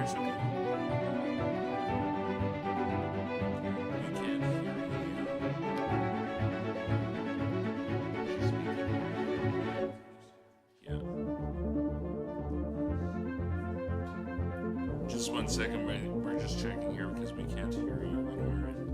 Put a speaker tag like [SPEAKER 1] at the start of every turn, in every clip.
[SPEAKER 1] yours okay? We can't hear you. Yeah. Just 1 second, we're just checking here because we can't hear you on our end.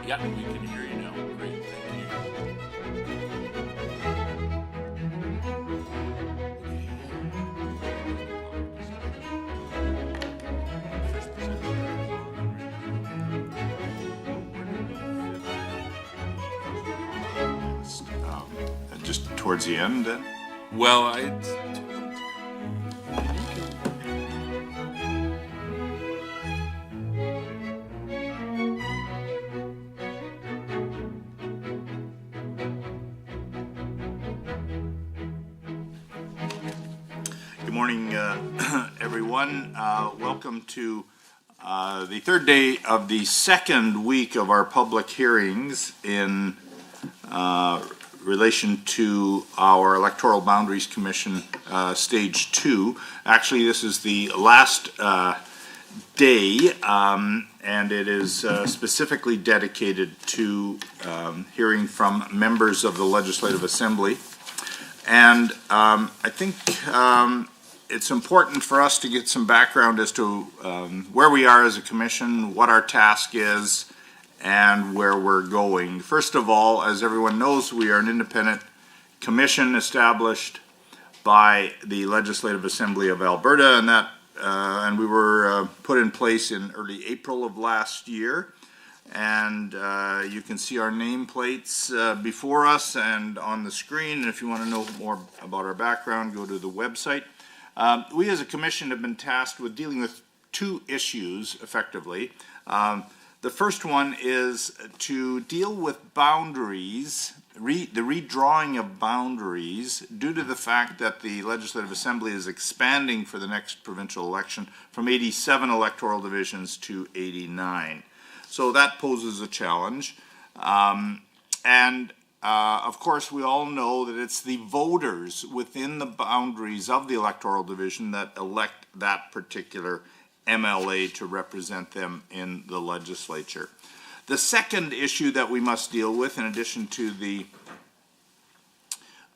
[SPEAKER 1] Yeah, we can hear you now. Great, thank you.
[SPEAKER 2] Just towards the end, then?
[SPEAKER 1] Well,
[SPEAKER 2] Good morning, everyone. Welcome to the third day of the second week of our public hearings in relation to our Electoral Boundaries Commission Stage 2. Actually, this is the last day, and it is specifically dedicated to hearing from members of the Legislative Assembly. And I think it's important for us to get some background as to where we are as a commission, what our task is, and where we're going. First of all, as everyone knows, we are an independent commission established by the Legislative Assembly of Alberta, and we were put in place in early April of last year. And you can see our nameplates before us and on the screen. And if you want to know more about our background, go to the website. We as a commission have been tasked with dealing with two issues effectively. The first one is to deal with boundaries, the redrawing of boundaries due to the fact that the Legislative Assembly is expanding for the next provincial election from 87 electoral divisions to 89. So that poses a challenge. Of course, we all know that it's the voters within the boundaries of the electoral division that elect that particular MLA to represent them in the legislature. The second issue that we must deal with, in addition to the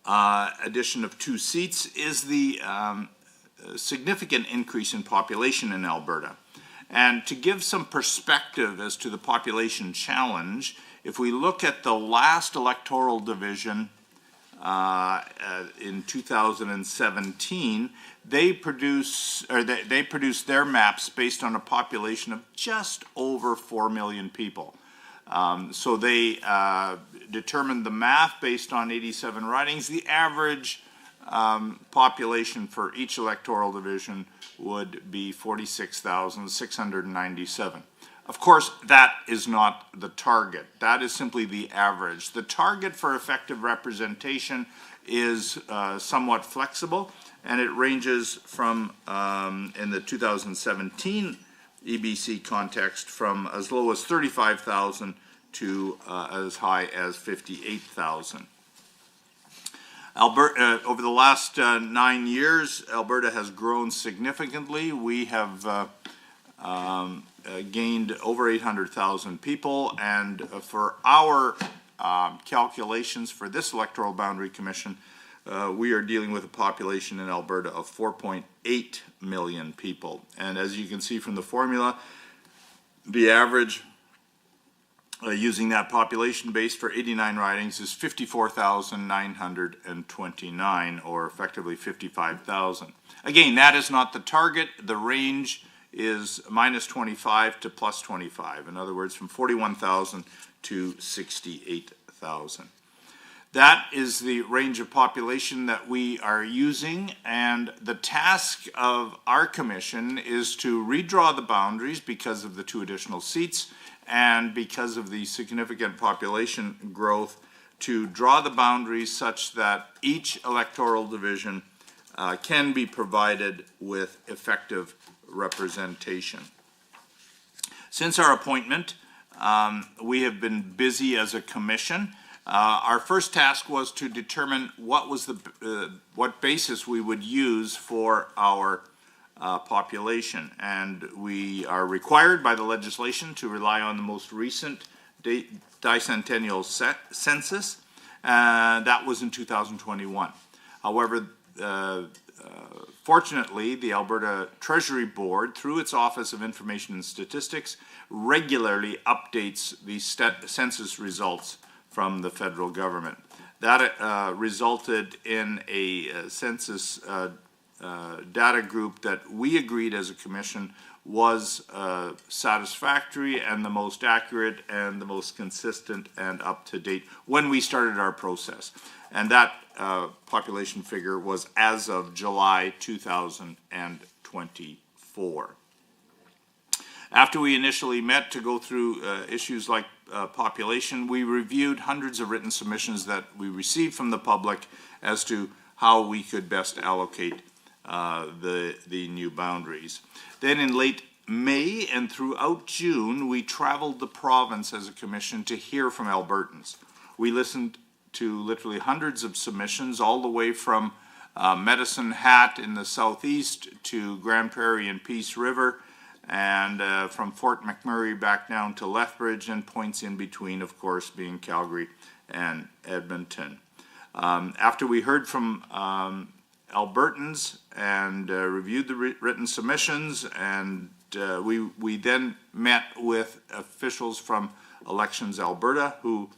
[SPEAKER 2] addition of 2 seats, is the significant increase in population in Alberta. And to give some perspective as to the population challenge, if we look at the last electoral division in 2017, they produced their maps based on a population of just over 4 million people. So they determined the math based on 87 ridings. The average population for each electoral division would be 46,697. Of course, that is not the target. That is simply the average. The target for effective representation is somewhat flexible, and it ranges from, in the 2017 EBC context, from as low as 35,000 to as high as 58,000. Alberta, over the last 9 years, Alberta has grown significantly. We have gained over 800,000 people, and for our calculations for this Electoral Boundary Commission, we are dealing with a population in Alberta of 4.8 million people. And as you can see from the formula, the average using that population base for 89 ridings is 54,929, or effectively 55,000. Again, that is not the target. The range is minus 25 to plus 25. In other words, from 41,000 to 68,000. That is the range of population that we are using, and the task of our commission is to redraw the boundaries because of the 2 additional seats and because of the significant population growth, to draw the boundaries such that each electoral division can be provided with effective representation. Since our appointment, we have been busy as a commission. Our first task was to determine what was what basis we would use for our population, and we are required by the legislation to rely on the most recent decennial census. That was in 2021. However, fortunately, the Alberta Treasury Board, through its Office of Information and Statistics, regularly updates the census results from the federal government. That resulted in a census data group that we agreed as a commission was satisfactory and the most accurate and the most consistent and up-to-date when we started our process. And that population figure was as of July 2024. After we initially met to go through issues like population, we reviewed hundreds of written submissions that we received from the public as to how we could best allocate the new boundaries. Then in late May and throughout June, we traveled the province as a commission to hear from Albertans. We listened to literally hundreds of submissions, all the way from Medicine Hat in the southeast to Grand Prairie and Peace River, and from Fort McMurray back down to Lethbridge, and points in between, of course, being Calgary and Edmonton. After we heard from Albertans and reviewed the written submissions, and we then met with officials from Elections Alberta who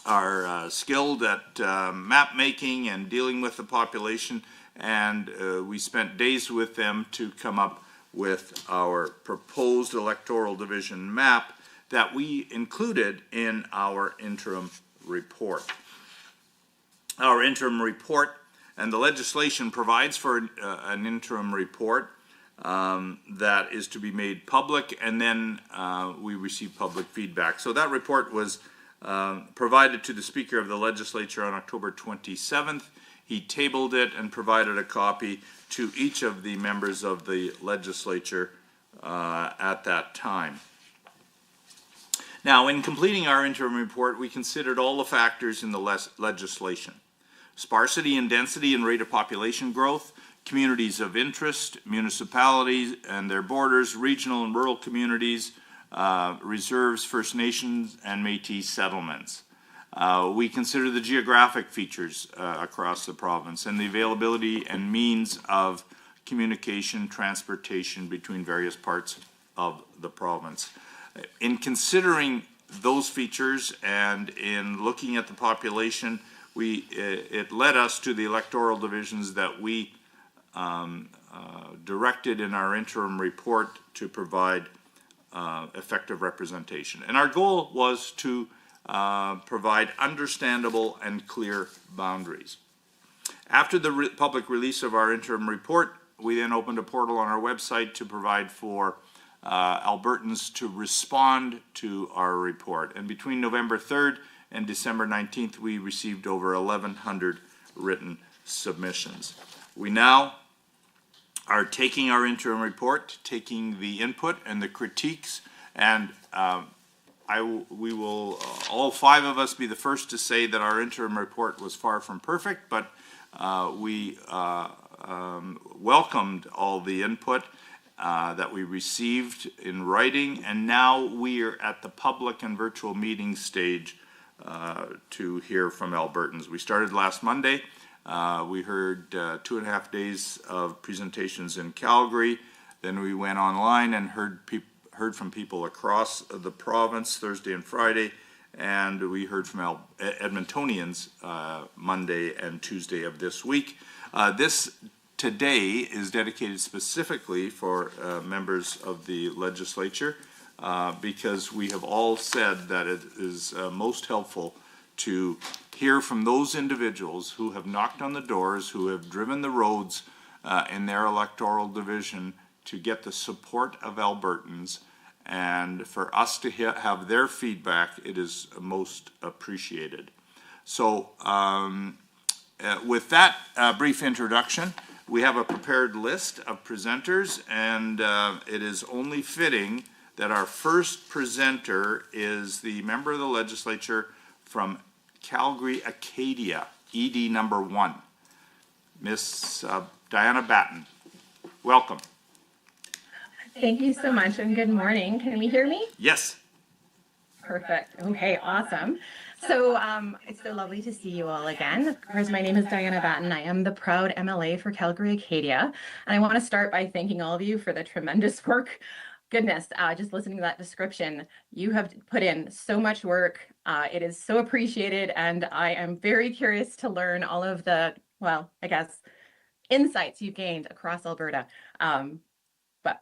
[SPEAKER 2] are skilled at map making and dealing with the population, and we spent days with them to come up with our proposed electoral division map that we included in our interim report. Our interim report, and the legislation provides for an interim report that is to be made public, and then we receive public feedback. So that report was provided to the Speaker of the Legislature on October 27th. He tabled it and provided a copy to each of the members of the legislature at that time. Now, in completing our interim report, we considered all the factors in the legislation: sparsity and density and rate of population growth, communities of interest, municipalities and their borders, regional and rural communities, reserves, First Nations, and Métis settlements. We consider the geographic features across the province and the availability and means of communication, transportation between various parts of the province. In considering those features and in looking at the population, it led us to the electoral divisions that we directed in our interim report to provide effective representation. And our goal was to provide understandable and clear boundaries. After the public release of our interim report, we then opened a portal on our website to provide for Albertans to respond to our report. And between November 3rd and December 19th, we received over 1,100 written submissions. We now are taking our interim report, taking the input and the critiques, and we will, all five of us, be the first to say that our interim report was far from perfect, but we welcomed all the input that we received in writing, and now we are at the public and virtual meeting stage to hear from Albertans. We started last Monday. We heard 2.5 days of presentations in Calgary. Then we went online and heard from people across the province Thursday and Friday, and we heard from Edmontonians Monday and Tuesday of this week. This today is dedicated specifically for members of the legislature because we have all said that it is most helpful to hear from those individuals who have knocked on the doors, who have driven the roads in their electoral division to get the support of Albertans, and for us to have their feedback, it is most appreciated. So with that brief introduction, we have a prepared list of presenters, and it is only fitting that our first presenter is the member of the legislature from Calgary, Acadia, ED number 1, Miss Diana Batten. Welcome.
[SPEAKER 3] Thank you so much, and good morning. Can we hear me?
[SPEAKER 2] Yes.
[SPEAKER 3] Perfect. Okay, awesome. So it's so lovely to see you all again. Of course, my name is Diana Batten. I am the proud MLA for Calgary, Acadia. And I want to start by thanking all of you for the tremendous work. Goodness, just listening to that description, you have put in so much work. It is so appreciated, and I am very curious to learn all of the, well, I guess, insights you've gained across Alberta. But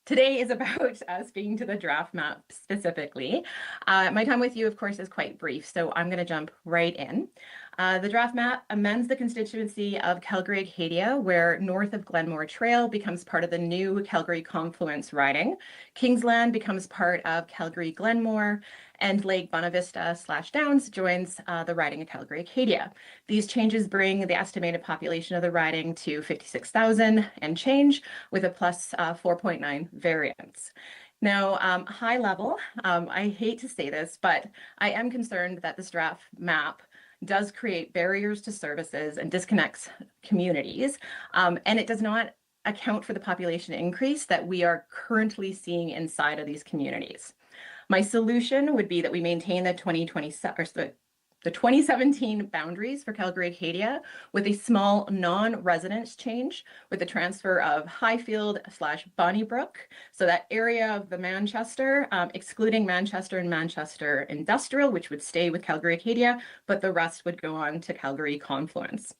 [SPEAKER 3] today is about speaking to the draft map specifically. My time with you, of course, is quite brief, so I'm going to jump right in. The draft map amends the constituency of Calgary Acadia, where north of Glenmore Trail becomes part of the new Calgary Confluence riding. Kingsland becomes part of Calgary Glenmore, and Lake Bonavista / Downs joins the riding of Calgary Acadia. These changes bring the estimated population of the riding to 56,000 and change, with a plus 4.9 variance. Now, high level, I hate to say this, but I am concerned that this draft map does create barriers to services and disconnects communities, and it does not account for the population increase that we are currently seeing inside of these communities. My solution would be that we maintain the 2017 boundaries for Calgary Acadia with a small non-residence change with the transfer of Highfield / Bonnybrook. So that area of the Manchester, excluding Manchester and Manchester Industrial, which would stay with Calgary Acadia, but the rest would go on to Calgary Confluence.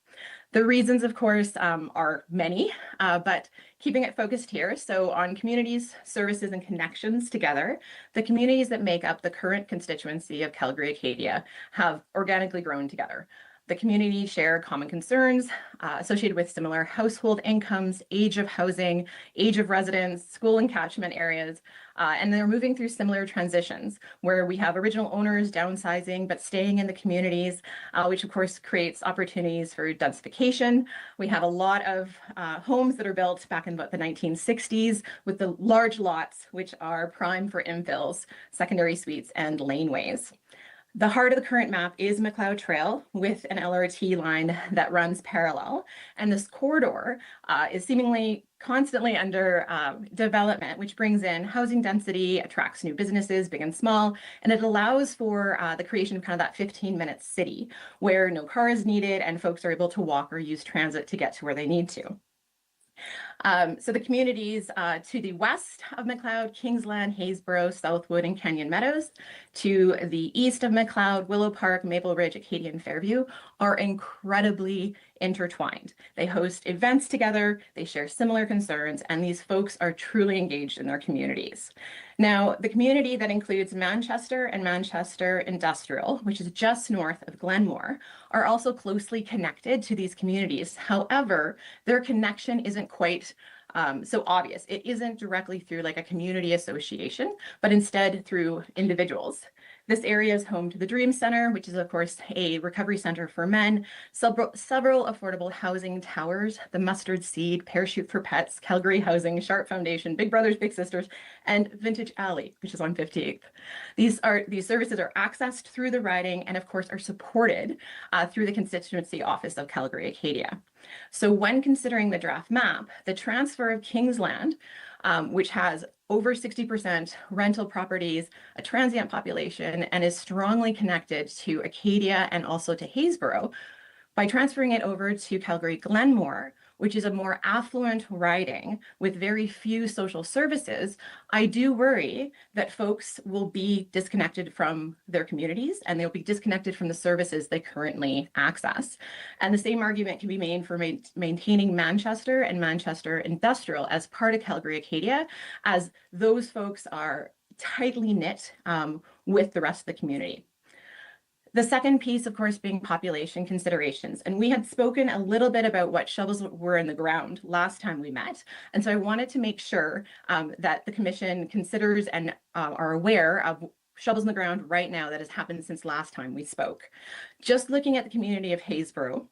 [SPEAKER 3] The reasons, of course, are many, but keeping it focused here. So on communities, services, and connections together, the communities that make up the current constituency of Calgary Acadia have organically grown together. The community share common concerns associated with similar household incomes, age of housing, age of residence, school and catchment areas, and they're moving through similar transitions where we have original owners downsizing but staying in the communities, which of course creates opportunities for densification. We have a lot of homes that are built back in about the 1960s with the large lots, which are prime for infills, secondary suites, and laneways. The heart of the current map is McLeod Trail with an LRT line that runs parallel. And this corridor is seemingly constantly under development, which brings in housing density, attracts new businesses, big and small, and it allows for the creation of kind of that 15-minute city where no car is needed and folks are able to walk or use transit to get to where they need to. So the communities to the west of McLeod, Kingsland, Haysboro, Southwood, and Canyon Meadows, to the east of McLeod, Willow Park, Maple Ridge, Acadia, and Fairview are incredibly intertwined. They host events together, they share similar concerns, and these folks are truly engaged in their communities. Now, the community that includes Manchester and Manchester Industrial, which is just north of Glenmore, are also closely connected to these communities. However, their connection isn't quite so obvious. It isn't directly through like a community association, but instead through individuals. This area is home to the Dream Center, which is of course a recovery center for men, several affordable housing towers, the Mustard Seed, Parachute for Pets, Calgary Housing, Sharp Foundation, Big Brothers Big Sisters, and Vintage Alley, which is on 58th. These services are accessed through the riding and of course are supported through the constituency office of Calgary Acadia. So when considering the draft map, the transfer of Kingsland, which has over 60% rental properties, a transient population, and is strongly connected to Acadia and also to Haysboro, by transferring it over to Calgary Glenmore, which is a more affluent riding with very few social services, I do worry that folks will be disconnected from their communities and they'll be disconnected from the services they currently access. And the same argument can be made for maintaining Manchester and Manchester Industrial as part of Calgary Acadia, as those folks are tightly knit with the rest of the community. The second piece, of course, being population considerations. And we had spoken a little bit about what shovels were in the ground last time we met. And so I wanted to make sure that the commission considers and are aware of shovels in the ground right now that has happened since last time we spoke. Just looking at the community of Haysboro.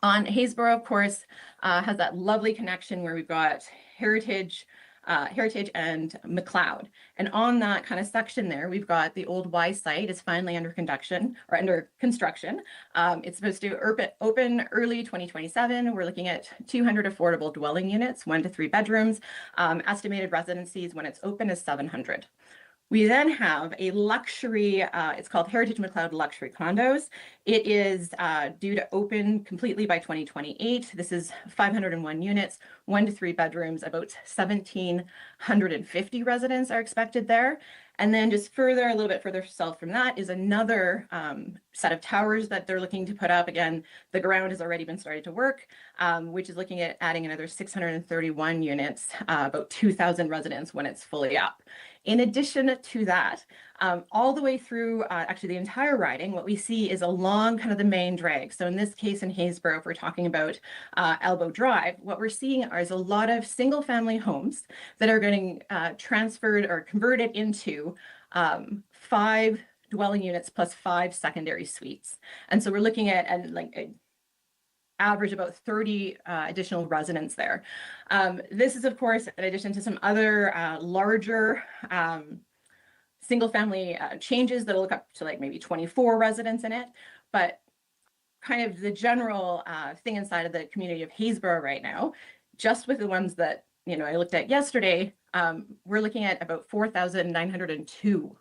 [SPEAKER 3] Haysboro, of course, has that lovely connection where we've got Heritage and McLeod. And on that kind of section there, we've got the old Y site is finally under construction. It's supposed to open early 2027. We're looking at 200 affordable dwelling units, 1 to 3 bedrooms. Estimated residencies when it's open is 700. We then have a luxury, it's called Heritage McLeod Luxury Condos. It is due to open completely by 2028. This is 501 units, 1 to 3 bedrooms, about 1,750 residents are expected there. And then just a little bit further south from that is another set of towers that they're looking to put up. Again, the ground has already been started to work, which is looking at adding another 631 units, about 2,000 residents when it's fully up. In addition to that, all the way through actually the entire riding, what we see is along kind of the main drag. So in this case in Haysboro, if we're talking about Elbow Drive, what we're seeing is a lot of single family homes that are getting transferred or converted into 5 dwelling units plus 5 secondary suites. And so we're looking at average about 30 additional residents there. This is, of course, in addition to some other larger single family changes that'll look up to like maybe 24 residents in it. But kind of the general thing inside of the community of Haysboro right now, just with the ones that I looked at yesterday, we're looking at about 4,902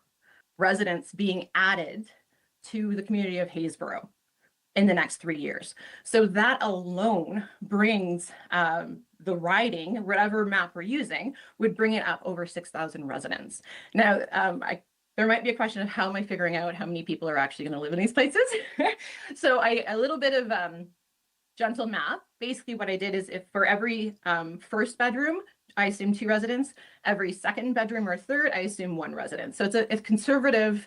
[SPEAKER 3] residents being added to the community of Haysboro in the next 3 years. So that alone brings the riding, whatever map we're using, would bring it up over 6,000 residents. Now, there might be a question of how am I figuring out how many people are actually going to live in these places? So a little bit of gentle math. Basically what I did is if for every first bedroom, I assume 2 residents, every second bedroom or third, I assume 1 resident. So it's a conservative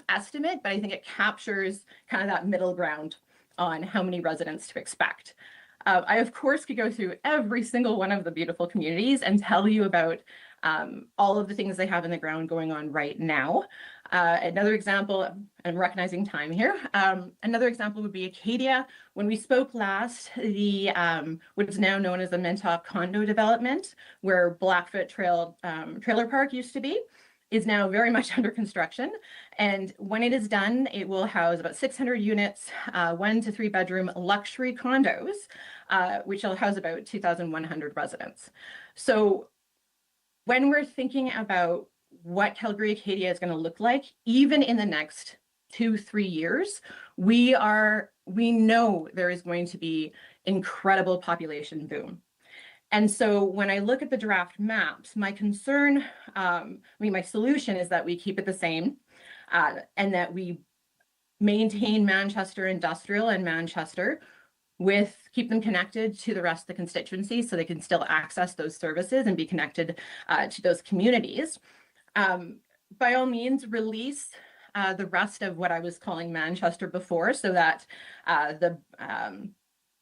[SPEAKER 3] estimate, but I think it captures kind of that middle ground on how many residents to expect. I, of course, could go through every single one of the beautiful communities and tell you about all of the things they have in the ground going on right now. Another example, I'm recognizing time here. Another example would be Acadia. When we spoke last, the what is now known as the Mintoff condo development, where Blackfoot Trailer Park used to be, is now very much under construction. And when it is done, it will house about 600 units, 1 to 3 bedroom luxury condos, which will house about 2,100 residents. So when we're thinking about what Calgary Acadia is going to look like, even in the next 2-3 years, we know there is going to be incredible population boom. And so when I look at the draft maps, my concern, my solution is that we keep it the same and that we maintain Manchester Industrial and Manchester keep them connected to the rest of the constituency so they can still access those services and be connected to those communities. By all means, release the rest of what I was calling Manchester before so that now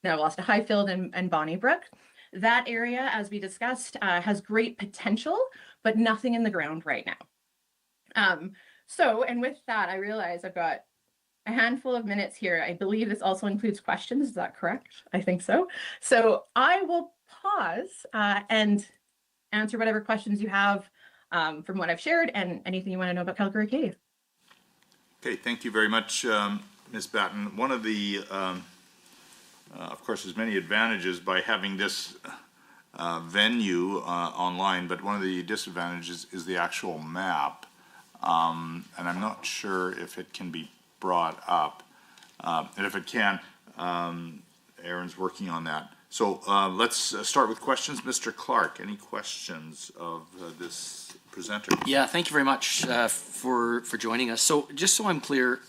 [SPEAKER 3] I lost to Highfield and Bonnybrook. That area, as we discussed, has great potential, but nothing in the ground right now. And with that, I realize I've got a handful of minutes here. I believe this also includes questions. Is that correct? I think so. So I will pause and answer whatever questions you have from what I've shared and anything you want to know about Calgary Acadia.
[SPEAKER 2] Okay, thank you very much, Ms. Batten. One of the, of course, there's many advantages by having this venue online, but one of the disadvantages is the actual map. And I'm not sure if it can be brought up. And if it can, Aaron's working on that. So let's start with questions. Mr. Clark, any questions of this presenter?
[SPEAKER 4] Yeah, thank you very much for joining us. So just so I'm clear,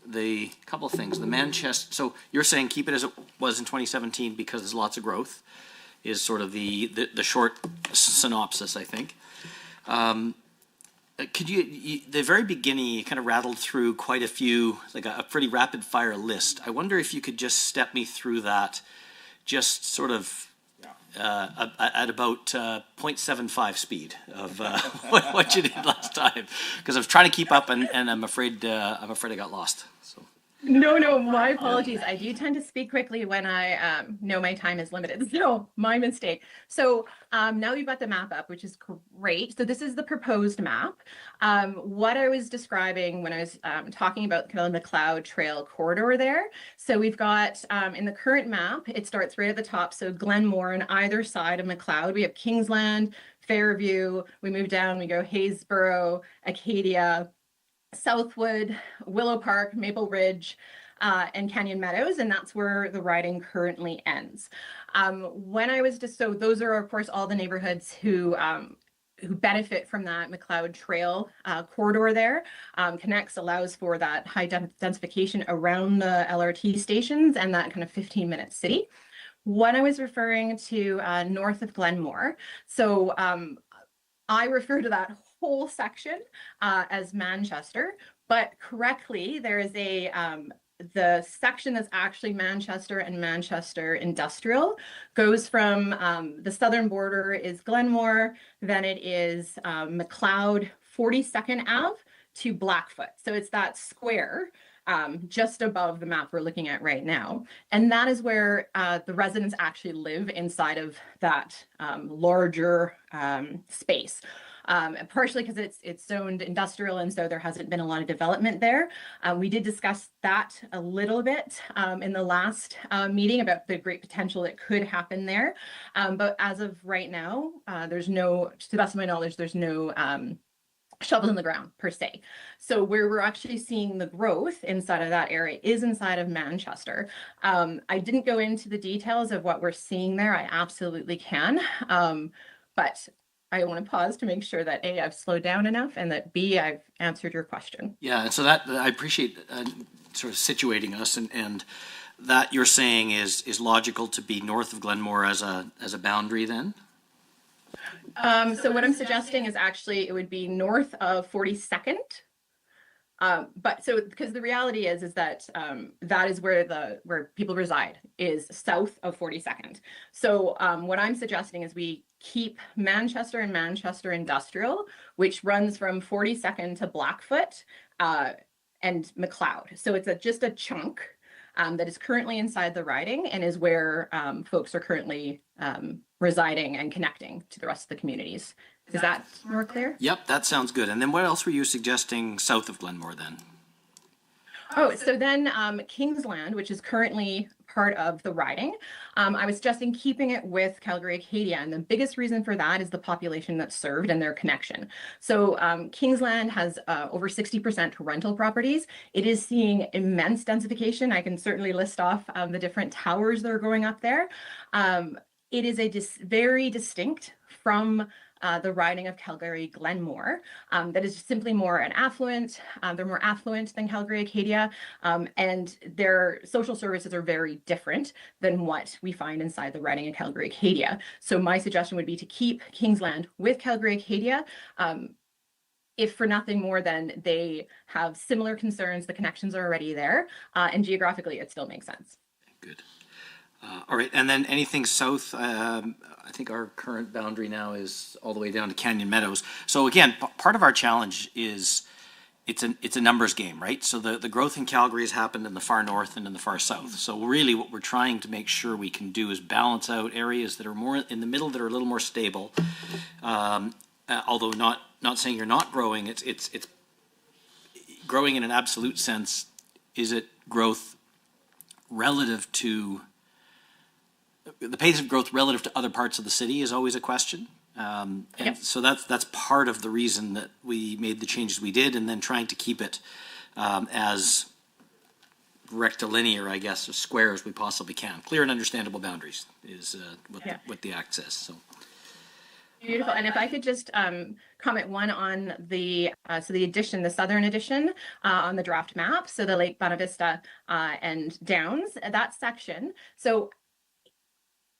[SPEAKER 4] the couple of things, the Manchester, so you're saying keep it as it was in 2017 because there's lots of growth, is sort of the short synopsis, I think. Could you, the very beginning, you kind of rattled through quite a few, like a pretty rapid fire list. I wonder if you could just step me through that, just sort of at about 0.75 speed of what you did last time, because I was trying to keep up and I'm afraid I got lost. So.
[SPEAKER 3] No, my apologies. I do tend to speak quickly when I know my time is limited. So my mistake. So now we've got the map up, which is great. So this is the proposed map. What I was describing when I was talking about kind of the McLeod Trail corridor there. So we've got in the current map, it starts right at the top. So Glenmore on either side of McLeod. We have Kingsland, Fairview. We move down, we go Haysboro, Acadia, Southwood, Willow Park, Maple Ridge, and Canyon Meadows, and that's where the riding currently ends. When I was just, so those are of course all the neighborhoods who benefit from that McLeod Trail corridor there. Connects allows for that high densification around the LRT stations and that kind of 15-minute city. What I was referring to north of Glenmore, so I refer to that whole section as Manchester, but correctly, there is the section that's actually Manchester and Manchester Industrial goes from the southern border is Glenmore, then it is McLeod 42nd Ave to Blackfoot. So it's that square just above the map we're looking at right now. And that is where the residents actually live inside of that larger space. Partially because it's zoned industrial, and so there hasn't been a lot of development there. We did discuss that a little bit in the last meeting about the great potential that could happen there. But as of right now, there's no, to the best of my knowledge, there's no shovels in the ground per se. So where we're actually seeing the growth inside of that area is inside of Manchester. I didn't go into the details of what we're seeing there. I absolutely can. But I want to pause to make sure that A, I've slowed down enough, and that B, I've answered your question.
[SPEAKER 4] Yeah, so that I appreciate sort of situating us, and that you're saying is logical to be north of Glenmore as a boundary then?
[SPEAKER 3] So what I'm suggesting is actually it would be north of 42nd. But so because the reality is that that is where people reside is south of 42nd. So what I'm suggesting is we keep Manchester and Manchester Industrial, which runs from 42nd to Blackfoot and McLeod. So it's just a chunk that is currently inside the riding and is where folks are currently residing and connecting to the rest of the communities. Is that more clear?
[SPEAKER 4] Yep, that sounds good. And then what else were you suggesting south of Glenmore then?
[SPEAKER 3] Oh, so then Kingsland, which is currently part of the riding, I was suggesting keeping it with Calgary Acadia. And the biggest reason for that is the population that's served and their connection. So Kingsland has over 60% rental properties. It is seeing immense densification. I can certainly list off the different towers that are going up there. It is very distinct from the riding of Calgary Glenmore. That is simply more an affluent, they're more affluent than Calgary Acadia, and their social services are very different than what we find inside the riding of Calgary Acadia. So my suggestion would be to keep Kingsland with Calgary Acadia, if for nothing more than they have similar concerns, the connections are already there, and geographically it still makes sense.
[SPEAKER 4] Good. All right, and then anything south, I think our current boundary now is all the way down to Canyon Meadows. So again, part of our challenge is it's a numbers game, right? So the growth in Calgary has happened in the far north and in the far south. So really what we're trying to make sure we can do is balance out areas that are more in the middle, that are a little more stable. Although not saying you're not growing, it's growing in an absolute sense. Is it growth relative to the pace of growth relative to other parts of the city is always a question. And so that's part of the reason that we made the changes we did, and then trying to keep it as rectilinear, I guess, as square as we possibly can. Clear and understandable boundaries is what the act says. So.
[SPEAKER 3] Beautiful. And if I could just comment one on the addition, the southern addition on the draft map, so the Lake Bonavista and Downs, that section. So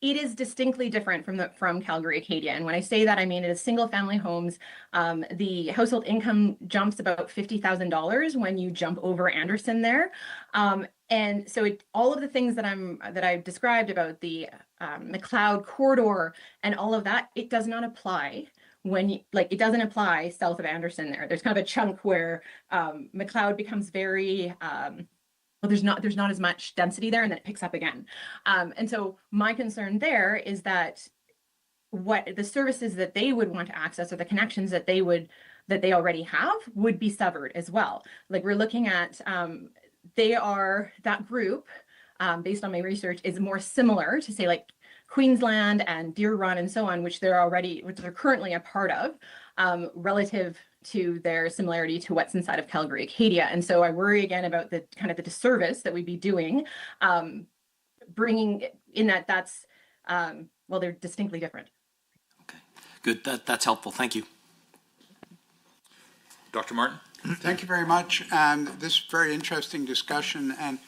[SPEAKER 3] it is distinctly different from Calgary Acadia. And when I say that, I mean it is single family homes. The household income jumps about $50,000 when you jump over Anderson there. And so all of the things that I've described about the McLeod corridor and all of that, it does not apply it doesn't apply south of Anderson there. There's kind of a chunk where McLeod becomes very there's not as much density there, and then it picks up again. And so my concern there is that what the services that they would want to access, or the connections that they already have, would be severed as well. Like we're looking at that group, based on my research, is more similar to say like Queensland and Deer Run and so on, which they're currently a part of, relative to their similarity to what's inside of Calgary Acadia. And so I worry again about the kind of the disservice that we'd be doing, bringing in that's, they're distinctly different.
[SPEAKER 4] Okay, good. That's helpful. Thank you.
[SPEAKER 2] Dr. Martin?
[SPEAKER 5] Thank you very much. This very interesting discussion, and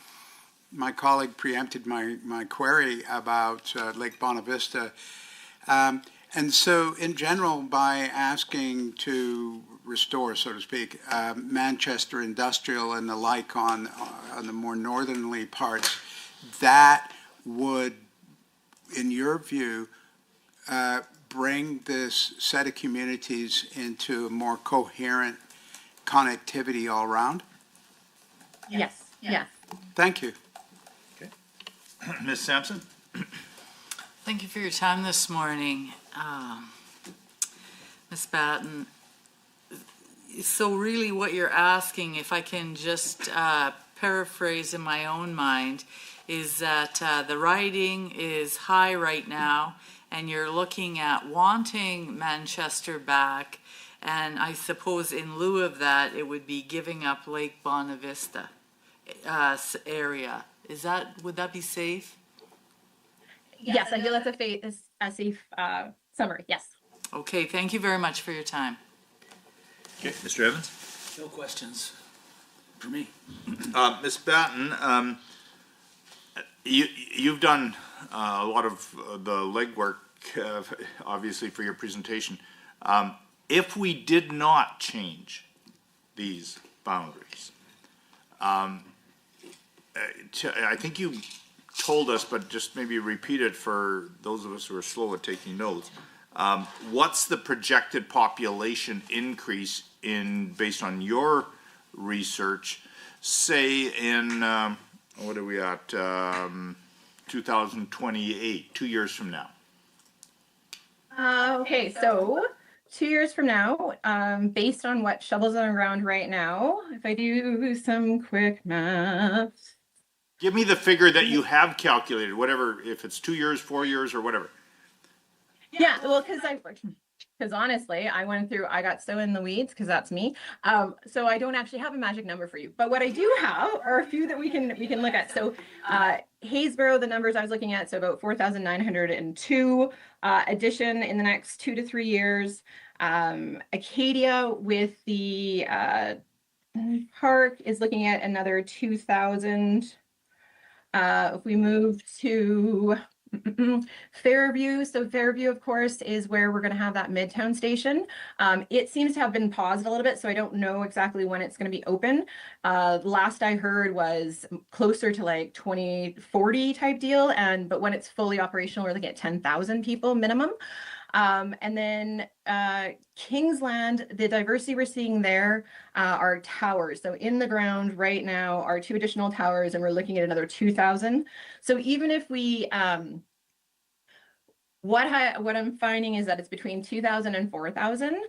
[SPEAKER 5] my colleague preempted my query about Lake Bonavista. And so in general, by asking to restore, so to speak, Manchester Industrial and the like on the more northerly parts, that would, in your view, bring this set of communities into a more coherent connectivity all around?
[SPEAKER 3] Yes.
[SPEAKER 5] Thank you.
[SPEAKER 2] Okay. Ms. Sampson?
[SPEAKER 6] Thank you for your time this morning, Ms. Batten. So really what you're asking, if I can just paraphrase in my own mind, is that the riding is high right now, and you're looking at wanting Manchester back, and I suppose in lieu of that, it would be giving up Lake Bonavista area. Would that be safe?
[SPEAKER 3] Yes, I feel that's a safe summary. Yes.
[SPEAKER 6] Okay, thank you very much for your time.
[SPEAKER 2] Okay, Mr. Evans?
[SPEAKER 4] No questions for me.
[SPEAKER 2] Ms. Batten, you've done a lot of the legwork, obviously, for your presentation. If we did not change these boundaries, I think you told us, but just maybe repeat it for those of us who are slow at taking notes. What's the projected population increase based on your research, say in, what are we at, 2028, 2 years from now?
[SPEAKER 3] Okay, so 2 years from now, based on what shovels on the ground right now, if I do some quick math.
[SPEAKER 2] Give me the figure that you have calculated, whatever, if it's 2 years, 4 years, or whatever.
[SPEAKER 3] Yeah, well, because honestly, I got so in the weeds, because that's me. So I don't actually have a magic number for you. But what I do have are a few that we can look at. So Haysboro, the numbers I was looking at, so about 4,902 addition in the next 2 to 3 years. Acadia with the park is looking at another 2,000. If we move to Fairview. So Fairview, of course, is where we're going to have that Midtown station. It seems to have been paused a little bit, so I don't know exactly when it's going to be open. Last I heard was closer to like 2040 type deal, but when it's fully operational, we're looking at 10,000 people minimum. And then Kingsland, the diversity we're seeing there are towers. So in the ground right now are 2 additional towers, and we're looking at another 2,000. So even if we, what I'm finding is that it's between 2,000 and 4,000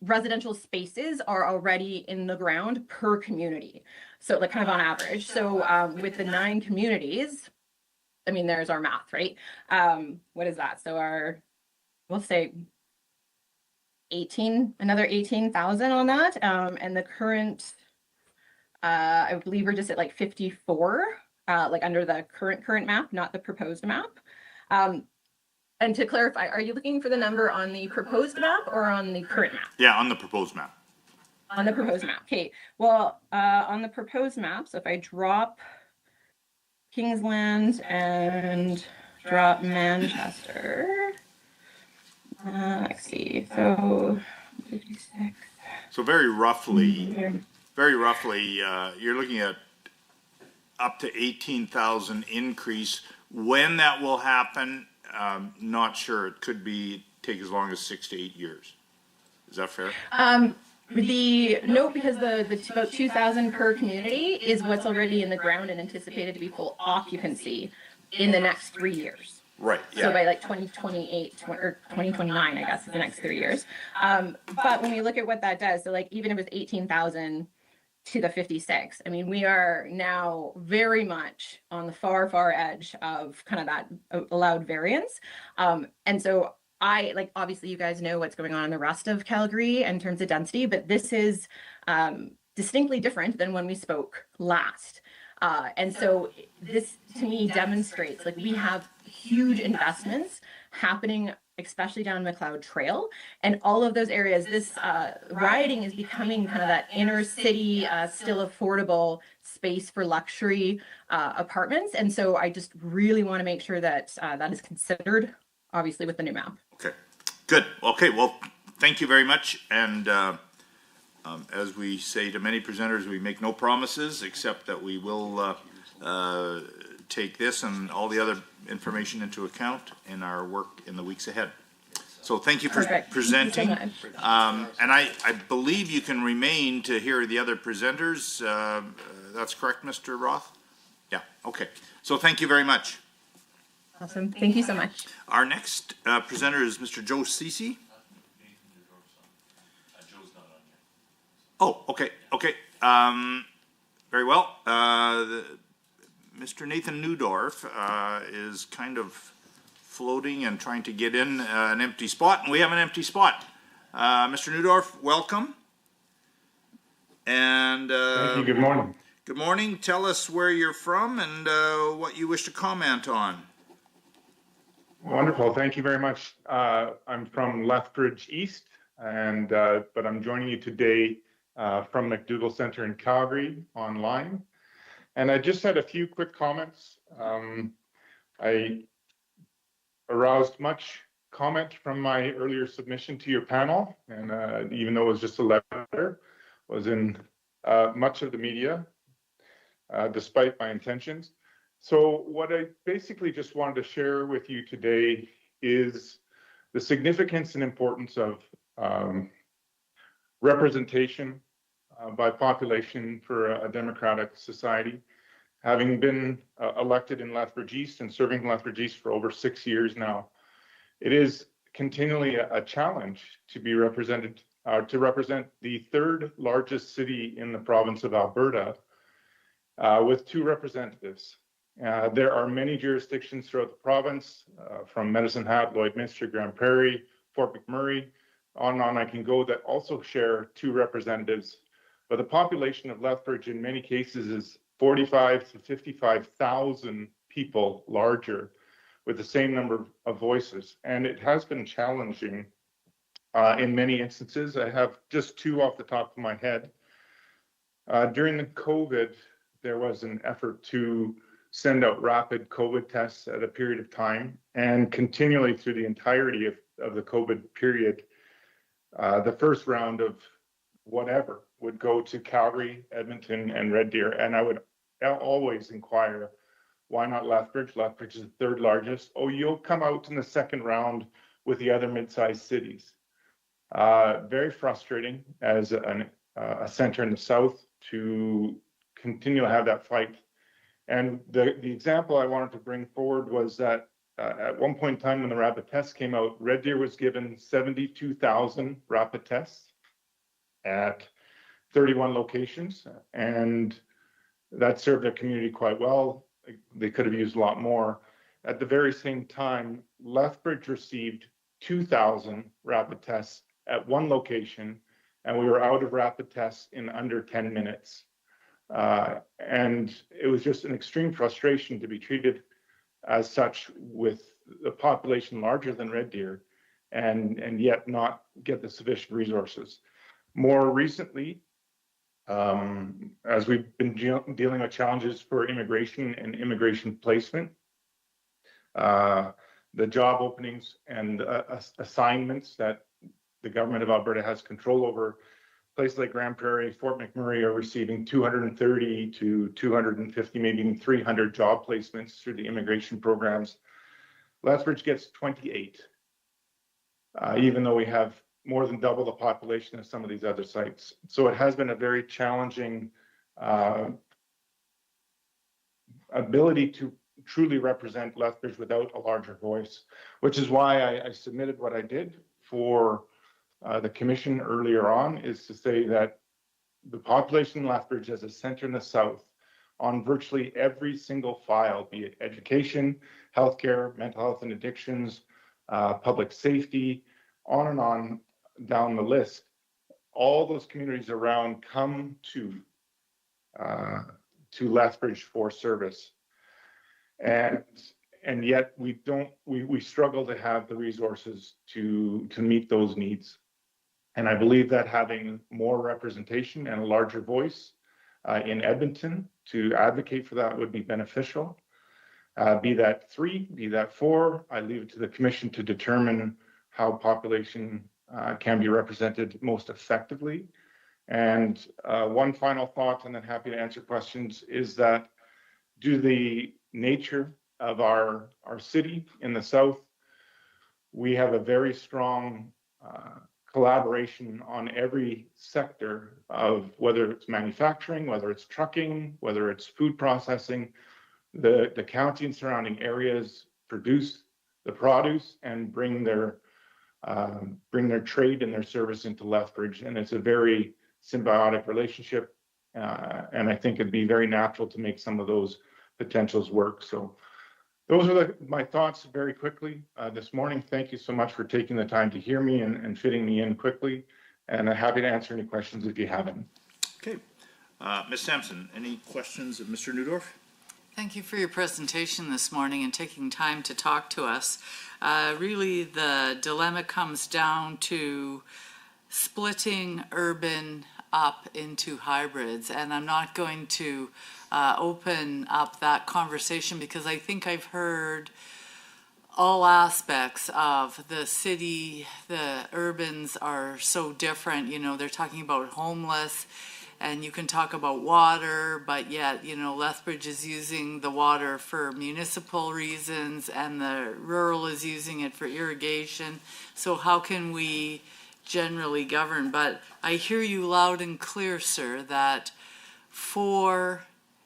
[SPEAKER 3] residential spaces are already in the ground per community. So like kind of on average. So with the 9 communities, I mean, there's our math, right? What is that? So we'll say another 18,000 on that. And the current, I believe we're just at like 54, like under the current map, not the proposed map. And to clarify, are you looking for the number on the proposed map or on the current map?
[SPEAKER 2] Yeah, on the proposed map.
[SPEAKER 3] On the proposed map. Okay. Well, on the proposed map, so if I drop Kingsland and drop Manchester. Let's see. So 56.
[SPEAKER 2] So very roughly, you're looking at up to 18,000 increase. When that will happen, not sure. It could take as long as 6 to 8 years. Is that fair?
[SPEAKER 3] Because the about 2,000 per community is what's already in the ground and anticipated to be full occupancy in the next 3 years.
[SPEAKER 2] Right. Yeah.
[SPEAKER 3] So by like 2028 or 2029, I guess, is the next 3 years. But when we look at what that does, so like even if it was 18,000 to the 56, I mean, we are now very much on the far edge of kind of that allowed variance. And so obviously you guys know what's going on in the rest of Calgary in terms of density, but this is distinctly different than when we spoke last. And so this to me demonstrates like we have huge investments happening, especially down McLeod Trail and all of those areas. This riding is becoming kind of that inner city, still affordable space for luxury apartments. And so I just really want to make sure that that is considered, obviously, with the new map.
[SPEAKER 2] Okay, good. Okay, well, thank you very much. And as we say to many presenters, we make no promises except that we will take this and all the other information into account in our work in the weeks ahead. So thank you for presenting.
[SPEAKER 3] Thank you so much.
[SPEAKER 2] And I believe you can remain to hear the other presenters. That's correct, Mr. Roth? Yeah, okay. So thank you very much.
[SPEAKER 3] Awesome. Thank you so much.
[SPEAKER 2] Our next presenter is Mr. Joe Cece. Oh, okay. Very well. Mr. Nathan Neudorf is kind of floating and trying to get in an empty spot, and we have an empty spot. Mr. Neudorf, welcome. And
[SPEAKER 7] thank you. Good morning.
[SPEAKER 2] Good morning. Tell us where you're from and what you wish to comment on.
[SPEAKER 7] Wonderful. Thank you very much. I'm from Lethbridge East, and but I'm joining you today from McDougall Center in Calgary online. And I just had a few quick comments. I aroused much comment from my earlier submission to your panel, and even though it was just a letter, was in much of the media, despite my intentions. So what I basically just wanted to share with you today is the significance and importance of representation by population for a democratic society. Having been elected in Lethbridge East and serving in Lethbridge East for over 6 years now, it is continually a challenge to be represented, to represent the third largest city in the province of Alberta with 2 representatives. There are many jurisdictions throughout the province, from Medicine Hat, Lloydminster, Grand Prairie, Fort McMurray, on and on I can go, that also share 2 representatives. But the population of Lethbridge in many cases is 45 to 55,000 people larger with the same number of voices. And it has been challenging in many instances. I have just 2 off the top of my head. During the COVID, there was an effort to send out rapid COVID tests at a period of time, and continually through the entirety of the COVID period, the first round of whatever would go to Calgary, Edmonton, and Red Deer. And I would always inquire, why not Lethbridge? Lethbridge is the third largest. Oh, you'll come out in the second round with the other mid-sized cities. Very frustrating as a center in the south to continue to have that fight. And the example I wanted to bring forward was that at one point in time when the rapid tests came out, Red Deer was given 72,000 rapid tests at 31 locations, and that served their community quite well. They could have used a lot more. At the very same time, Lethbridge received 2,000 rapid tests at one location, and we were out of rapid tests in under 10 minutes. And it was just an extreme frustration to be treated as such with a population larger than Red Deer and yet not get the sufficient resources. More recently, as we've been dealing with challenges for immigration and immigration placement, the job openings and assignments that the government of Alberta has control over, places like Grand Prairie, Fort McMurray are receiving 230 to 250, maybe even 300 job placements through the immigration programs. Lethbridge gets 28, even though we have more than double the population of some of these other sites. So it has been a very challenging ability to truly represent Lethbridge without a larger voice, which is why I submitted what I did for the commission earlier on, is to say that the population in Lethbridge as a center in the south on virtually every single file, be it education, healthcare, mental health and addictions, public safety, on and on down the list, all those communities around come to Lethbridge for service. And yet we struggle to have the resources to meet those needs. And I believe that having more representation and a larger voice in Edmonton to advocate for that would be beneficial. Be that 3, be that 4, I leave it to the commission to determine how population can be represented most effectively. And one final thought, and then happy to answer questions, is that due to the nature of our city in the south, we have a very strong collaboration on every sector of whether it's manufacturing, whether it's trucking, whether it's food processing. The county and surrounding areas produce the produce and bring their trade and their service into Lethbridge, and it's a very symbiotic relationship. And I think it'd be very natural to make some of those potentials work. So those are my thoughts very quickly this morning. Thank you so much for taking the time to hear me and fitting me in quickly. And I'm happy to answer any questions if you have any.
[SPEAKER 2] Okay. Ms. Sampson, any questions of Mr. Neudorf?
[SPEAKER 6] Thank you for your presentation this morning and taking time to talk to us. Really, the dilemma comes down to splitting urban up into hybrids, and I'm not going to open up that conversation because I think I've heard all aspects of the city. The urbans are so different. You know, they're talking about homeless, and you can talk about water, but yet, you know, Lethbridge is using the water for municipal reasons and the rural is using it for irrigation. So how can we generally govern? But I hear you loud and clear, sir, that 4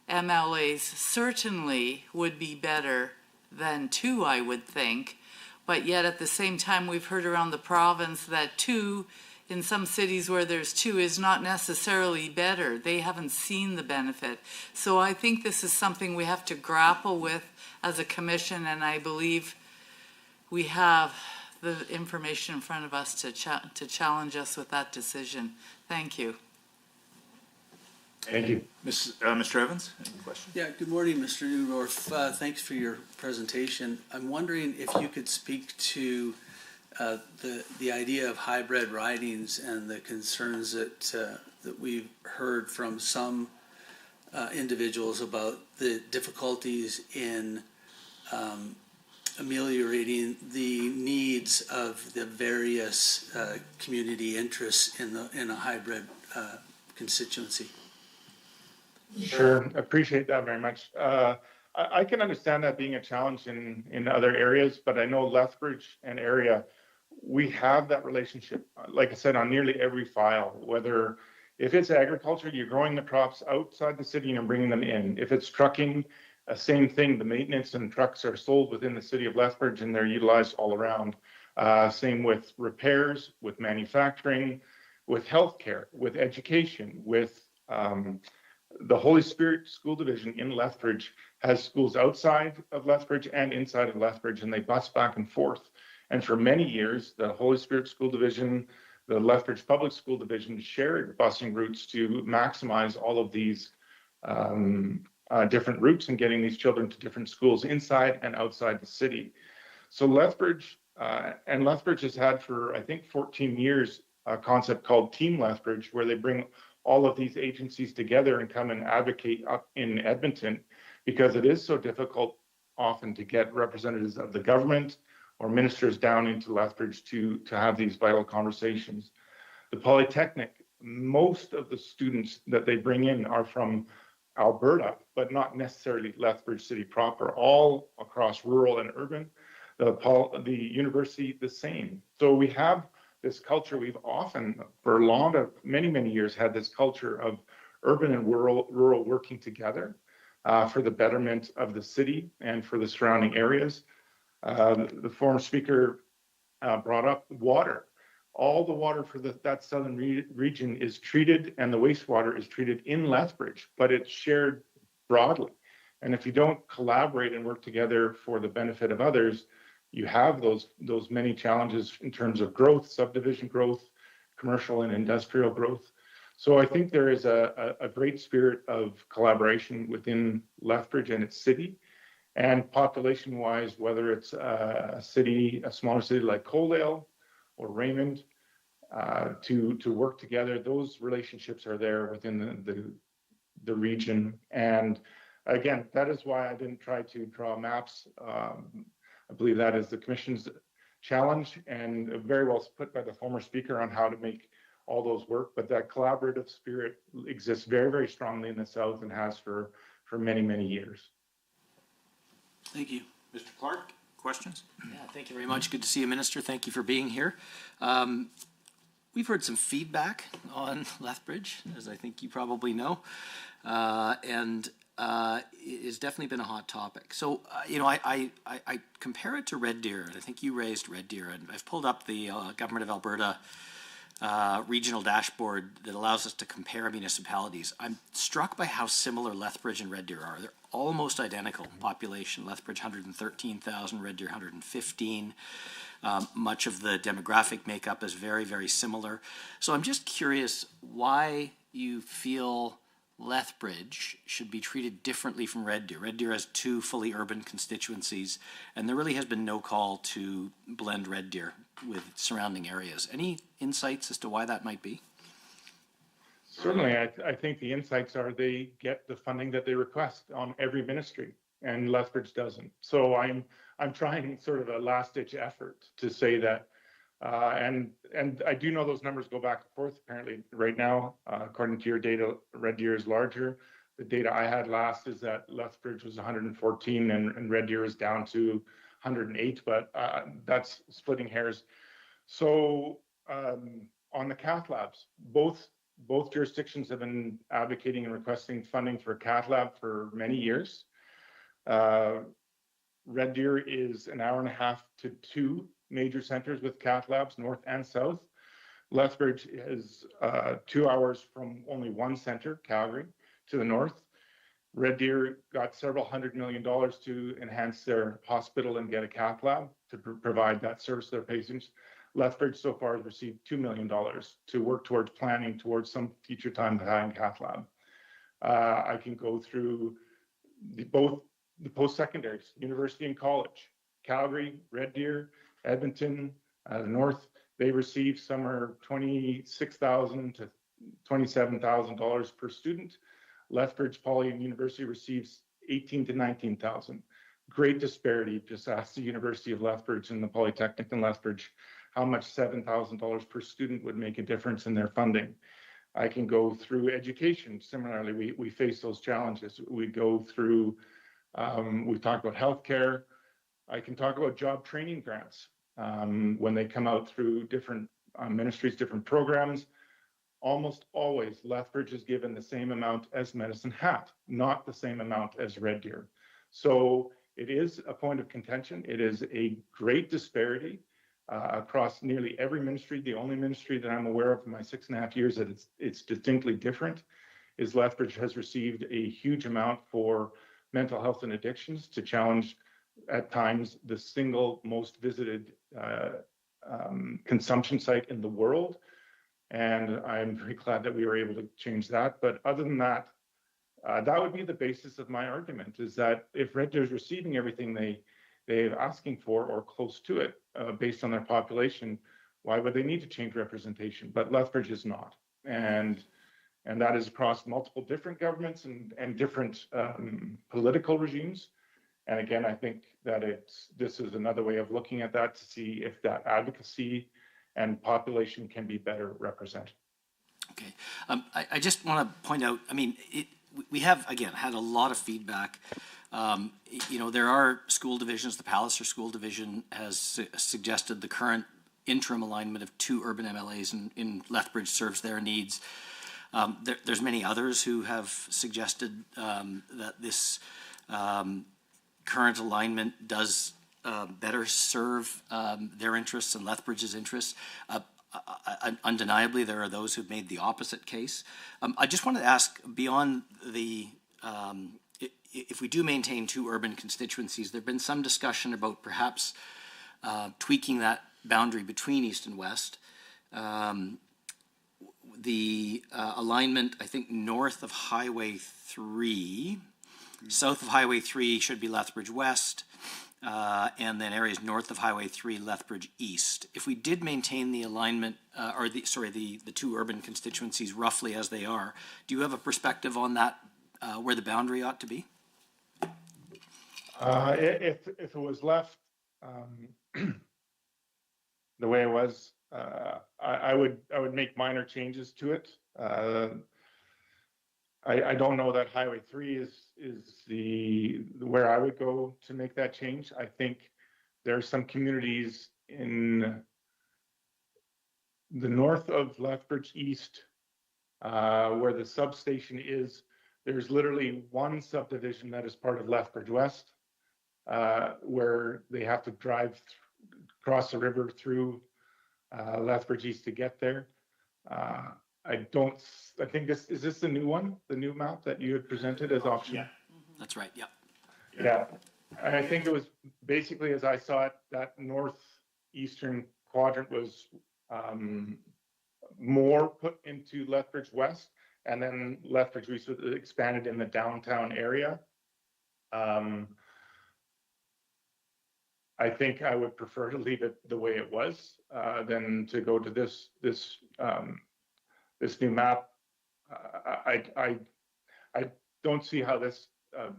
[SPEAKER 6] MLAs certainly would be better than 2, I would think. But yet at the same time, we've heard around the province that 2 in some cities where there's 2 is not necessarily better. They haven't seen the benefit. So I think this is something we have to grapple with as a commission, and I believe we have the information in front of us to challenge us with that decision. Thank you.
[SPEAKER 7] Thank you.
[SPEAKER 2] Mr. Evans, any questions?
[SPEAKER 8] Yeah, good morning, Mr. Neudorf. Thanks for your presentation. I'm wondering if you could speak to the idea of hybrid ridings and the concerns that we've heard from some individuals about the difficulties in ameliorating the needs of the various community interests in a hybrid constituency.
[SPEAKER 7] Sure, appreciate that very much. I can understand that being a challenge in other areas, but I know Lethbridge and area, we have that relationship. Like I said, on nearly every file, whether if it's agriculture, you're growing the crops outside the city and you're bringing them in. If it's trucking, same thing. The maintenance and trucks are sold within the city of Lethbridge and they're utilized all around. Same with repairs, with manufacturing, with healthcare, with education, with the Holy Spirit School Division in Lethbridge has schools outside of Lethbridge and inside of Lethbridge, and they bus back and forth. And for many years, the Holy Spirit School Division, the Lethbridge Public School Division shared busing routes to maximize all of these different routes and getting these children to different schools inside and outside the city. So Lethbridge, and Lethbridge has had for, I think, 14 years, a concept called Team Lethbridge, where they bring all of these agencies together and come and advocate up in Edmonton, because it is so difficult often to get representatives of the government or ministers down into Lethbridge to have these vital conversations. The Polytechnic, most of the students that they bring in are from Alberta, but not necessarily Lethbridge City proper, all across rural and urban. The university, the same. So we have this culture. We've often, for many years, had this culture of urban and rural working together for the betterment of the city and for the surrounding areas. The former speaker brought up water. All the water for that southern region is treated, and the wastewater is treated in Lethbridge, but it's shared broadly. And if you don't collaborate and work together for the benefit of others, you have those many challenges in terms of growth, subdivision growth, commercial and industrial growth. So I think there is a great spirit of collaboration within Lethbridge and its city. And population-wise, whether it's a smaller city like Coaldale or Raymond, to work together, those relationships are there within the region. And again, that is why I didn't try to draw maps. I believe that is the commission's challenge, and very well put by the former speaker on how to make all those work. But that collaborative spirit exists very strongly in the South and has for many years.
[SPEAKER 8] Thank you.
[SPEAKER 2] Mr. Clark, questions?
[SPEAKER 4] Yeah, thank you very much. Good to see you, Minister. Thank you for being here. We've heard some feedback on Lethbridge, as I think you probably know, and it's definitely been a hot topic. So, I compare it to Red Deer, and I think you raised Red Deer, and I've pulled up the Government of Alberta regional dashboard that allows us to compare municipalities. I'm struck by how similar Lethbridge and Red Deer are. They're almost identical population. Lethbridge 113,000, Red Deer 115. Much of the demographic makeup is very similar. So I'm just curious why you feel Lethbridge should be treated differently from Red Deer. Red Deer has two fully urban constituencies, and there really has been no call to blend Red Deer with surrounding areas. Any insights as to why that might be?
[SPEAKER 7] Certainly, I think the insights are they get the funding that they request on every ministry, and Lethbridge doesn't. So I'm trying sort of a last-ditch effort to say that, and I do know those numbers go back and forth. Apparently, right now, according to your data, Red Deer is larger. The data I had last is that Lethbridge was 114 and Red Deer is down to 108, but that's splitting hairs. So on the cath labs, both jurisdictions have been advocating and requesting funding for a cath lab for many years. Red Deer is an hour and a half to two major centers with cath labs, north and south. Lethbridge is 2 hours from only one center, Calgary, to the north. Red Deer got several $100 million to enhance their hospital and get a cath lab to provide that service to their patients. Lethbridge so far has received $2 million to work towards planning towards some future time to having cath lab. I can go through both the post-secondaries, university and college, Calgary, Red Deer, Edmonton, the north. They receive somewhere $26,000 to $27,000 per student. Lethbridge Poly and University receives 18 to 19,000. Great disparity. Just ask the University of Lethbridge and the Polytechnic in Lethbridge how much $7,000 per student would make a difference in their funding. I can go through education. Similarly, we face those challenges. We go through, we talk about healthcare. I can talk about job training grants. When they come out through different ministries, different programs, almost always Lethbridge is given the same amount as Medicine Hat, not the same amount as Red Deer. So it is a point of contention. It is a great disparity across nearly every ministry. The only ministry that I'm aware of in my 6.5 years that it's distinctly different is Lethbridge has received a huge amount for mental health and addictions to challenge at times the single most visited consumption site in the world. And I'm very glad that we were able to change that. But other than that, that would be the basis of my argument, is that if Red Deer is receiving everything they're asking for or close to it based on their population, why would they need to change representation? But Lethbridge is not. And that is across multiple different governments and different political regimes. And again, I think that this is another way of looking at that to see if that advocacy and population can be better represented.
[SPEAKER 4] Okay. I just want to point out, I mean, we have, again, had a lot of feedback. There are school divisions. The Palliser School Division has suggested the current interim alignment of 2 urban MLAs in Lethbridge serves their needs. There's many others who have suggested that this current alignment does better serve their interests and Lethbridge's interests. Undeniably, there are those who've made the opposite case. I just wanted to ask, beyond if we do maintain 2 urban constituencies, there's been some discussion about perhaps tweaking that boundary between east and west. The alignment, I think, north of Highway 3, south of Highway 3 should be Lethbridge West, and then areas north of Highway 3, Lethbridge East. If we did maintain the alignment, the 2 urban constituencies roughly as they are, do you have a perspective on that, where the boundary ought to be?
[SPEAKER 7] If it was left the way it was, I would make minor changes to it. I don't know that Highway 3 is where I would go to make that change. I think there are some communities in the north of Lethbridge East where the substation is. There's literally one subdivision that is part of Lethbridge West where they have to drive across the river through Lethbridge East to get there. I think this the new one, the new map that you had presented as option?
[SPEAKER 4] Yeah, that's right, yeah.
[SPEAKER 7] Yeah, I think it was basically, as I saw it, that northeastern quadrant was more put into Lethbridge West, and then Lethbridge East was expanded in the downtown area. I think I would prefer to leave it the way it was than to go to this new map. I don't see how this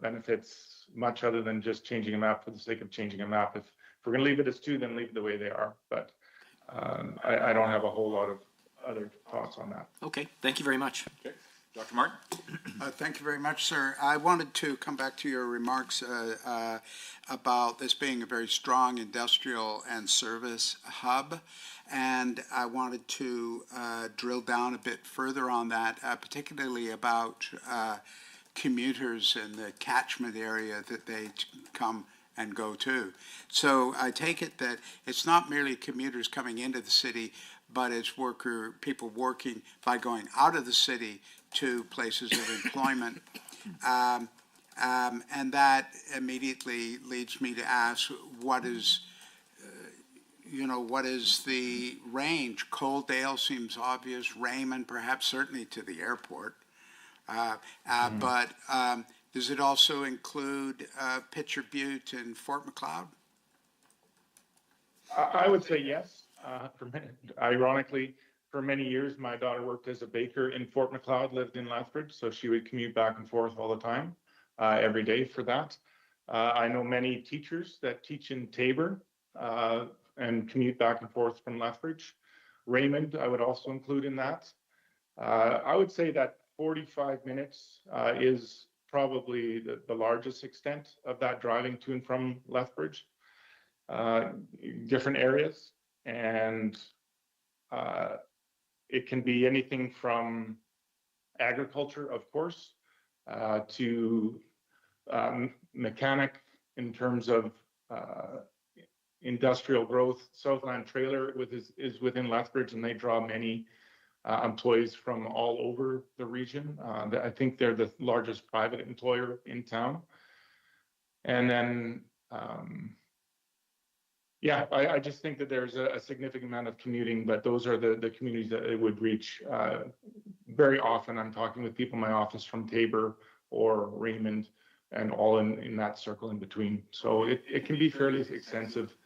[SPEAKER 7] benefits much other than just changing a map for the sake of changing a map. If we're going to leave it as 2, then leave it the way they are. But I don't have a whole lot of other thoughts on that.
[SPEAKER 4] Okay, thank you very much.
[SPEAKER 2] Okay. Dr. Martin?
[SPEAKER 5] Thank you very much, sir. I wanted to come back to your remarks about this being a very strong industrial and service hub. And I wanted to drill down a bit further on that, particularly about commuters and the catchment area that they come and go to. So I take it that it's not merely commuters coming into the city, but it's people working by going out of the city to places of employment. And that immediately leads me to ask, what is the range? Coaldale seems obvious, Raymond perhaps, certainly to the airport. But does it also include Pitcher Butte and Fort McLeod?
[SPEAKER 7] I would say yes. Ironically, for many years, my daughter worked as a baker in Fort Macleod, lived in Lethbridge, so she would commute back and forth all the time, every day for that. I know many teachers that teach in Tabor and commute back and forth from Lethbridge. Raymond, I would also include in that. I would say that 45 minutes is probably the largest extent of that driving to and from Lethbridge. Different areas, and it can be anything from agriculture, of course, to mechanic in terms of industrial growth. Southland Trailer is within Lethbridge, and they draw many employees from all over the region. I think they're the largest private employer in town. And then, yeah, I just think that there's a significant amount of commuting, but those are the communities that it would reach. Very often I'm talking with people in my office from Tabor or Raymond and all in that circle in between. So it can be fairly extensive,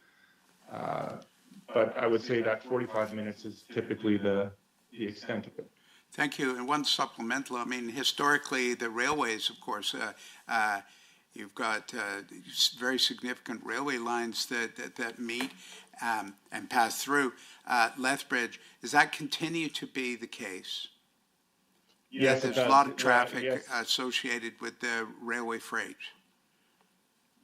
[SPEAKER 7] but I would say that 45 minutes is typically the extent of it.
[SPEAKER 5] Thank you. And one supplemental, I mean, historically, the railways, of course, you've got very significant railway lines that meet and pass through Lethbridge. Does that continue to be the case?
[SPEAKER 7] Yes,
[SPEAKER 5] There's
[SPEAKER 7] it does.
[SPEAKER 5] a lot of traffic
[SPEAKER 7] Yes.
[SPEAKER 5] associated with the railway freight.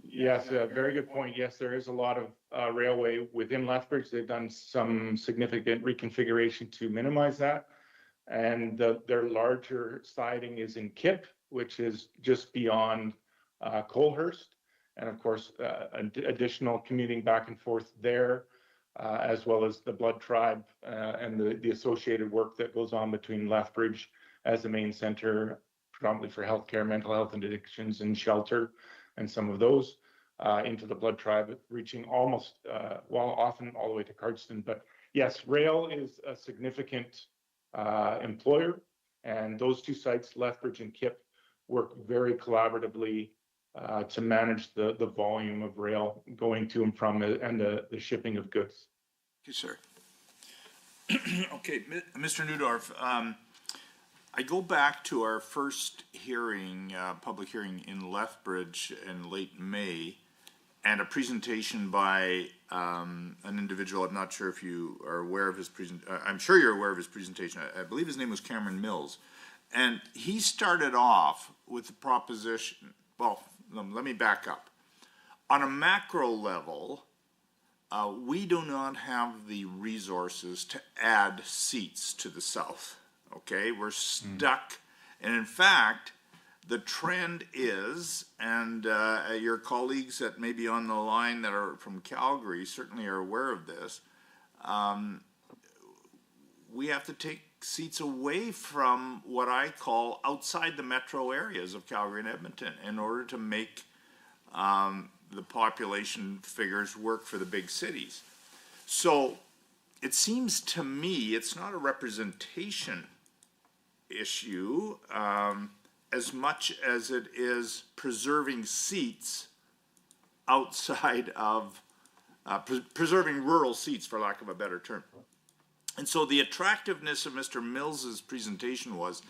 [SPEAKER 7] Yes, a very good point. Yes, there is a lot of railway within Lethbridge. They've done some significant reconfiguration to minimize that. And their larger siding is in Kip, which is just beyond Colehurst. And of course, additional commuting back and forth there, as well as the Blood Tribe and the associated work that goes on between Lethbridge as the main center, predominantly for healthcare, mental health and addictions and shelter, and some of those into the Blood Tribe, reaching almost, well, often all the way to Cardston. But yes, rail is a significant employer, and those two sites, Lethbridge and Kip, work very collaboratively to manage the volume of rail going to and from and the shipping of goods.
[SPEAKER 5] Thank you, sir.
[SPEAKER 2] Okay, Mr. Neudorf, I go back to our first hearing, public hearing in Lethbridge in late May, and a presentation by an individual. I'm not sure if you are aware of his I'm sure you're aware of his presentation. I believe his name was Cameron Mills. And he started off with the proposition, well, let me back up. On a macro level, we do not have the resources to add seats to the south. Okay, we're stuck. And in fact, the trend is, and your colleagues that may be on the line that are from Calgary certainly are aware of this, we have to take seats away from what I call outside the metro areas of Calgary and Edmonton in order to make the population figures work for the big cities. So it seems to me it's not a representation issue as much as it is preserving seats outside of, preserving rural seats, for lack of a better term. And so the attractiveness of Mr. Mills's presentation was,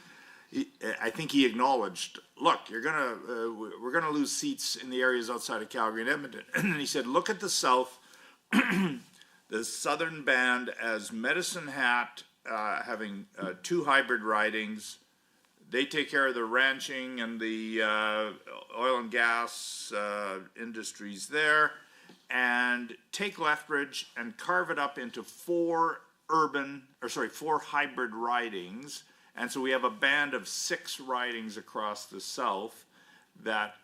[SPEAKER 2] I think he acknowledged, look, we're gonna lose seats in the areas outside of Calgary and Edmonton. And he said, look at the south, the southern band as Medicine Hat, having 2 hybrid ridings. They take care of the ranching and the oil and gas industries there, and take Lethbridge and carve it up into 4 hybrid ridings. And so we have a band of 6 ridings across the south that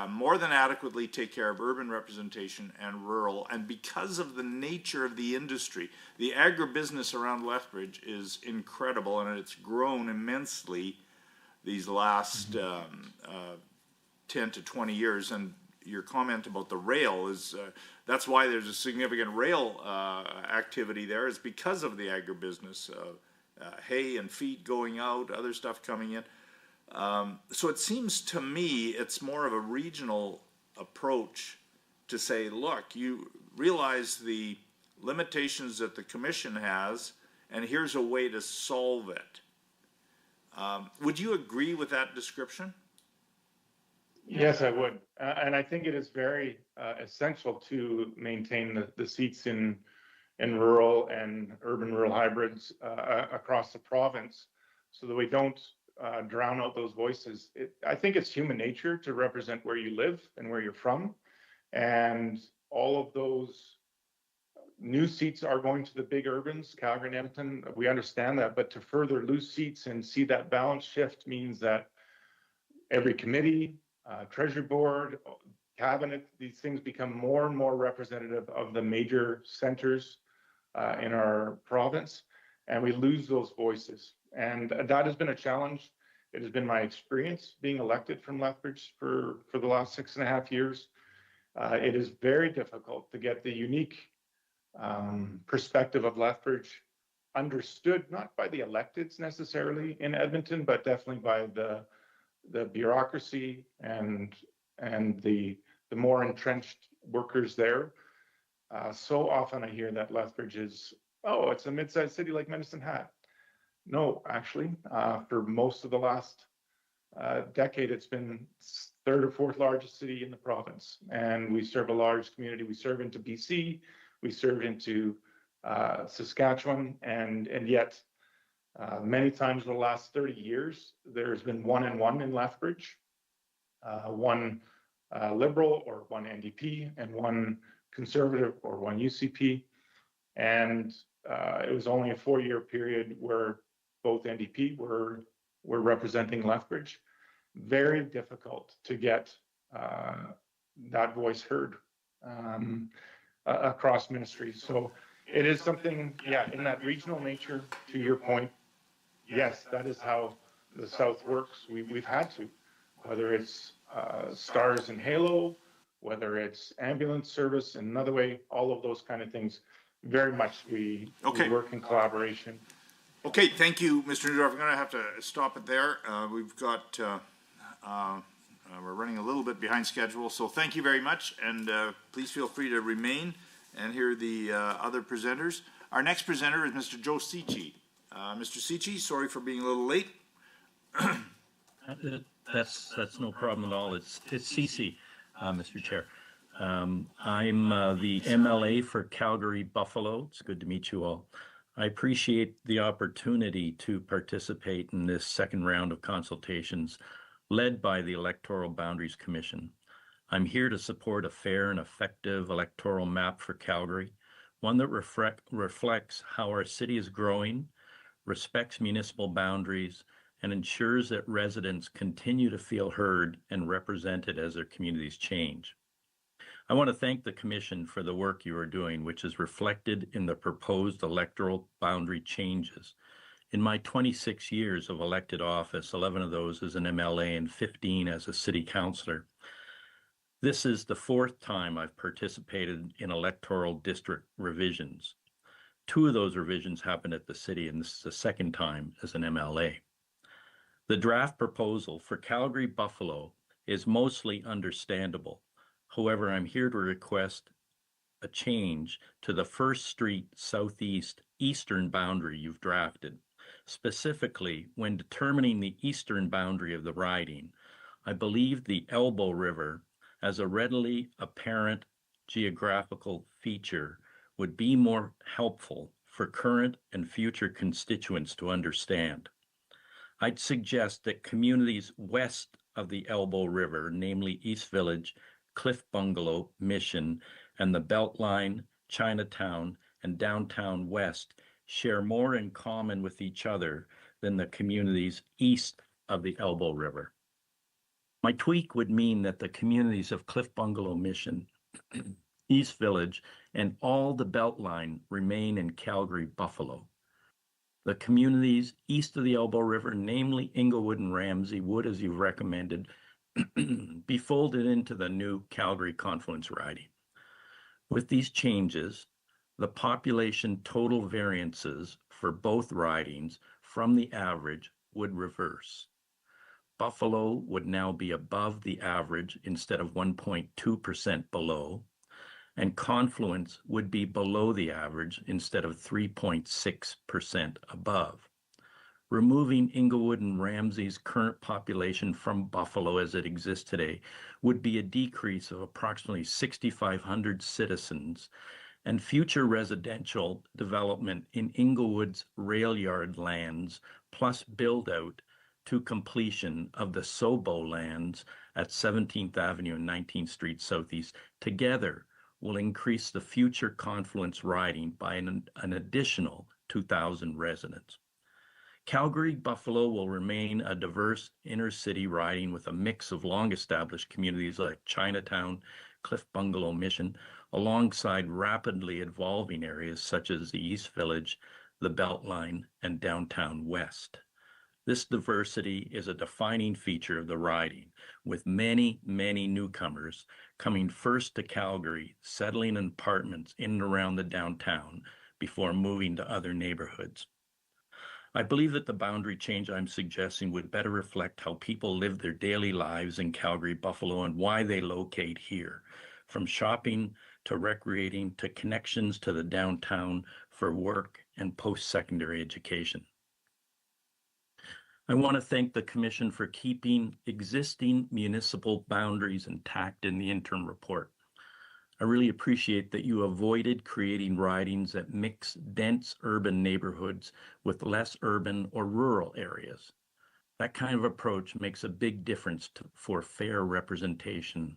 [SPEAKER 2] more than adequately take care of urban representation and rural. And because of the nature of the industry, the agribusiness around Lethbridge is incredible, and it's grown immensely these last 10 to 20 years. And your comment about the rail is, that's why there's a significant rail activity there, is because of the agribusiness. Hay and feed going out, other stuff coming in. So it seems to me it's more of a regional approach to say, look, you realize the limitations that the commission has and here's a way to solve it. Would you agree with that description?
[SPEAKER 7] Yes, I would. And I think it is very essential to maintain the seats in rural and urban-rural hybrids across the province so that we don't drown out those voices. I think it's human nature to represent where you live and where you're from. And all of those new seats are going to the big urbans, Calgary and Edmonton. We understand that, but to further lose seats and see that balance shift means that every committee, treasury board, cabinet, these things become more and more representative of the major centers in our province, and we lose those voices. And that has been a challenge. It has been my experience being elected from Lethbridge for the last 6.5 years. It is very difficult to get the unique perspective of Lethbridge understood, not by the electeds necessarily in Edmonton, but definitely by the bureaucracy and the more entrenched workers there. So often I hear that Lethbridge is, oh, it's a mid-sized city like Medicine Hat. No, actually, for most of the last decade, it's been third or fourth largest city in the province. And we serve a large community. We serve into BC, we serve into Saskatchewan, and yet many times in the last 30 years, there's been 1 and 1 in Lethbridge, one Liberal or one NDP, and one Conservative or one UCP. And it was only a 4-year period where both NDP were representing Lethbridge. Very difficult to get that voice heard across ministries. So it is something, yeah, in that regional nature, to your point, yes, that is how the South works. We've had to, whether it's Stars and Halo, whether it's ambulance service in another way, all of those kind of things, very much we work in collaboration.
[SPEAKER 2] Okay, thank you, Mr. Neudorf. I'm going to have to stop it there. We've got, we're running a little bit behind schedule, so thank you very much, and please feel free to remain and hear the other presenters. Our next presenter is Mr. Joe Cici. Mr. Cici, sorry for being a little late.
[SPEAKER 9] That's no problem at all. It's Cici, Mr. Chair. I'm the MLA for Calgary Buffalo. It's good to meet you all. I appreciate the opportunity to participate in this second round of consultations led by the Electoral Boundaries Commission. I'm here to support a fair and effective electoral map for Calgary, one that reflects how our city is growing, respects municipal boundaries, and ensures that residents continue to feel heard and represented as their communities change. I want to thank the Commission for the work you are doing, which is reflected in the proposed electoral boundary changes. In my 26 years of elected office, 11 of those as an MLA and 15 as a city councillor, this is the 4th time I've participated in electoral district revisions. 2 of those revisions happened at the city, and this is the 2nd time as an MLA. The draft proposal for Calgary Buffalo is mostly understandable. However, I'm here to request a change to the 1st Street Southeast eastern boundary you've drafted. Specifically, when determining the eastern boundary of the riding, I believe the Elbow River as a readily apparent geographical feature would be more helpful for current and future constituents to understand. I'd suggest that communities west of the Elbow River, namely East Village, Cliff Bungalow, Mission, and the Beltline, Chinatown, and Downtown West share more in common with each other than the communities east of the Elbow River. My tweak would mean that the communities of Cliff Bungalow, Mission, East Village, and all the Beltline remain in Calgary Buffalo. The communities east of the Elbow River, namely Inglewood and Ramsey, would, as you've recommended, be folded into the new Calgary Confluence riding. With these changes, the population total variances for both ridings from the average would reverse. Buffalo would now be above the average instead of 1.2% below. and confluence would be below the average instead of 3.6% above. Removing Inglewood and Ramsey's current population from Buffalo as it exists today would be a decrease of approximately 6,500 citizens, and future residential development in Inglewood's rail yard lands, plus build-out to completion of the Sobo lands at 17th Avenue and 19th Street Southeast, together will increase the future confluence riding by an additional 2,000 residents. Calgary-Buffalo will remain a diverse inner-city riding with a mix of long-established communities like Chinatown, Cliff Bungalow Mission, alongside rapidly evolving areas such as the East Village, the Beltline, and Downtown West. This diversity is a defining feature of the riding, with many, many newcomers coming first to Calgary, settling in apartments in and around the downtown before moving to other neighborhoods. I believe that the boundary change I'm suggesting would better reflect how people live their daily lives in Calgary, Buffalo, and why they locate here, from shopping to recreating to connections to the downtown for work and post-secondary education. I want to thank the Commission for keeping existing municipal boundaries intact in the interim report. I really appreciate that you avoided creating ridings that mix dense urban neighborhoods with less urban or rural areas. That kind of approach makes a big difference for fair representation.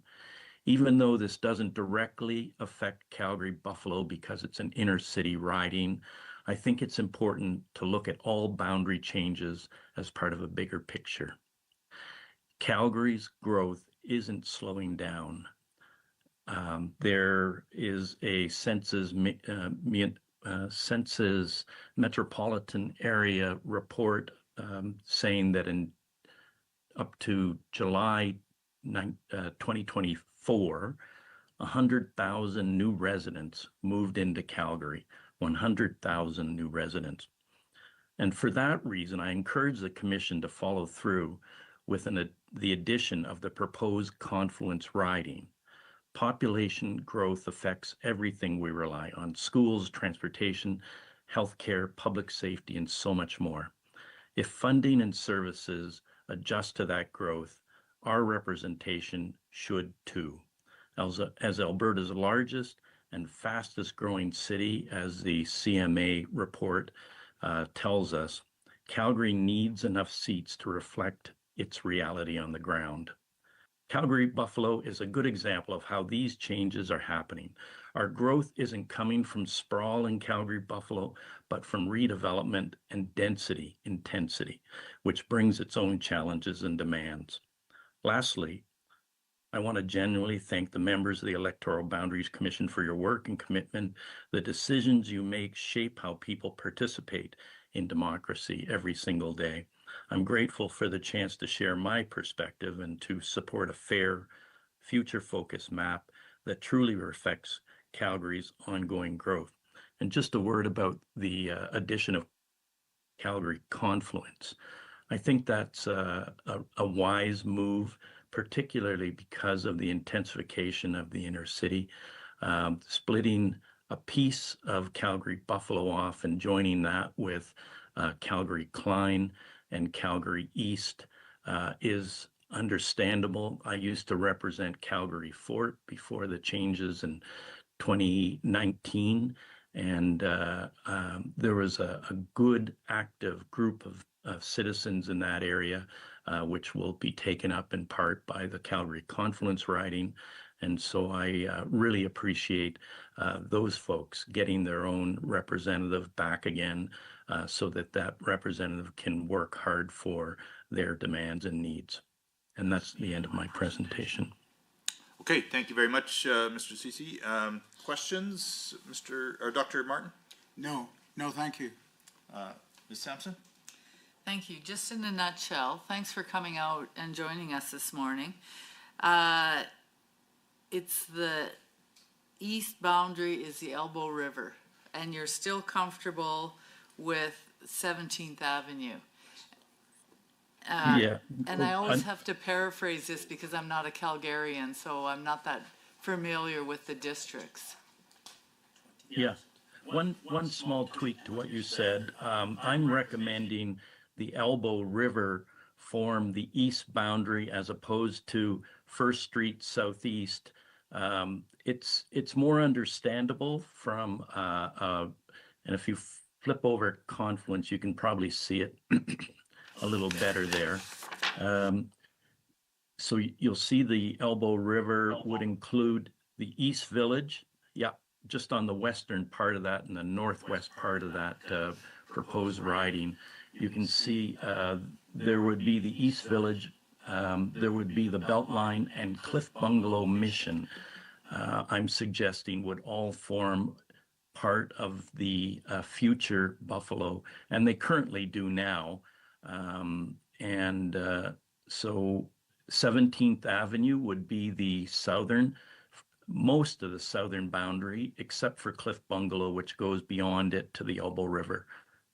[SPEAKER 9] Even though this doesn't directly affect Calgary-Buffalo because it's an inner city riding, I think it's important to look at all boundary changes as part of a bigger picture. Calgary's growth isn't slowing down. There is a census metropolitan area report saying that in up to July 2024, 100,000 new residents moved into Calgary, 100,000 new residents. And for that reason, I encourage the Commission to follow through with the addition of the proposed confluence riding. Population growth affects everything we rely on: schools, transportation, healthcare, public safety, and so much more. If funding and services adjust to that growth, our representation should too. As Alberta's largest and fastest growing city, as the CMA report tells us, Calgary needs enough seats to reflect its reality on the ground. Calgary-Buffalo is a good example of how these changes are happening. Our growth isn't coming from sprawl in Calgary-Buffalo, but from redevelopment and density intensity, which brings its own challenges and demands. Lastly, I want to genuinely thank the members of the Electoral Boundaries Commission for your work and commitment. The decisions you make shape how people participate in democracy every single day. I'm grateful for the chance to share my perspective and to support a fair, future-focused map that truly reflects Calgary's ongoing growth. And just a word about the addition of Calgary confluence. I think that's a wise move, particularly because of the intensification of the inner city. Splitting a piece of Calgary-Buffalo off and joining that with Calgary-Klein and Calgary East is understandable. I used to represent Calgary Fort before the changes in 2019, and there was a good active group of citizens in that area, which will be taken up in part by the Calgary Confluence riding. And so I really appreciate those folks getting their own representative back again, so that that representative can work hard for their demands and needs. And that's the end of my presentation.
[SPEAKER 2] Okay, thank you very much, Mr. Ceci. Questions, Dr. Martin?
[SPEAKER 5] No, thank you.
[SPEAKER 2] Ms. Sampson?
[SPEAKER 6] Thank you. Just in a nutshell, thanks for coming out and joining us this morning. It's the east boundary is the Elbow River, and you're still comfortable with 17th Avenue.
[SPEAKER 9] Yeah.
[SPEAKER 6] And I always have to paraphrase this because I'm not a Calgarian, so I'm not that familiar with the districts.
[SPEAKER 9] Yeah. One small tweak to what you said. I'm recommending the Elbow River form the east boundary as opposed to First Street Southeast. It's more understandable from, and if you flip over Confluence, you can probably see it a little better there. So you'll see the Elbow River would include the East Village. Yeah, just on the western part of that and the northwest part of that proposed riding. You can see there would be the East Village, there would be the Beltline and Cliff Bungalow Mission. I'm suggesting would all form part of the future Buffalo, and they currently do now. So 17th Avenue would be the most of the southern boundary, except for Cliff Bungalow, which goes beyond it to the Elbow River.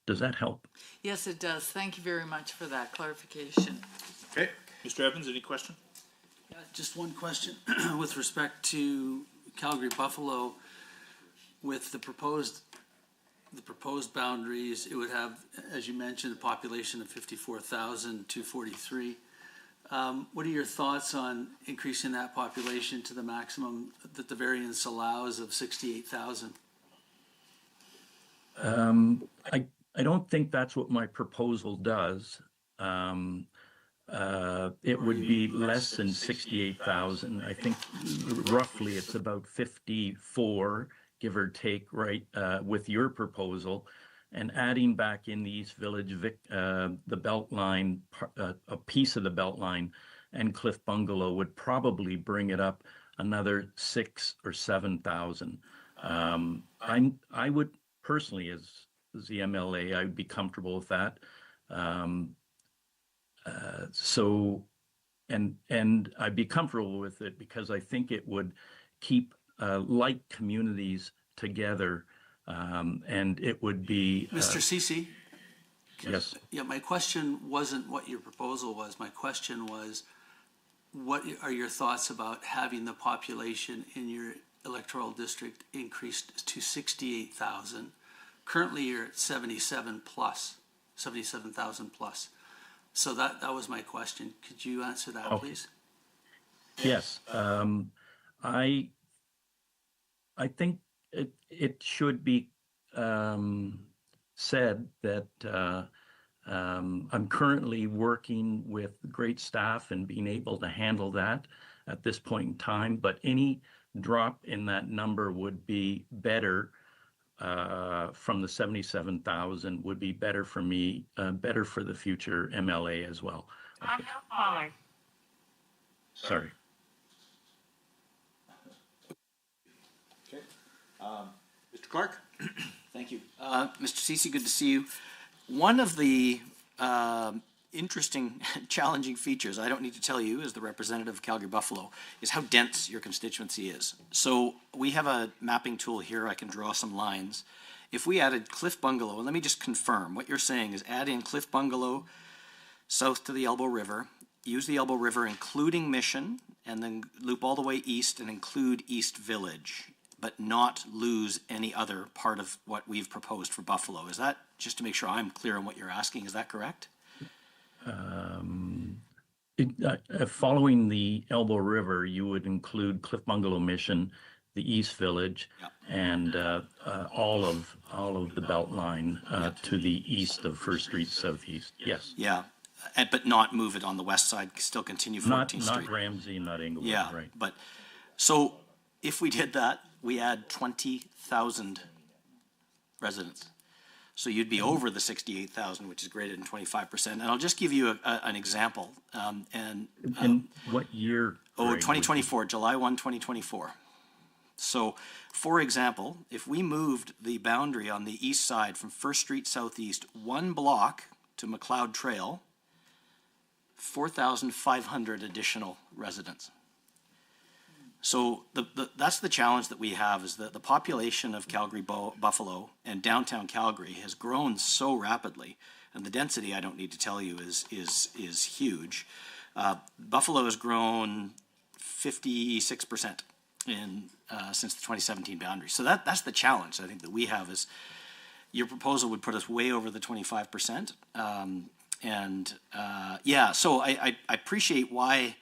[SPEAKER 9] Does that help?
[SPEAKER 6] Yes, it does. Thank you very much for that clarification.
[SPEAKER 2] Okay, Mr. Evans, any question?
[SPEAKER 8] Yeah, just one question with respect to Calgary Buffalo. With the proposed boundaries, it would have, as you mentioned, a population of 54,243. What are your thoughts on increasing that population to the maximum that the variance allows of 68,000?
[SPEAKER 9] I don't think that's what my proposal does. It would be less than 68,000. I think roughly it's about 54, give or take, right, with your proposal. And adding back in the East Village, the Beltline, a piece of the Beltline and Cliff Bungalow would probably bring it up another 6,000 or 7,000. I would personally, as the MLA, I'd be comfortable with that. And I'd be comfortable with it because I think it would keep like communities together. And it would be
[SPEAKER 8] Mr. Ceci?
[SPEAKER 9] Yes.
[SPEAKER 8] Yeah, my question wasn't what your proposal was. My question was, what are your thoughts about having the population in your electoral district increased to 68,000? Currently, you're at 77,000 plus. So that was my question. Could you answer that, please?
[SPEAKER 9] Yes. I think it should be said that I'm currently working with great staff and being able to handle that at this point in time, but any drop in that number would be better from the 77,000 would be better for me, better for the future MLA as well. Okay. Sorry.
[SPEAKER 2] Mr. Clark?
[SPEAKER 4] Thank you. Mr. Ceci, good to see you. One of the interesting, challenging features, I don't need to tell you as the representative of Calgary Buffalo, is how dense your constituency is. So we have a mapping tool here. I can draw some lines. If we added Cliff Bungalow, and let me just confirm, what you're saying is add in Cliff Bungalow south to the Elbow River, use the Elbow River including Mission, and then loop all the way east and include East Village, but not lose any other part of what we've proposed for Buffalo. Is that, just to make sure I'm clear on what you're asking, is that correct?
[SPEAKER 9] Following the Elbow River, you would include Cliff Bungalow Mission, the East Village, and all of the Beltline to the east of First Street Southeast. Yes.
[SPEAKER 4] Yeah, but not move it on the west side, still continue 14th Street.
[SPEAKER 9] Not Ramsey, not Inglewood,
[SPEAKER 4] Yeah,
[SPEAKER 9] right.
[SPEAKER 4] but, so if we did that, we add 20,000 residents. So you'd be over the 68,000, which is greater than 25%. And I'll just give you an example.
[SPEAKER 9] In what year?
[SPEAKER 4] Oh, 2024, July 1, 2024. So, for example, if we moved the boundary on the east side from First Street Southeast 1 block to McLeod Trail, 4,500 additional residents. So that's the challenge that we have, is that the population of Calgary Buffalo and downtown Calgary has grown so rapidly, and the density, I don't need to tell you, is huge. Buffalo has grown 56%. since the 2017 boundary. So that's the challenge I think that we have is your proposal would put us way over the 25%. So I appreciate why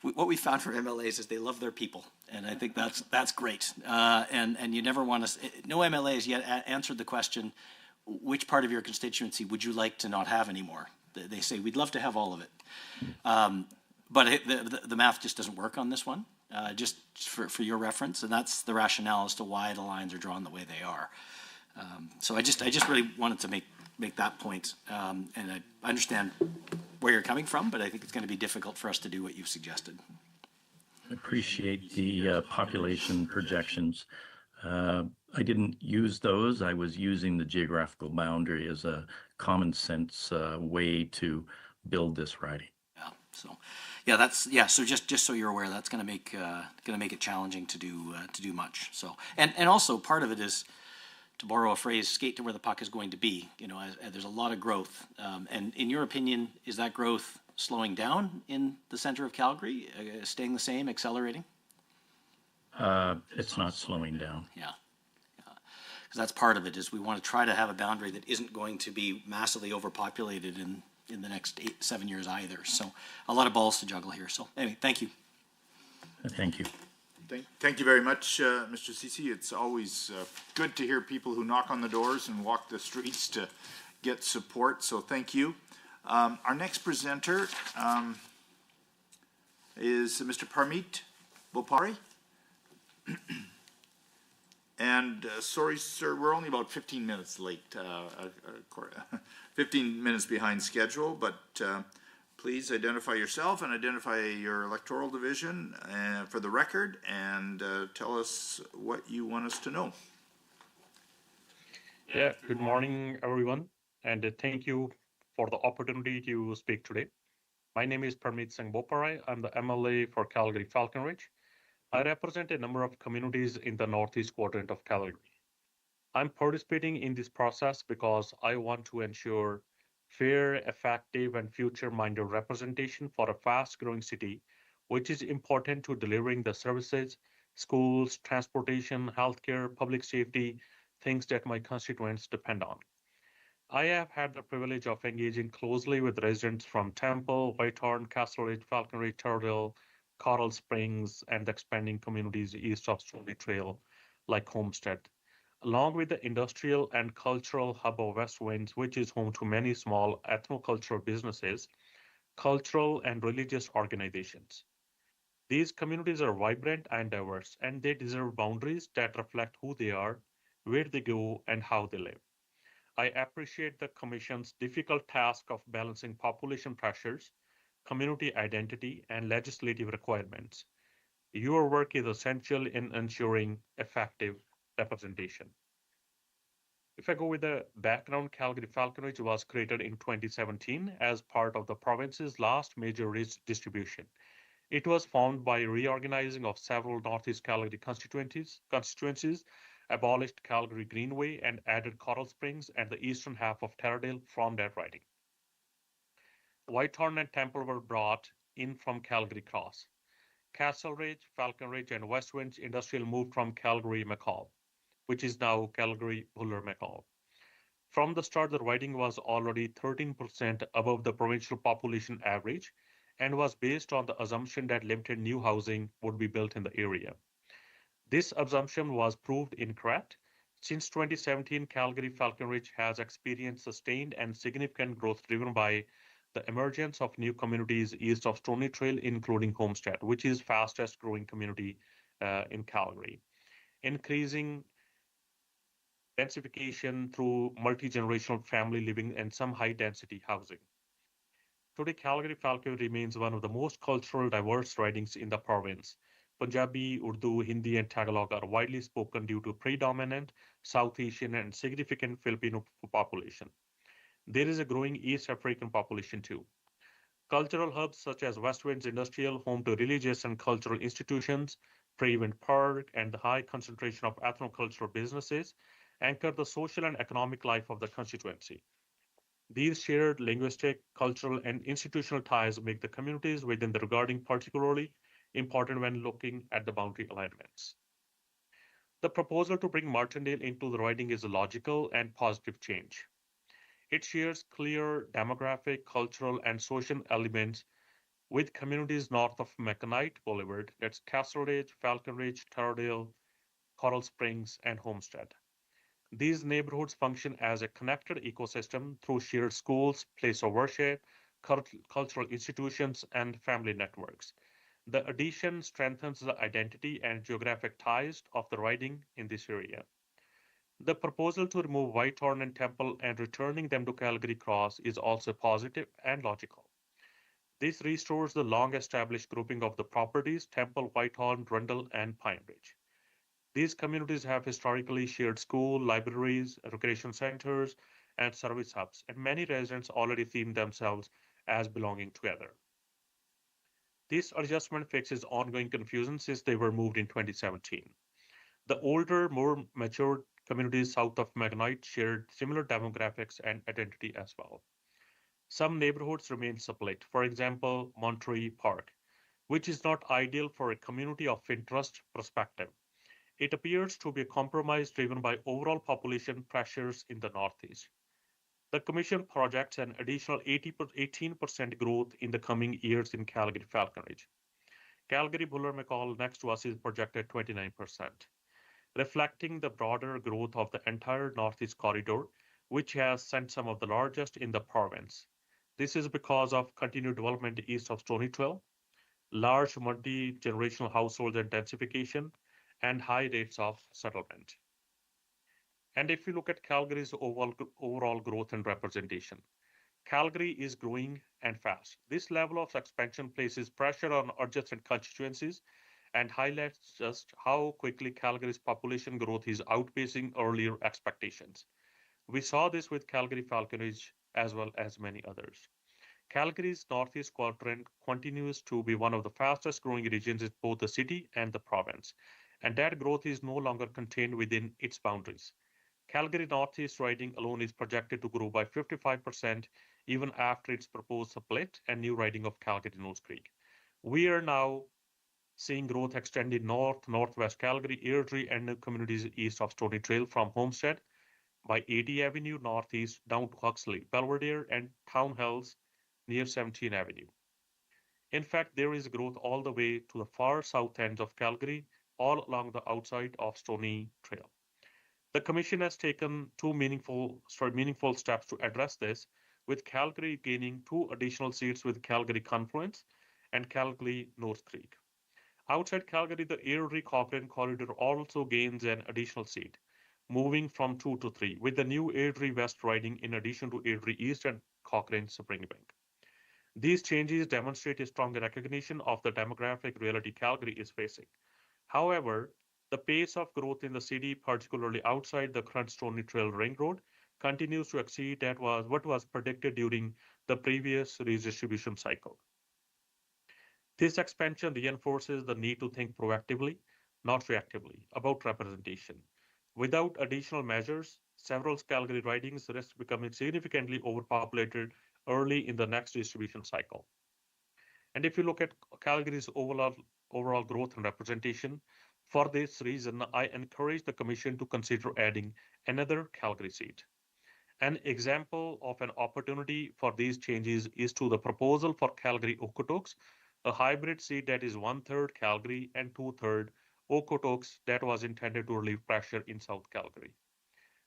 [SPEAKER 4] what we found for MLAs is they love their people. And I think that's great. And you never want to, no MLA has yet answered the question, which part of your constituency would you like to not have anymore? They say, we'd love to have all of it. But the math just doesn't work on this one, just for your reference. And that's the rationale as to why the lines are drawn the way they are. So I just really wanted to make that point. And I understand where you're coming from, but I think it's going to be difficult for us to do what you've suggested.
[SPEAKER 9] I appreciate the population projections. I didn't use those. I was using the geographical boundary as a common sense way to build this riding.
[SPEAKER 4] So just so you're aware, that's going to make it challenging to do much. So and also part of it is, to borrow a phrase, skate to where the puck is going to be. There's a lot of growth, and in your opinion, is that growth slowing down in the center of Calgary, staying the same, accelerating?
[SPEAKER 9] It's not slowing down.
[SPEAKER 4] Yeah. Because that's part of it, is we want to try to have a boundary that isn't going to be massively overpopulated in the next 7 years either. So a lot of balls to juggle here. So anyway, thank you.
[SPEAKER 9] Thank you.
[SPEAKER 2] Thank you very much, Mr. Ceci. It's always good to hear people who knock on the doors and walk the streets to get support, so thank you. Our next presenter is Mr. Parmeet Bopari. And sorry, sir, we're only about 15 minutes late, 15 minutes behind schedule, but please identify yourself and identify your electoral division for the record, and tell us what you want us to know.
[SPEAKER 10] Yeah, good morning, everyone, and thank you for the opportunity to speak today. My name is Parmeet Singh Boparai. I'm the MLA for Calgary Falconridge. I represent a number of communities in the northeast quadrant of Calgary. I'm participating in this process because I want to ensure fair, effective, and future-minded representation for a fast-growing city, which is important to delivering the services, schools, transportation, healthcare, public safety, things that my constituents depend on. I have had the privilege of engaging closely with residents from Temple, Whitehorn, Castlereagh, Falconridge, Turtle, Coral Springs, and the expanding communities east of Stony Trail, like Homestead, along with the industrial and cultural hub of West Winds, which is home to many small ethnocultural businesses, cultural and religious organizations. These communities are vibrant and diverse, and they deserve boundaries that reflect who they are, where they go, and how they live. I appreciate the Commission's difficult task of balancing population pressures, community identity, and legislative requirements. Your work is essential in ensuring effective representation. If I go with the background, Calgary Falconridge was created in 2017 as part of the province's last major redistribution. It was formed by reorganizing of several Northeast Calgary constituencies, abolished Calgary Greenway, and added Coral Springs and the eastern half of Taradale from that riding. Whitehorn and Temple were brought in from Calgary Cross. Castlereagh, Falconridge, and West Winds Industrial moved from Calgary McCall, which is now Calgary Buller McCall. From the start, the riding was already 13% above the provincial population average and was based on the assumption that limited new housing would be built in the area. This assumption was proved incorrect. Since 2017, Calgary Falconridge has experienced sustained and significant growth driven by the emergence of new communities east of Stony Trail, including Homestead, which is fastest growing community in Calgary. Increasing densification through multi-generational family living and some high-density housing. Today, Calgary Falconridge remains one of the most cultural diverse ridings in the province. Punjabi, Urdu, Hindi, and Tagalog are widely spoken due to predominant South Asian and significant Filipino population. There is a growing East African population too. Cultural hubs such as West Winds Industrial, home to religious and cultural institutions, Prewind Park, and the high concentration of ethnocultural businesses anchor the social and economic life of the constituency. These shared linguistic, cultural, and institutional ties make the communities within the regarding particularly important when looking at the boundary alignments. The proposal to bring Martindale into the riding is a logical and positive change. It shares clear demographic, cultural, and social elements with communities north of McKnight Boulevard, that's Castle Ridge, Falcon Ridge, Taradale, Coral Springs, and Homestead. These neighborhoods function as a connected ecosystem through shared schools, place of worship, cultural institutions, and family networks. The addition strengthens the identity and geographic ties of the riding in this area. The proposal to remove Whitehorn and Temple and returning them to Calgary Cross is also positive and logical. This restores the long-established grouping of the properties, Temple, Whitehorn, Rundle, and Pine Ridge. These communities have historically shared school, libraries, recreation centers, and service hubs, and many residents already see themselves as belonging together. This adjustment fixes ongoing confusion since they were moved in 2017. The older, more mature communities south of McKnight shared similar demographics and identity as well. Some neighborhoods remain split, for example, Monterey Park, which is not ideal for a community of interest perspective. It appears to be a compromise driven by overall population pressures in the Northeast. The Commission projects an additional 18% growth in the coming years in Calgary Falcon Ridge. Calgary Buller McCall next to us is projected 29%, reflecting the broader growth of the entire Northeast corridor, which has sent some of the largest in the province. This is because of continued development east of Stony Trail, large multi-generational household intensification, and high rates of settlement. And if you look at Calgary's overall growth and representation, Calgary is growing and fast. This level of expansion places pressure on adjacent constituencies and highlights just how quickly Calgary's population growth is outpacing earlier expectations. We saw this with Calgary Falcon Ridge as well as many others. Calgary's northeast quadrant continues to be one of the fastest growing regions in both the city and the province, and that growth is no longer contained within its boundaries. Calgary Northeast riding alone is projected to grow by 55% even after its proposed split and new riding of Calgary Nose Creek. We are now seeing growth extended northwest Calgary, Airdrie, and communities east of Stony Trail from Homestead by 80 Avenue Northeast down to Huxley, Belvedere, and Town Hills near 17 Avenue. In fact, there is growth all the way to the far south ends of Calgary, all along the outside of Stony Trail. The Commission has taken two meaningful steps to address this, with Calgary gaining 2 additional seats with Calgary Confluence and Calgary North Creek. Outside Calgary, the Airdrie-Cochrane corridor also gains an additional seat, moving from 2 to 3, with the new Airdrie West riding in addition to Airdrie East and Cochrane Springbank. These changes demonstrate a strong recognition of the demographic reality Calgary is facing. However, the pace of growth in the city, particularly outside the current Stony Trail Ring Road, continues to exceed what was predicted during the previous redistribution cycle. This expansion reinforces the need to think proactively, not reactively, about representation. Without additional measures, several Calgary ridings risk becoming significantly overpopulated early in the next distribution cycle. And if you look at Calgary's overall growth and representation, for this reason, I encourage the Commission to consider adding another Calgary seat. An example of an opportunity for these changes is to the proposal for Calgary Okotoks, a hybrid seat that is 1/3 Calgary and 2/3 Okotoks that was intended to relieve pressure in South Calgary.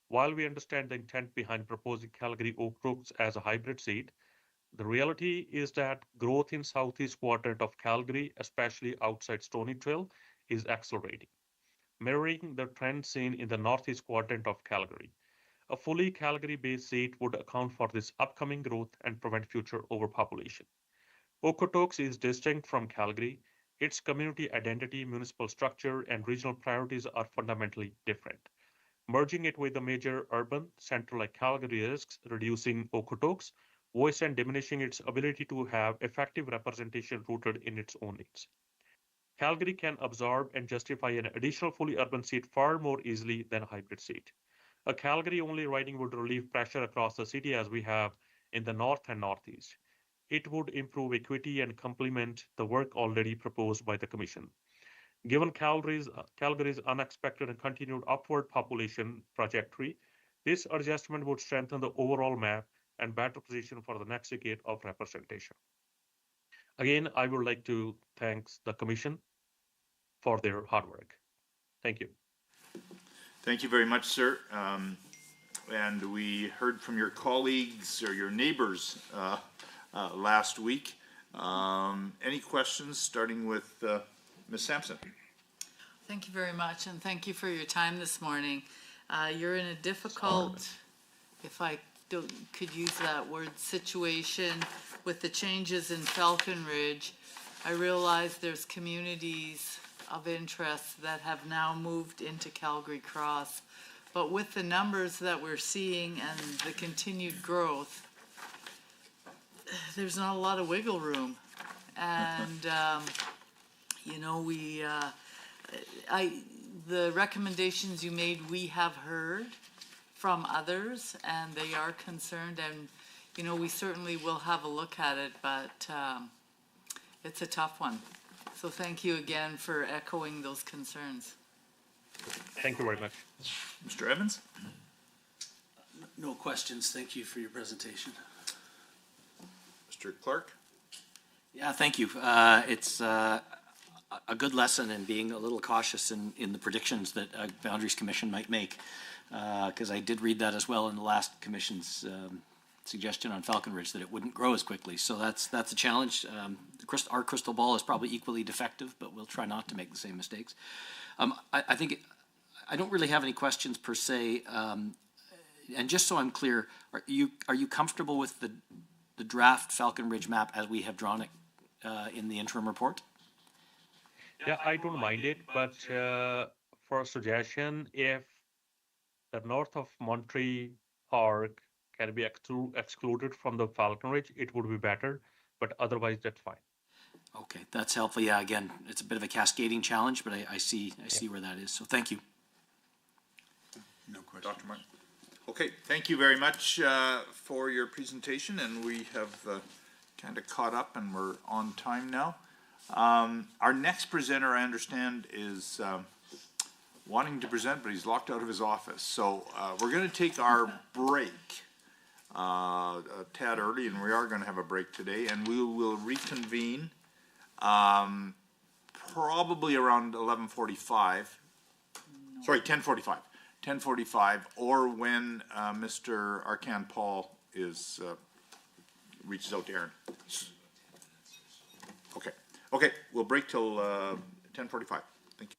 [SPEAKER 10] While we understand the intent behind proposing Calgary Okotoks as a hybrid seat, the reality is that growth in southeast quadrant of Calgary, especially outside Stony Trail, is accelerating, mirroring the trend seen in the northeast quadrant of Calgary. A fully Calgary-based seat would account for this upcoming growth and prevent future overpopulation. Okotoks is distinct from Calgary. Its community identity, municipal structure, and regional priorities are fundamentally different. Merging it with a major urban center like Calgary risks reducing Okotoks' voice and diminishing its ability to have effective representation rooted in its own needs. Calgary can absorb and justify an additional fully urban seat far more easily than a hybrid seat. A Calgary-only riding would relieve pressure across the city as we have in the north and northeast. it would improve equity and complement the work already proposed by the Commission. Given Calgary's unexpected and continued upward population trajectory, this adjustment would strengthen the overall map and better position for the next decade of representation. Again, I would like to thank the Commission for their hard work. Thank you.
[SPEAKER 2] Thank you very much, sir. And we heard from your colleagues or your neighbors last week. Any questions, starting with Ms. Sampson?
[SPEAKER 6] Thank you very much, and thank you for your time this morning. You're in a difficult, if I could use that word, situation with the changes in Falcon Ridge. I realize there's communities of interest that have now moved into Calgary Cross, but with the numbers that we're seeing and the continued growth, there's not a lot of wiggle room. And you know, the recommendations you made, we have heard from others, and they are concerned, and you know, we certainly will have a look at it, but it's a tough one. So thank you again for echoing those concerns.
[SPEAKER 10] Thank you very much.
[SPEAKER 2] Mr. Evans?
[SPEAKER 8] No questions. Thank you for your presentation.
[SPEAKER 2] Mr. Clark?
[SPEAKER 4] Yeah, thank you. It's a good lesson in being a little cautious in the predictions that a Boundaries Commission might make, because I did read that as well in the last Commission's suggestion on Falcon Ridge, that it wouldn't grow as quickly. So that's a challenge. Our crystal ball is probably equally defective, but we'll try not to make the same mistakes. I think I don't really have any questions per se. And just so I'm clear, are you comfortable with the draft Falcon Ridge map as we have drawn it in the interim report?
[SPEAKER 10] Yeah, I don't mind it, but for a suggestion, if the north of Monterey Park can be excluded from the Falcon Ridge, it would be better, but otherwise that's fine.
[SPEAKER 4] Okay, that's helpful. Yeah, again, it's a bit of a cascading challenge, but I see where that is. So thank you.
[SPEAKER 5] No question.
[SPEAKER 2] Dr. Martin? Okay, thank you very much for your presentation, and we have kind of caught up and we're on time now. Our next presenter, I understand, is wanting to present, but he's locked out of his office. So we're going to take our break a tad early, and we are going to have a break today, and we will reconvene probably around 11:45. No. Sorry, 10:45. 10:45, or when Mr. Arcan Paul reaches out to Aaron. Okay. Okay, we'll break till 10:45. Thank you.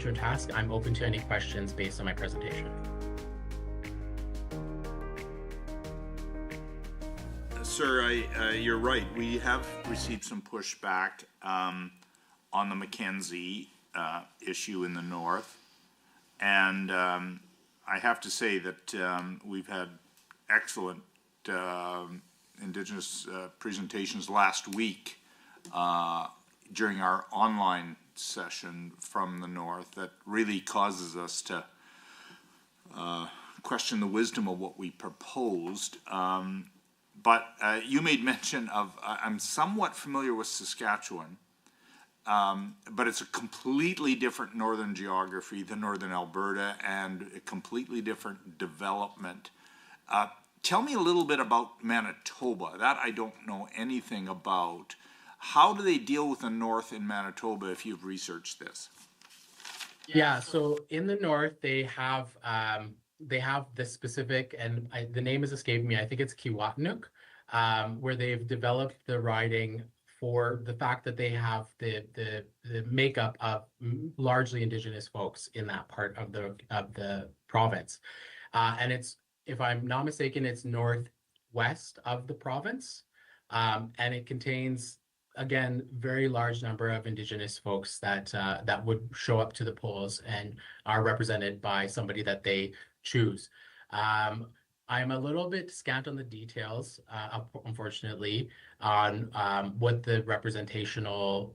[SPEAKER 11] to a task, I'm open to any questions based on my presentation.
[SPEAKER 2] Sir, you're right. We have received some pushback on the Mackenzie issue in the north. And I have to say that we've had excellent Indigenous presentations last week during our online session from the north that really causes us to question the wisdom of what we proposed. But you made mention of, I'm somewhat familiar with Saskatchewan, but it's a completely different northern geography than northern Alberta and a completely different development. Tell me a little bit about Manitoba. That I don't know anything about. How do they deal with the north in Manitoba if you've researched this?
[SPEAKER 11] Yeah, so in the north, they have this specific, and the name is escaping me. I think it's Kiiwetinoong, where they've developed the riding for the fact that they have the makeup of largely Indigenous folks in that part of the province, and it's, if I'm not mistaken, it's northwest of the province, and it contains, again, very large number of Indigenous folks that would show up to the polls and are represented by somebody that they choose. I'm a little bit scant on the details, unfortunately, on what the representational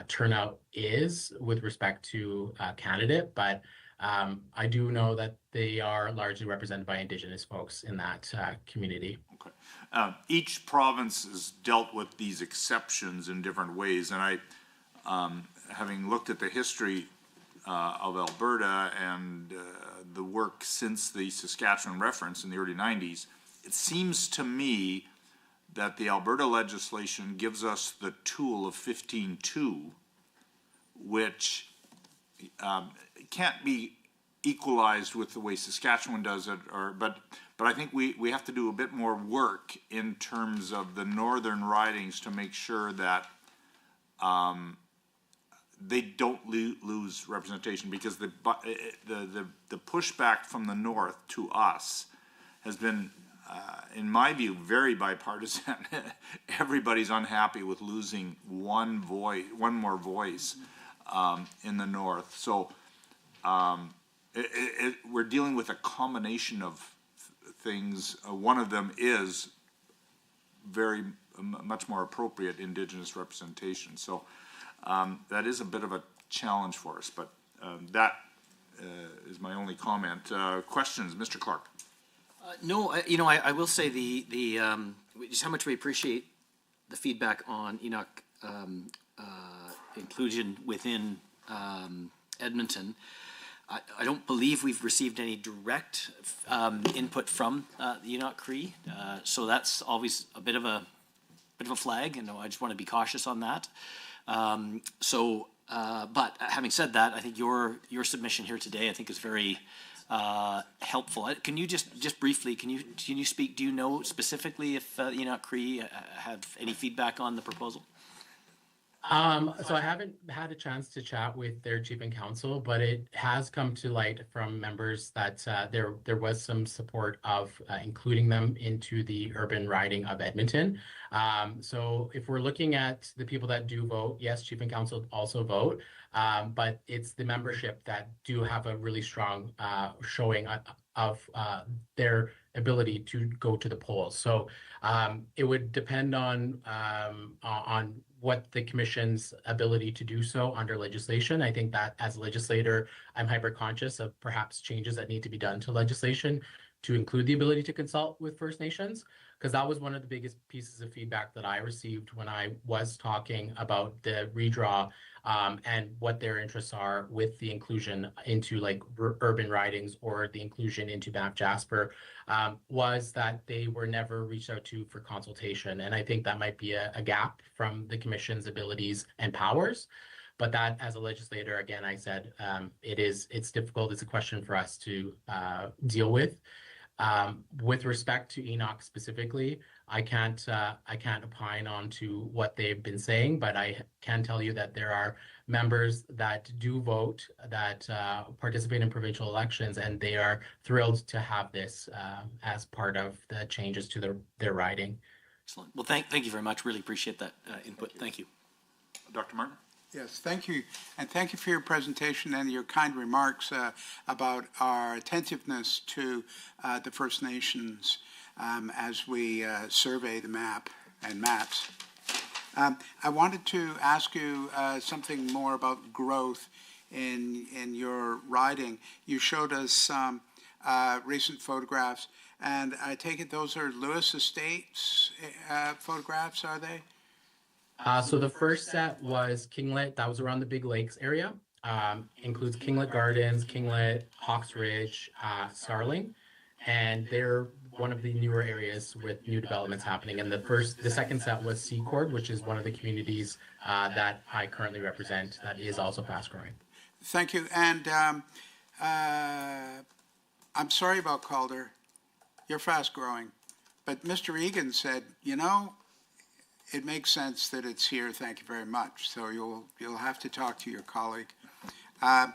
[SPEAKER 11] turnout is with respect to candidate, but I do know that they are largely represented by Indigenous folks in that community.
[SPEAKER 2] Okay. Each province has dealt with these exceptions in different ways, and I, having looked at the history of Alberta and the work since the Saskatchewan reference in the early 90s, it seems to me that the Alberta legislation gives us the tool of 15.2, which can't be equalized with the way Saskatchewan does it, but I think we have to do a bit more work in terms of the northern ridings to make sure that they don't lose representation, because the pushback from the north to us has been, in my view, very bipartisan. Everybody's unhappy with losing one more voice in the north. So we're dealing with a combination of things. One of them is very much more appropriate Indigenous representation. So that is a bit of a challenge for us, but that is my only comment. Questions, Mr. Clark?
[SPEAKER 4] No, I will say just how much we appreciate the feedback on Enoch inclusion within Edmonton. I don't believe we've received any direct input from the Enoch Cree, so that's always a bit of a flag, and I just want to be cautious on that. But having said that, I think your submission here today, I think, is very helpful. Can you just briefly, can you speak? Do you know specifically if Enoch Cree have any feedback on the proposal?
[SPEAKER 11] So I haven't had a chance to chat with their chief and council, but it has come to light from members that there was some support of including them into the urban riding of Edmonton. So if we're looking at the people that do vote, yes, chief and council also vote, but it's the membership that do have a really strong showing of their ability to go to the polls. So it would depend on what the commission's ability to do so under legislation. I think that as a legislator, I'm hyper conscious of perhaps changes that need to be done to legislation to include the ability to consult with First Nations, because that was one of the biggest pieces of feedback that I received when I was talking about the redraw and what their interests are with the inclusion into like urban ridings or the inclusion into Banff Jasper, was that they were never reached out to for consultation. And I think that might be a gap from the commission's abilities and powers. But that, as a legislator, again, I said, it's difficult. It's a question for us to deal with. With respect to Enoch specifically, I can't opine on to what they've been saying, but I can tell you that there are members that do vote, that participate in provincial elections, and they are thrilled to have this as part of the changes to their riding.
[SPEAKER 4] Excellent. Well, thank you very much. Really appreciate that input. Thank you.
[SPEAKER 2] Dr. Martin?
[SPEAKER 5] Yes, thank you. And thank you for your presentation and your kind remarks about our attentiveness to the First Nations as we survey the map and maps. I wanted to ask you something more about growth in your riding. You showed us some recent photographs, and I take it those are Lewis Estates photographs, are they?
[SPEAKER 11] So the first set was Kinglet. That was around the Big Lakes area. Includes Kinglet Gardens, Kinglet, Hawks Ridge, Starling, and they're one of the newer areas with new developments happening. And the second set was Seacord, which is one of the communities that I currently represent that is also fast growing.
[SPEAKER 5] Thank you. And I'm sorry about Calder. You're fast growing. But Mr. Egan said, you know, it makes sense that it's here. Thank you very much. So you'll have to talk to your colleague. But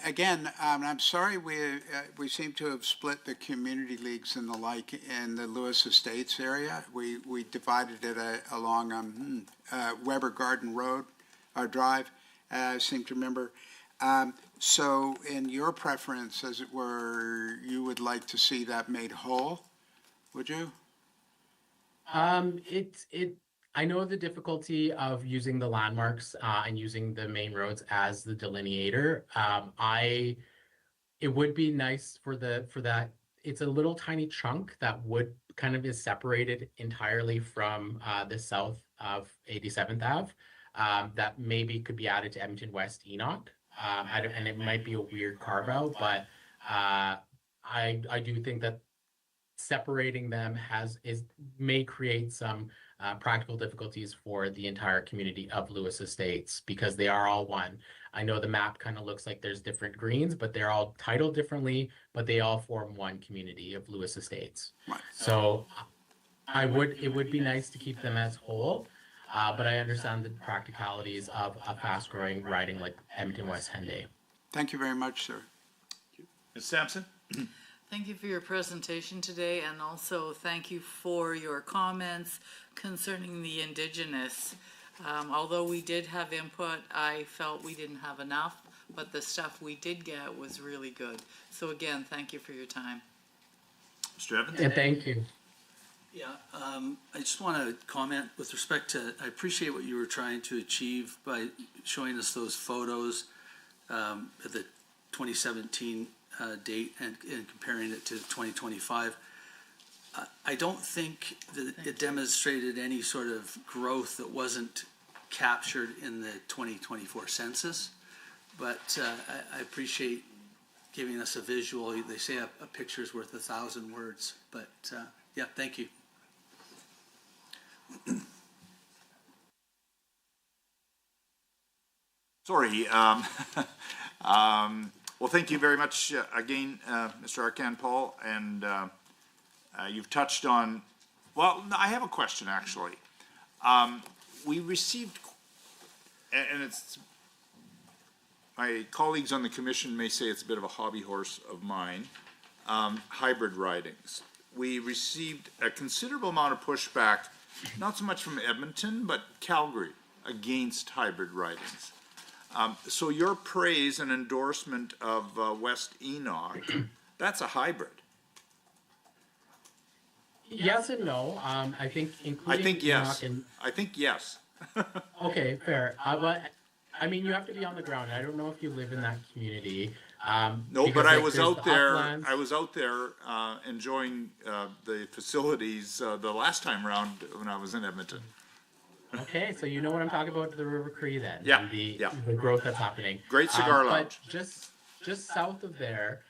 [SPEAKER 5] again, I'm sorry we seem to have split the community leagues and the like in the Lewis Estates area. We divided it along Weber Garden Road, our drive. I seem to remember. So in your preference, as it were, you would like to see that made whole? Would you?
[SPEAKER 11] I know the difficulty of using the landmarks and using the main roads as the delineator. It would be nice for that. It's a little tiny chunk that would kind of is separated entirely from the south of 87th Ave. That maybe could be added to Edmonton West Enoch. And it might be a weird carve out, but I do think that separating them may create some practical difficulties for the entire community of Lewis Estates because they are all one. I know the map kind of looks like there's different greens, but they're all titled differently, but they all form one community of Lewis Estates.
[SPEAKER 5] Right.
[SPEAKER 11] So it would be nice to keep them as whole, but I understand the practicalities of a fast growing riding like Edmonton West Henday.
[SPEAKER 5] Thank you very much, sir.
[SPEAKER 2] Ms. Sampson?
[SPEAKER 6] Thank you for your presentation today, and also thank you for your comments concerning the Indigenous. Although we did have input, I felt we didn't have enough, but the stuff we did get was really good. So again, thank you for your time.
[SPEAKER 2] Mr. Evans?
[SPEAKER 11] And thank you.
[SPEAKER 8] Yeah, I just want to comment with respect to, I appreciate what you were trying to achieve by showing us those photos at the 2017 date and comparing it to 2025. I don't think that it demonstrated any sort of growth that wasn't captured in the 2024 census, but I appreciate giving us a visual. They say a picture's worth 1,000 words, but yeah, thank you.
[SPEAKER 2] Sorry. Well, thank you very much again, Mr. Arcand-Paul, and you've touched on, well, I have a question actually. We received, and it's, my colleagues on the commission may say it's a bit of a hobby horse of mine, hybrid ridings. We received a considerable amount of pushback, not so much from Edmonton, but Calgary, against hybrid ridings. So your praise and endorsement of West Enoch, that's a hybrid.
[SPEAKER 11] Yes and no. I think including
[SPEAKER 2] I think yes.
[SPEAKER 11] Enoch and,
[SPEAKER 2] I think yes.
[SPEAKER 11] okay, fair. But I mean, you have to be on the ground. I don't know if you live in that community.
[SPEAKER 2] No, but I was
[SPEAKER 11] there's
[SPEAKER 2] out
[SPEAKER 11] the
[SPEAKER 2] there.
[SPEAKER 11] uplands.
[SPEAKER 2] I was out there enjoying the facilities the last time round when I was in Edmonton.
[SPEAKER 11] Okay, so you know what I'm talking about, the River Cree then.
[SPEAKER 2] Yeah,
[SPEAKER 11] And the
[SPEAKER 2] yeah.
[SPEAKER 11] growth that's happening.
[SPEAKER 2] Great cigar lounge.
[SPEAKER 11] But just south of there,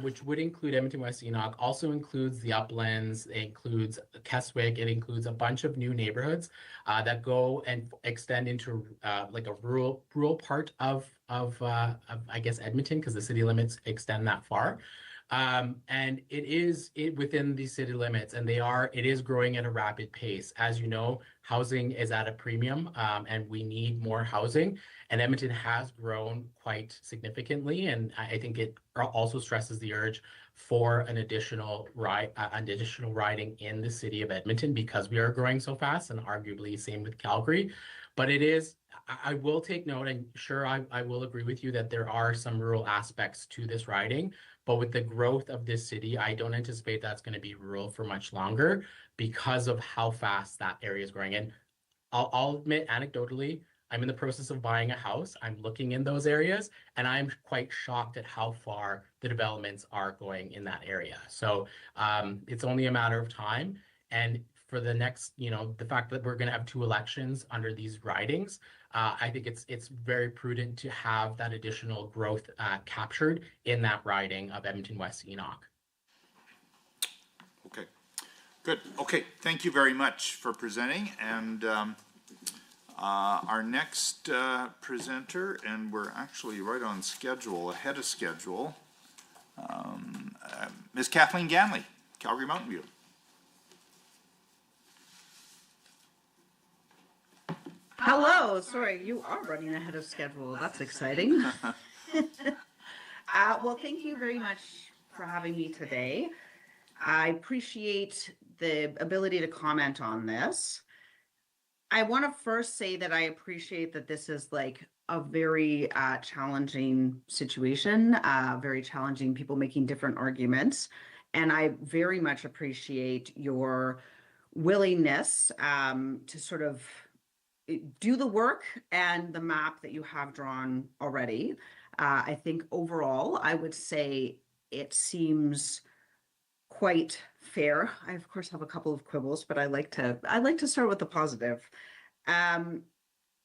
[SPEAKER 11] which would include Edmonton West Enoch, also includes the Uplands, it includes Keswick, it includes a bunch of new neighborhoods that go and extend into like a rural part of I guess Edmonton, because the city limits extend that far. And it is within the city limits, and it is growing at a rapid pace. As you know, housing is at a premium, and we need more housing. And Edmonton has grown quite significantly, and I think it also stresses the urge for an additional riding in the city of Edmonton because we are growing so fast, and arguably same with Calgary. But it is, I will take note, and sure, I will agree with you that there are some rural aspects to this riding. But with the growth of this city, I don't anticipate that's going to be rural for much longer because of how fast that area is growing. And I'll admit, anecdotally, I'm in the process of buying a house. I'm looking in those areas, and I'm quite shocked at how far the developments are going in that area. So it's only a matter of time. And for the next, the fact that we're going to have 2 elections under these ridings, I think it's very prudent to have that additional growth captured in that riding of Edmonton West Enoch.
[SPEAKER 2] Okay, good. Okay, thank you very much for presenting. And our next presenter, and we're actually right on schedule, ahead of schedule, Ms. Kathleen Ganley, Calgary Mountain View.
[SPEAKER 12] Hello, sorry, you are running ahead of schedule. That's exciting. Well, thank you very much for having me today. I appreciate the ability to comment on this. I want to first say that I appreciate that this is like a very challenging situation, very challenging people making different arguments. And I very much appreciate your willingness to sort of do the work and the map that you have drawn already. I think overall, I would say it seems quite fair. I of course have a couple of quibbles, but I like to start with the positive.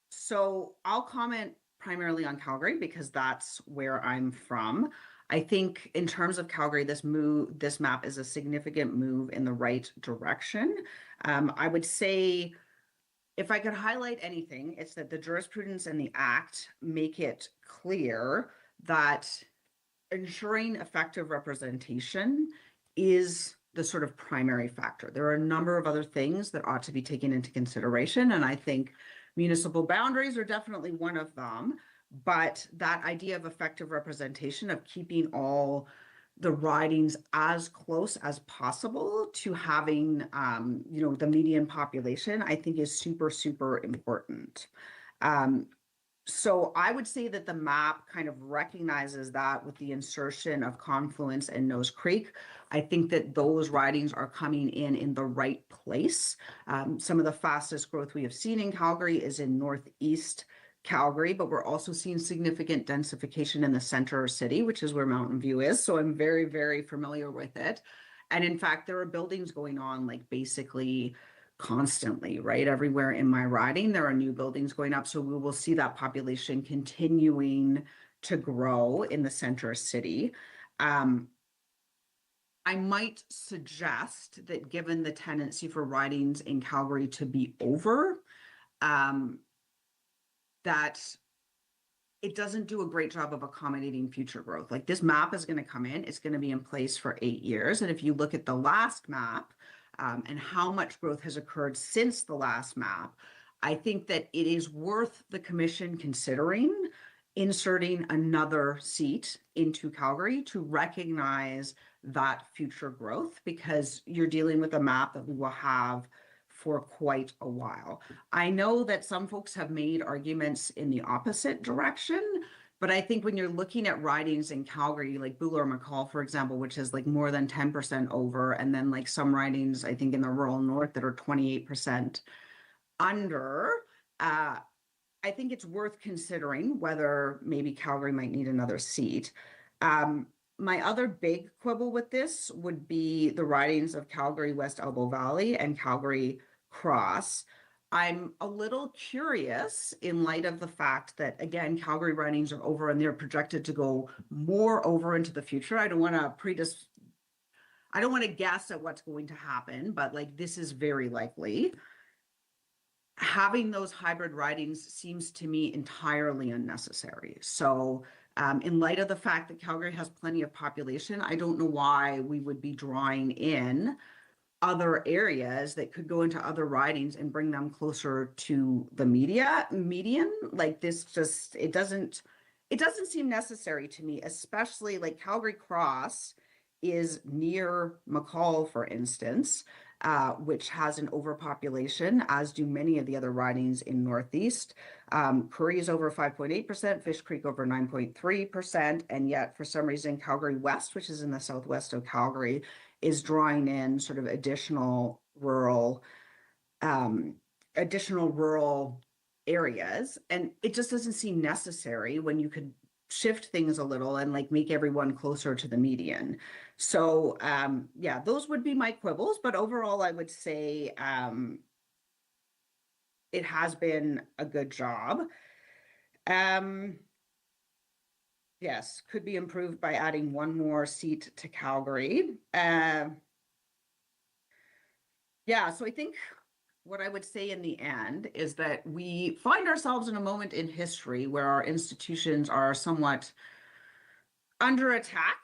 [SPEAKER 12] So I'll comment primarily on Calgary because that's where I'm from. I think in terms of Calgary, this map is a significant move in the right direction. I would say, if I could highlight anything, it's that the jurisprudence and the Act make it clear that ensuring effective representation is the sort of primary factor. There are a number of other things that ought to be taken into consideration, and I think municipal boundaries are definitely one of them, but that idea of effective representation, of keeping all the ridings as close as possible to having, the median population, I think is super, super important. So I would say that the map kind of recognizes that with the insertion of Confluence and Nose Creek. I think that those ridings are coming in the right place. Some of the fastest growth we have seen in Calgary is in Northeast Calgary, but we're also seeing significant densification in the center city, which is where Mountain View is. So I'm very, very familiar with it. And in fact, there are buildings going on like basically constantly, right? Everywhere in my riding, there are new buildings going up. So we will see that population continuing to grow in the center city. I might suggest that given the tendency for ridings in Calgary to be over, that it doesn't do a great job of accommodating future growth. Like this map is going to come in, it's going to be in place for 8 years. And if you look at the last map and how much growth has occurred since the last map, I think that it is worth the commission considering inserting another seat into Calgary to recognize that future growth, because you're dealing with a map that we will have for quite a while. I know that some folks have made arguments in the opposite direction, but I think when you're looking at ridings in Calgary, like Buller-McCall, for example, which is like more than 10% over, and then like some ridings, I think in the rural north that are 28% under, I think it's worth considering whether maybe Calgary might need another seat. My other big quibble with this would be the ridings of Calgary West Elbow Valley and Calgary Cross. I'm a little curious in light of the fact that, again, Calgary ridings are over and they're projected to go more over into the future. I don't want to guess at what's going to happen, but like this is very likely. Having those hybrid ridings seems to me entirely unnecessary. So in light of the fact that Calgary has plenty of population, I don't know why we would be drawing in other areas that could go into other ridings and bring them closer to the median. Like this just, it doesn't seem necessary to me, especially like Calgary Cross is near McCall, for instance, which has an overpopulation, as do many of the other ridings in Northeast. Currie is over 5.8%, Fish Creek over 9.3%, and yet for some reason Calgary West, which is in the southwest of Calgary, is drawing in sort of additional rural areas. And it just doesn't seem necessary when you could shift things a little and like make everyone closer to the median. So yeah, those would be my quibbles, but overall I would say it has been a good job. Yes, could be improved by adding one more seat to Calgary. Yeah, so I think what I would say in the end is that we find ourselves in a moment in history where our institutions are somewhat under attack.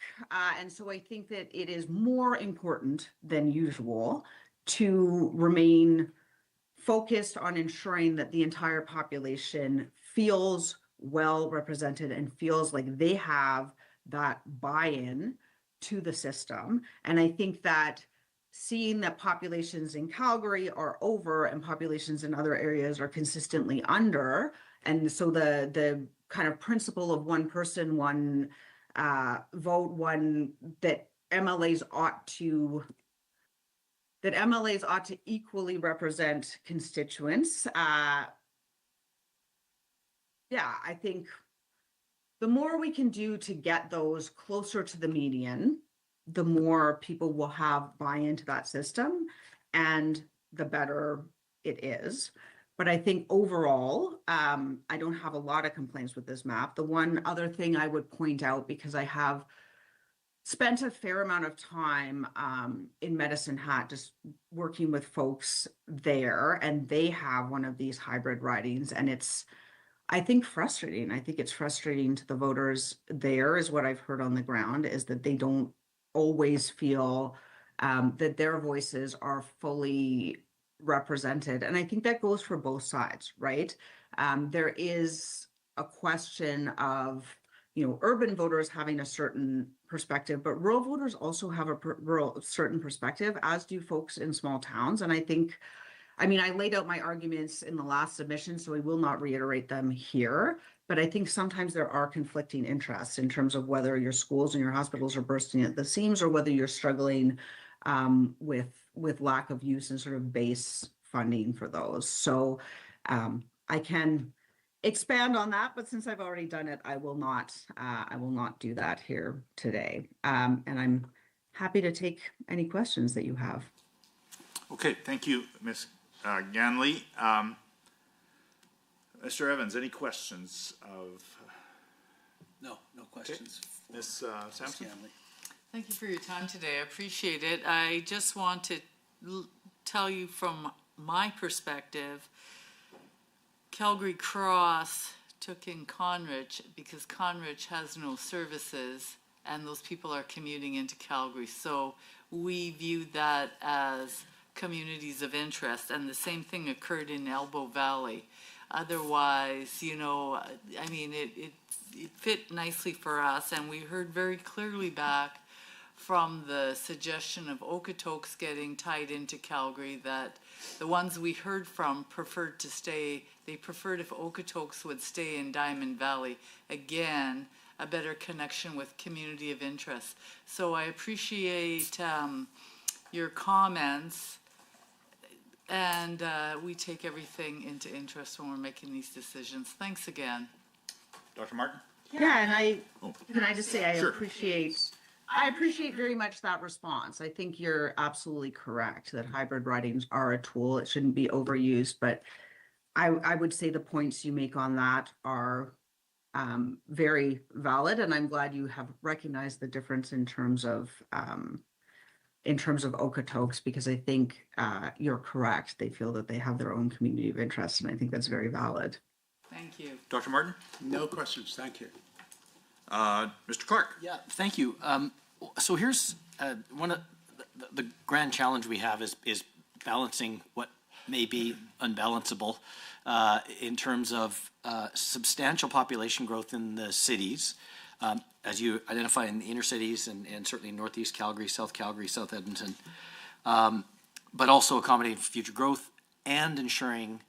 [SPEAKER 12] And so I think that it is more important than usual to remain focused on ensuring that the entire population feels well represented and feels like they have that buy-in to the system. And I think that seeing that populations in Calgary are over and populations in other areas are consistently under, and so the kind of principle of one person, one vote, one that MLAs ought to equally represent constituents. Yeah, I think the more we can do to get those closer to the median, the more people will have buy-in to that system and the better it is. But I think overall, I don't have a lot of complaints with this map. The one other thing I would point out, because I have spent a fair amount of time in Medicine Hat just working with folks there, and they have one of these hybrid ridings, and it's, I think, frustrating. I think it's frustrating to the voters there, is what I've heard on the ground, is that they don't always feel that their voices are fully represented. And I think that goes for both sides, right? There is a question of, you know, urban voters having a certain perspective, but rural voters also have a certain perspective, as do folks in small towns. And I think, I mean, I laid out my arguments in the last submission, so I will not reiterate them here, but I think sometimes there are conflicting interests in terms of whether your schools and your hospitals are bursting at the seams or whether you're struggling with lack of use and sort of base funding for those. So I can expand on that, but since I've already done it, I will not do that here today. And I'm happy to take any questions that you have.
[SPEAKER 2] Okay, thank you, Ms. Ganley. Mr. Evans, any questions of?
[SPEAKER 8] No questions.
[SPEAKER 2] Okay. Ms. Sampson?
[SPEAKER 6] Thank you for your time today. I appreciate it. I just want to tell you from my perspective, Calgary Cross took in Conrich because Conrich has no services and those people are commuting into Calgary. So we viewed that as communities of interest, and the same thing occurred in Elbow Valley. Otherwise, you know, I mean, it fit nicely for us, and we heard very clearly back from the suggestion of Okotoks getting tied into Calgary that the ones we heard from preferred to stay. They preferred if Okotoks would stay in Diamond Valley. Again, a better connection with community of interest. So I appreciate your comments, and we take everything into interest when we're making these decisions. Thanks again.
[SPEAKER 2] Dr. Martin?
[SPEAKER 12] Yeah, and can I just say I
[SPEAKER 2] Sure.
[SPEAKER 12] appreciate I appreciate very much that response. I think you're absolutely correct that hybrid ridings are a tool. It shouldn't be overused, but I would say the points you make on that are very valid, and I'm glad you have recognized the difference in terms of Okotoks, because I think you're correct. They feel that they have their own community of interest, and I think that's very valid.
[SPEAKER 6] Thank you.
[SPEAKER 2] Dr. Martin?
[SPEAKER 5] No questions, thank you.
[SPEAKER 2] Mr. Clark?
[SPEAKER 4] Yeah, thank you. So here's one of the grand challenge we have is balancing what may be unbalanceable in terms of substantial population growth in the cities, as you identify in the inner cities and certainly Northeast Calgary, South Edmonton, but also accommodating future growth and ensuring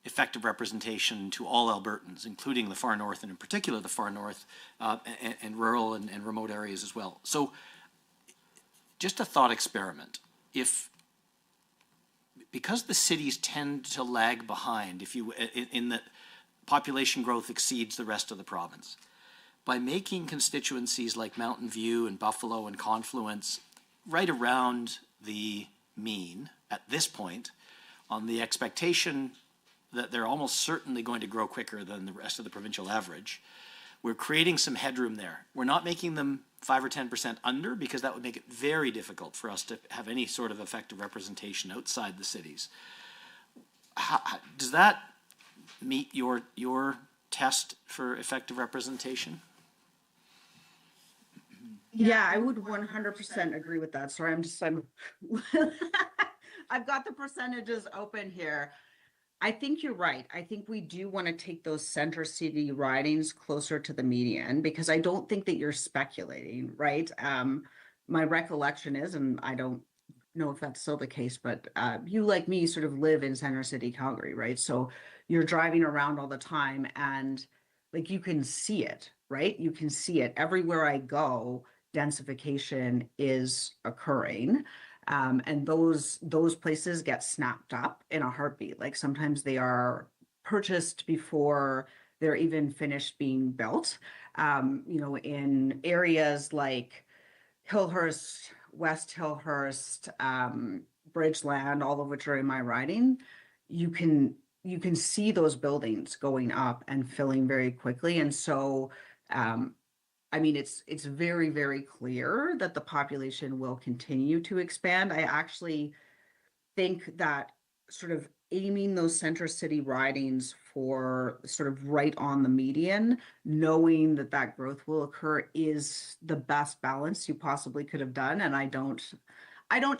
[SPEAKER 4] effective representation to all Albertans, including the far north, and in particular the far north and rural and remote areas as well. So just a thought experiment. Because the cities tend to lag behind, in that population growth exceeds the rest of the province, by making constituencies like Mountain View and Buffalo and Confluence right around the mean at this point, on the expectation that they're almost certainly going to grow quicker than the rest of the provincial average, we're creating some headroom there. We're not making them 5 or 10% under, because that would make it very difficult for us to have any sort of effective representation outside the cities. Does that meet your test for effective representation?
[SPEAKER 12] Yeah, I would 100% agree with that. Sorry, I've got the percentages open here. I think you're right. I think we do want to take those center city ridings closer to the median, because I don't think that you're speculating, right? My recollection is, and I don't know if that's still the case, but you, like me, sort of live in center city Calgary, right? So you're driving around all the time, and like you can see it, right? You can see it everywhere I go. Densification is occurring. And those places get snapped up in a heartbeat. Like sometimes they are purchased before they're even finished being built. In areas like Hillhurst, West Hillhurst, Bridgeland, all of which are in my riding, you can see those buildings going up and filling very quickly. And so it's very, very clear that the population will continue to expand. I actually think that sort of aiming those center city ridings for sort of right on the median, knowing that that growth will occur, is the best balance you possibly could have done. And I don't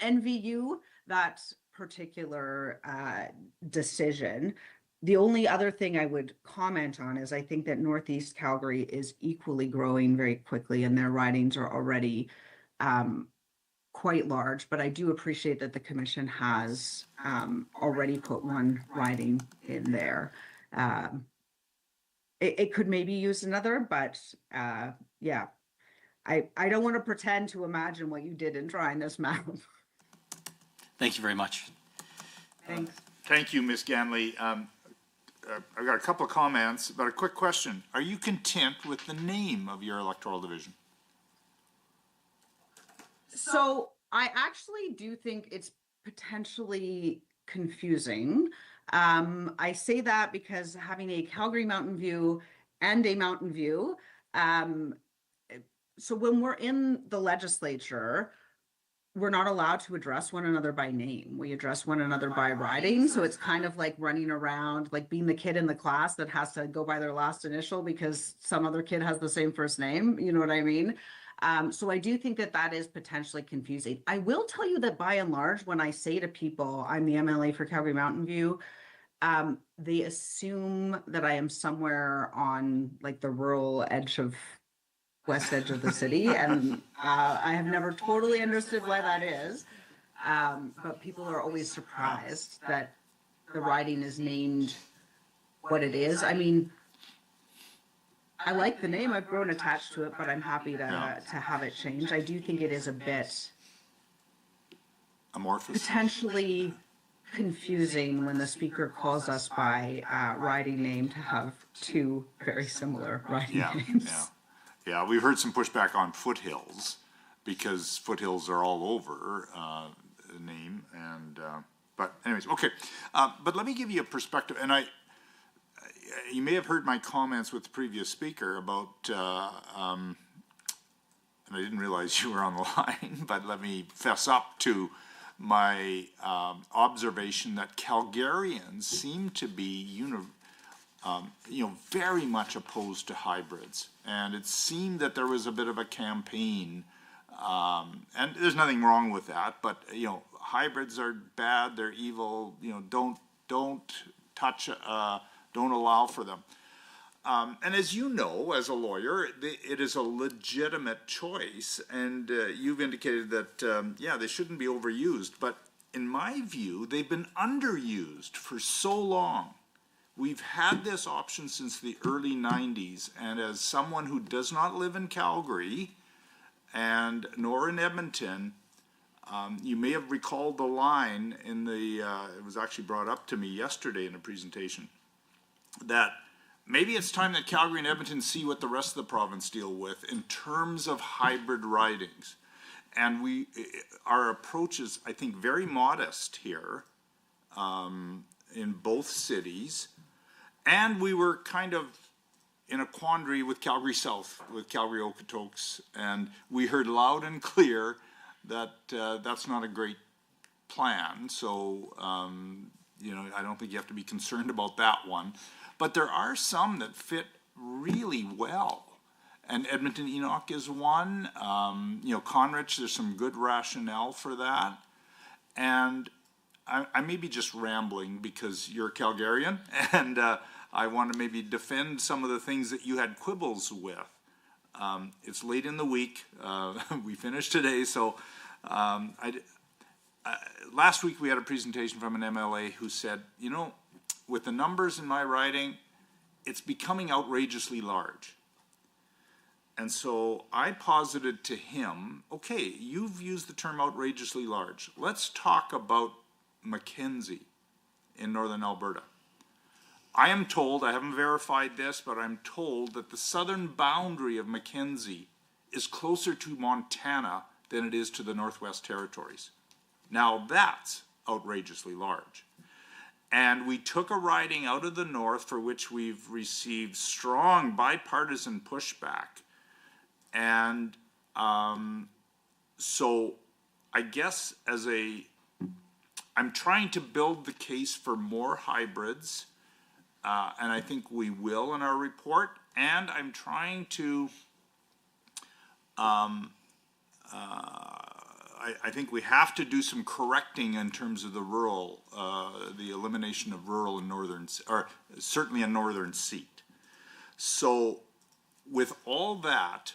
[SPEAKER 12] envy you that particular decision. The only other thing I would comment on is I think that Northeast Calgary is equally growing very quickly, and their ridings are already quite large. But I do appreciate that the commission has already put one riding in there. It could maybe use another, but yeah, I don't want to pretend to imagine what you did in drawing this map.
[SPEAKER 4] Thank you very much.
[SPEAKER 12] Thanks.
[SPEAKER 2] Thank you, Ms. Ganley. I've got a couple of comments, but a quick question. Are you content with the name of your electoral division?
[SPEAKER 12] So I actually do think it's potentially confusing. I say that because having a Calgary Mountain View and a Mountain View, so when we're in the legislature, we're not allowed to address one another by name. We address one another by riding. So it's kind of like running around, like being the kid in the class that has to go by their last initial because some other kid has the same first name. You know what I mean? So I do think that that is potentially confusing. I will tell you that by and large, when I say to people, I'm the MLA for Calgary Mountain View, they assume that I am somewhere on like the rural edge of west edge of the city, and I have never totally understood why that is, but people are always surprised that the riding is named what it is. I mean, I like the name, I've grown attached to it, but I'm happy to have it changed. I do think it is a bit
[SPEAKER 2] amorphous,
[SPEAKER 12] potentially confusing when the speaker calls us by riding name to have two very similar riding names.
[SPEAKER 2] Yeah, we've heard some pushback on foothills, because foothills are all over the name. And but anyways, okay. But let me give you a perspective, and you may have heard my comments with the previous speaker about, and I didn't realize you were on the line, but let me fess up to my observation that Calgarians seem to be very much opposed to hybrids. And it seemed that there was a bit of a campaign, and there's nothing wrong with that, but, hybrids are bad, they're evil, don't touch, don't allow for them. And as you know, as a lawyer, it is a legitimate choice, and you've indicated that, they shouldn't be overused, but in my view, they've been underused for so long. We've had this option since the early 90s, and as someone who does not live in Calgary, and nor in Edmonton, you may have recalled the line in it was actually brought up to me yesterday in a presentation, that maybe it's time that Calgary and Edmonton see what the rest of the province deal with in terms of hybrid ridings. And our approach is, I think, very modest here in both cities. And we were kind of in a quandary with Calgary South, with Calgary Okotoks, and we heard loud and clear that that's not a great plan. So, I don't think you have to be concerned about that one. But there are some that fit really well. And Edmonton Enoch is one. Conrich, there's some good rationale for that. And I may be just rambling because you're a Calgarian, and I want to maybe defend some of the things that you had quibbles with. It's late in the week. We finished today, so last week we had a presentation from an MLA who said, with the numbers in my writing, it's becoming outrageously large. And so I posited to him, okay, you've used the term outrageously large. Let's talk about Mackenzie in northern Alberta. I am told, I haven't verified this, but I'm told that the southern boundary of Mackenzie is closer to Montana than it is to the Northwest Territories. Now that's outrageously large. And we took a riding out of the north for which we've received strong bipartisan pushback. And so I guess I'm trying to build the case for more hybrids, and I think we will in our report. And I'm trying to, I think we have to do some correcting in terms of the rural, the elimination of rural and northern, or certainly a northern seat. So with all that,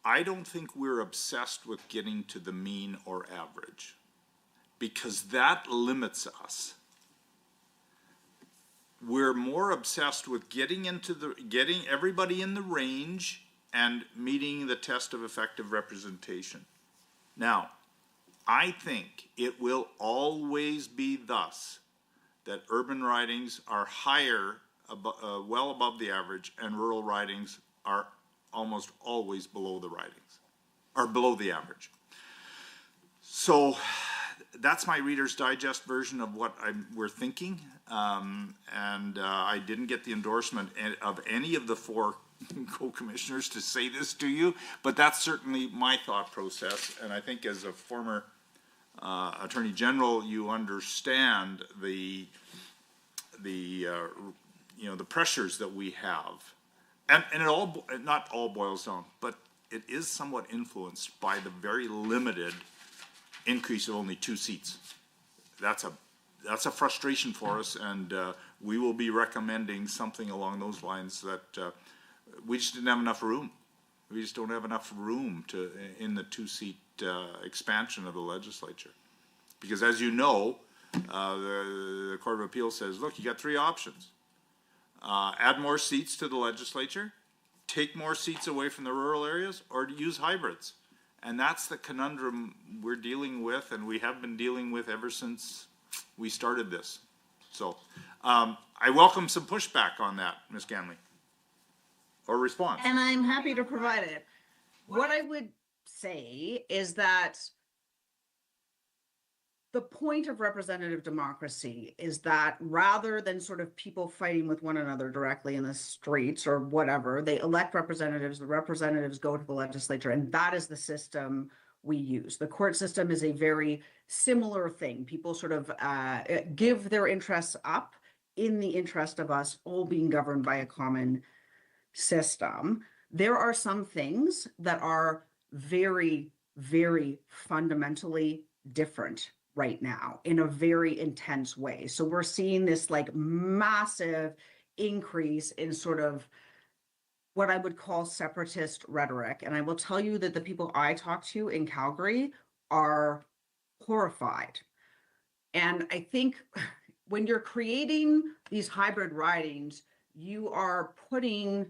[SPEAKER 2] I don't think we're obsessed with getting to the mean or average, because that limits us. We're more obsessed with getting everybody in the range and meeting the test of effective representation. Now, I think it will always be thus that urban ridings are higher, well above the average, and rural ridings are almost always below the ridings, or below the average. So that's my Reader's Digest version of what we're thinking, and I didn't get the endorsement of any of the four co-commissioners to say this to you, but that's certainly my thought process, and I think as a former Attorney General, you understand the pressures that we have. And it all, not all boils down, but it is somewhat influenced by the very limited increase of only 2 seats. That's a frustration for us, and we will be recommending something along those lines that we just didn't have enough room. We just don't have enough room in the 2-seat expansion of the legislature. Because as you know, the Court of Appeal says, look, you got 3 options. Add more seats to the legislature, take more seats away from the rural areas, or use hybrids. And that's the conundrum we're dealing with, and we have been dealing with ever since we started this. So I welcome some pushback on that, Ms. Ganley, or response.
[SPEAKER 12] And I'm happy to provide it. What I would say is that the point of representative democracy is that rather than sort of people fighting with one another directly in the streets or whatever, they elect representatives, the representatives go to the legislature, and that is the system we use. The court system is a very similar thing. People sort of give their interests up in the interest of us all being governed by a common system. There are some things that are very, very fundamentally different right now in a very intense way. So we're seeing this like massive increase in sort of what I would call separatist rhetoric. And I will tell you that the people I talk to in Calgary are horrified. And I think when you're creating these hybrid ridings, you are putting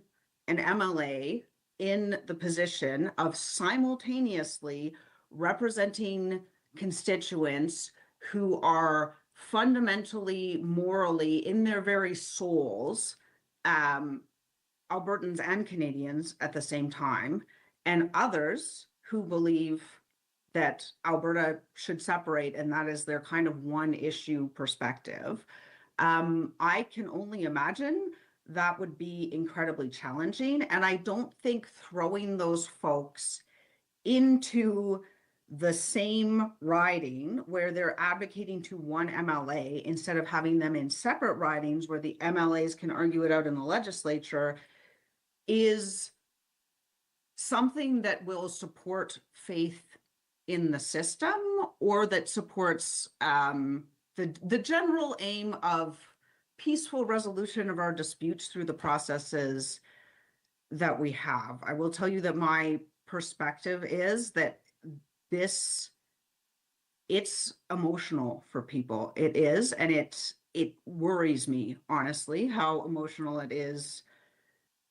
[SPEAKER 12] an MLA in the position of simultaneously representing constituents who are fundamentally, morally, in their very souls, Albertans and Canadians at the same time, and others who believe that Alberta should separate, and that is their kind of one issue perspective. I can only imagine that would be incredibly challenging. And I don't think throwing those folks into the same riding where they're advocating to one MLA instead of having them in separate ridings where the MLAs can argue it out in the legislature is something that will support faith in the system or that supports the general aim of peaceful resolution of our disputes through the processes that we have. I will tell you that my perspective is that it's emotional for people. It is, and it worries me, honestly, how emotional it is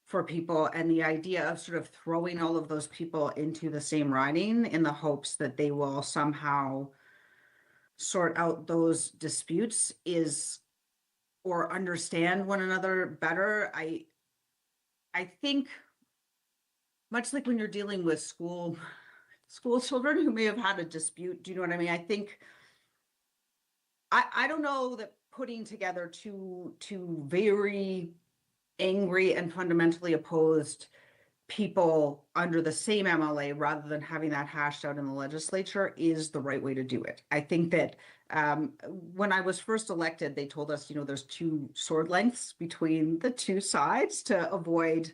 [SPEAKER 12] for people, and the idea of sort of throwing all of those people into the same riding in the hopes that they will somehow sort out those disputes or understand one another better. I think much like when you're dealing with school children who may have had a dispute, do you know what I mean? I think I don't know that putting together two very angry and fundamentally opposed people under the same MLA rather than having that hashed out in the legislature is the right way to do it. I think that when I was first elected, they told us, there's 2 sword lengths between the 2 sides to avoid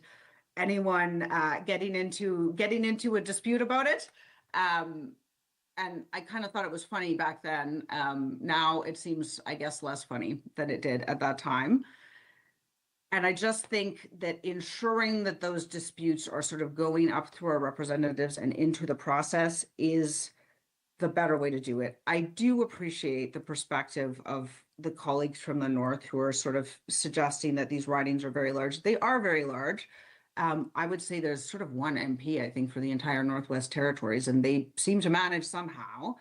[SPEAKER 12] anyone getting into a dispute about it. And I kind of thought it was funny back then. Now it seems, I guess, less funny than it did at that time. And I just think that ensuring that those disputes are sort of going up through our representatives and into the process is the better way to do it. I do appreciate the perspective of the colleagues from the North who are sort of suggesting that these ridings are very large. They are very large. I would say there's sort of 1 MP, I think, for the entire Northwest Territories, and they seem to manage somehow.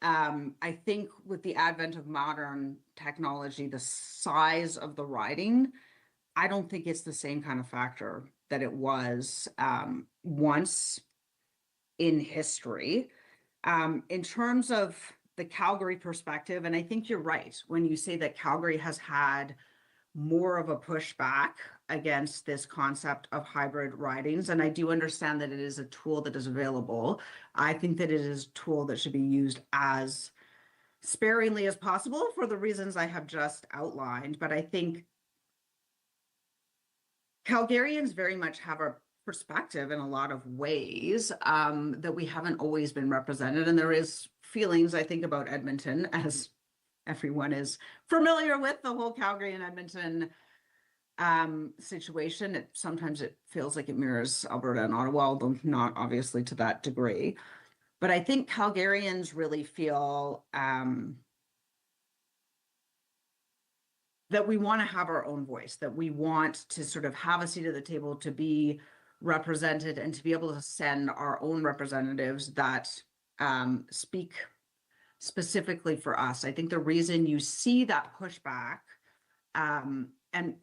[SPEAKER 12] I think with the advent of modern technology, the size of the riding, I don't think it's the same kind of factor that it was once in history. In terms of the Calgary perspective, and I think you're right when you say that Calgary has had more of a pushback against this concept of hybrid ridings. And I do understand that it is a tool that is available. I think that it is a tool that should be used as sparingly as possible for the reasons I have just outlined. But I think Calgarians very much have a perspective in a lot of ways that we haven't always been represented. And there is feelings, I think, about Edmonton, as everyone is familiar with the whole Calgary and Edmonton situation. Sometimes it feels like it mirrors Alberta and Ottawa, although not obviously to that degree. But I think Calgarians really feel that we want to have our own voice, that we want to sort of have a seat at the table to be represented and to be able to send our own representatives that speak specifically for us. I think the reason you see that pushback, and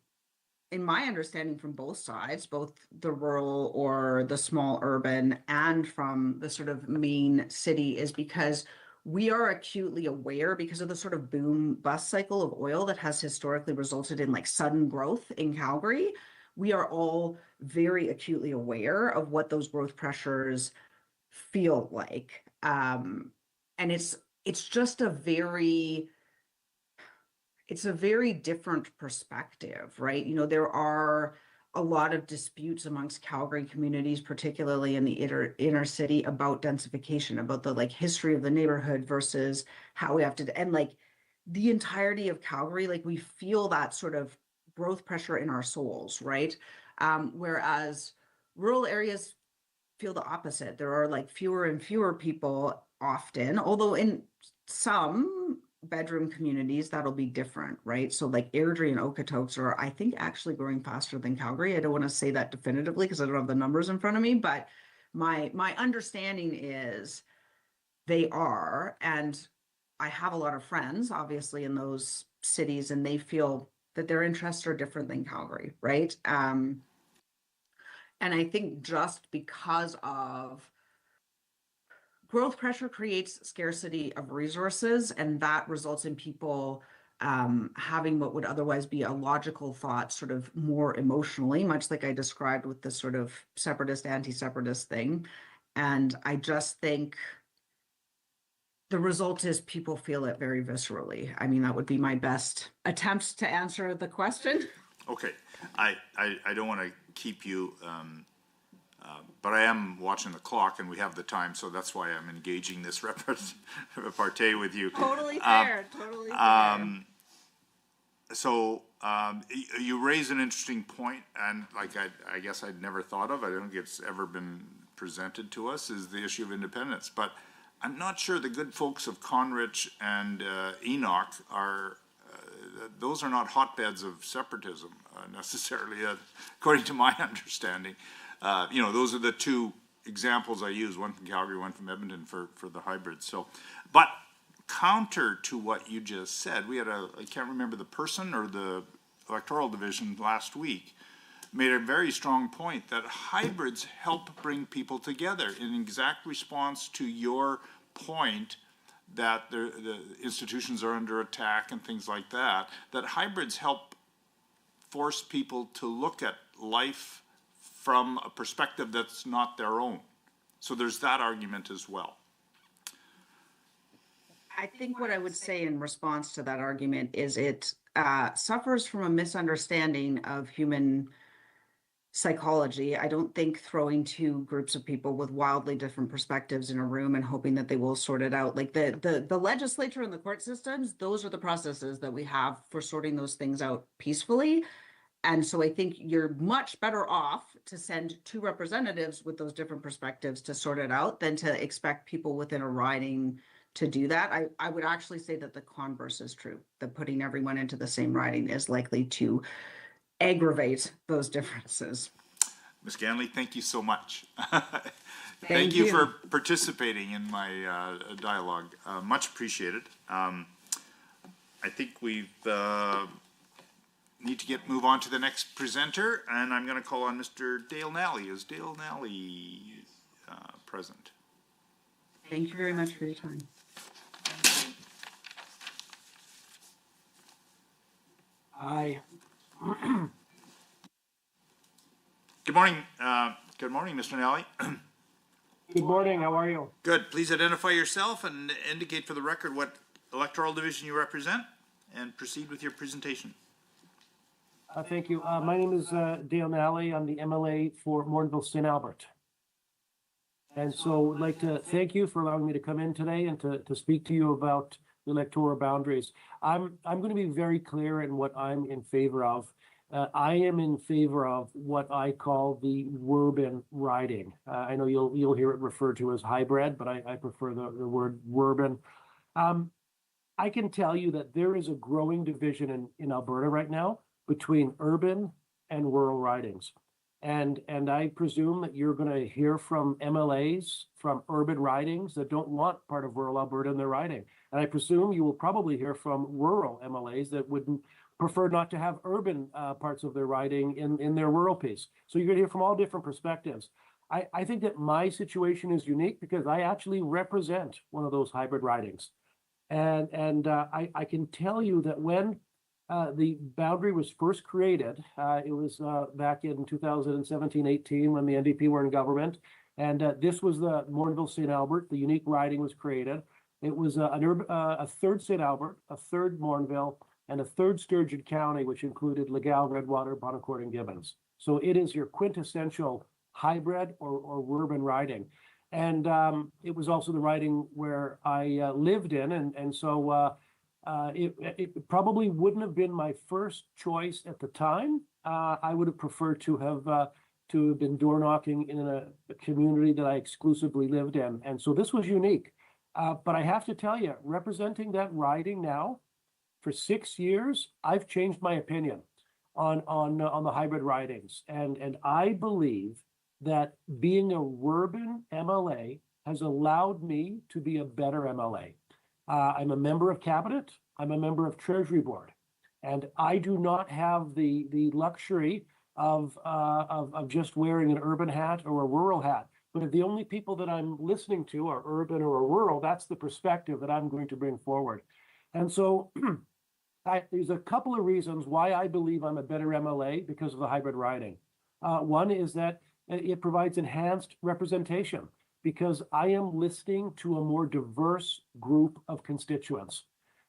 [SPEAKER 12] in my understanding from both sides, both the rural or the small urban and from the sort of main city, is because we are acutely aware because of the sort of boom bust cycle of oil that has historically resulted in like sudden growth in Calgary. We are all very acutely aware of what those growth pressures feel like. And it's just it's a very different perspective, right? You know, there are a lot of disputes amongst Calgary communities, particularly in the inner city, about densification, about the like history of the neighborhood versus how we have to, and like the entirety of Calgary, like we feel that sort of growth pressure in our souls, right? Whereas rural areas feel the opposite. There are like fewer and fewer people often, although in some bedroom communities that'll be different, right? So like Airdrie and Okotoks are, I think, actually growing faster than Calgary. I don't want to say that definitively because I don't have the numbers in front of me, but my understanding is they are, and I have a lot of friends, obviously, in those cities, and they feel that their interests are different than Calgary, right? And I think just because of growth pressure creates scarcity of resources, and that results in people having what would otherwise be a logical thought sort of more emotionally, much like I described with this sort of separatist, anti-separatist thing. And I just think the result is people feel it very viscerally. I mean, that would be my best attempt to answer the question.
[SPEAKER 2] Okay, I don't want to keep you, but I am watching the clock and we have the time, so that's why I'm engaging this repartee with you.
[SPEAKER 12] Totally fair, totally fair.
[SPEAKER 2] So you raise an interesting point, and like I guess I'd never thought of, I don't think it's ever been presented to us, is the issue of independence. But I'm not sure the good folks of Conrich and Enoch are, those are not hotbeds of separatism necessarily, according to my understanding. You know, those are the two examples I use, one from Calgary, one from Edmonton for the hybrids. So, but counter to what you just said, we had I can't remember the person or the electoral division last week, made a very strong point that hybrids help bring people together in exact response to your point that the institutions are under attack and things like that, that hybrids help force people to look at life from a perspective that's not their own. So there's that argument as well.
[SPEAKER 12] I think what I would say in response to that argument is it suffers from a misunderstanding of human psychology. I don't think throwing two groups of people with wildly different perspectives in a room and hoping that they will sort it out, like the legislature and the court systems, those are the processes that we have for sorting those things out peacefully. And so I think you're much better off to send two representatives with those different perspectives to sort it out than to expect people within a riding to do that. I would actually say that the converse is true, that putting everyone into the same riding is likely to aggravate those differences.
[SPEAKER 2] Ms. Ganley, thank you so much.
[SPEAKER 12] Thank
[SPEAKER 2] you
[SPEAKER 12] you
[SPEAKER 2] for participating in my dialogue. Much appreciated. I think we need to move on to the next presenter, and I'm going to call on Mr. Dale Nally. Is Dale Nally present?
[SPEAKER 12] Thank you very much for your time.
[SPEAKER 13] Hi.
[SPEAKER 2] Good morning. Good morning, Mr. Nally.
[SPEAKER 13] Good morning. How are you?
[SPEAKER 2] Good. Please identify yourself and indicate for the record what electoral division you represent, and proceed with your presentation.
[SPEAKER 13] Thank you. My name is Dale Nally. I'm the MLA for Morinville St. Albert. And so I'd like to thank you for allowing me to come in today and to speak to you about the electoral boundaries. I'm going to be very clear in what I'm in favor of. I am in favor of what I call the urban riding. I know you'll hear it referred to as hybrid, but I prefer the word urban. I can tell you that there is a growing division in Alberta right now between urban and rural ridings. And I presume that you're going to hear from MLAs from urban ridings that don't want part of rural Alberta in their riding. And I presume you will probably hear from rural MLAs that wouldn't prefer not to have urban parts of their riding in their rural piece. So you're going to hear from all different perspectives. I think that my situation is unique because I actually represent one of those hybrid ridings. And I can tell you that when the boundary was first created, it was back in 2017-18 when the NDP were in government. And this was the Morinville St. Albert. The unique riding was created. It was a third St. Albert, a third Morinville, and a third Sturgeon County, which included Legal, Redwater, Bonnecourt, and Gibbons. So it is your quintessential hybrid or urban riding. And it was also the riding where I lived in. And so it probably wouldn't have been my first choice at the time. I would have preferred to have been door knocking in a community that I exclusively lived in. And so this was unique. But I have to tell you, representing that riding now for 6 years, I've changed my opinion on the hybrid ridings. And I believe that being a urban MLA has allowed me to be a better MLA. I'm a member of cabinet. I'm a member of Treasury Board, and I do not have the luxury of just wearing an urban hat or a rural hat. But if the only people that I'm listening to are urban or rural, that's the perspective that I'm going to bring forward. And so there's a couple of reasons why I believe I'm a better MLA because of the hybrid riding. One is that it provides enhanced representation because I am listening to a more diverse group of constituents.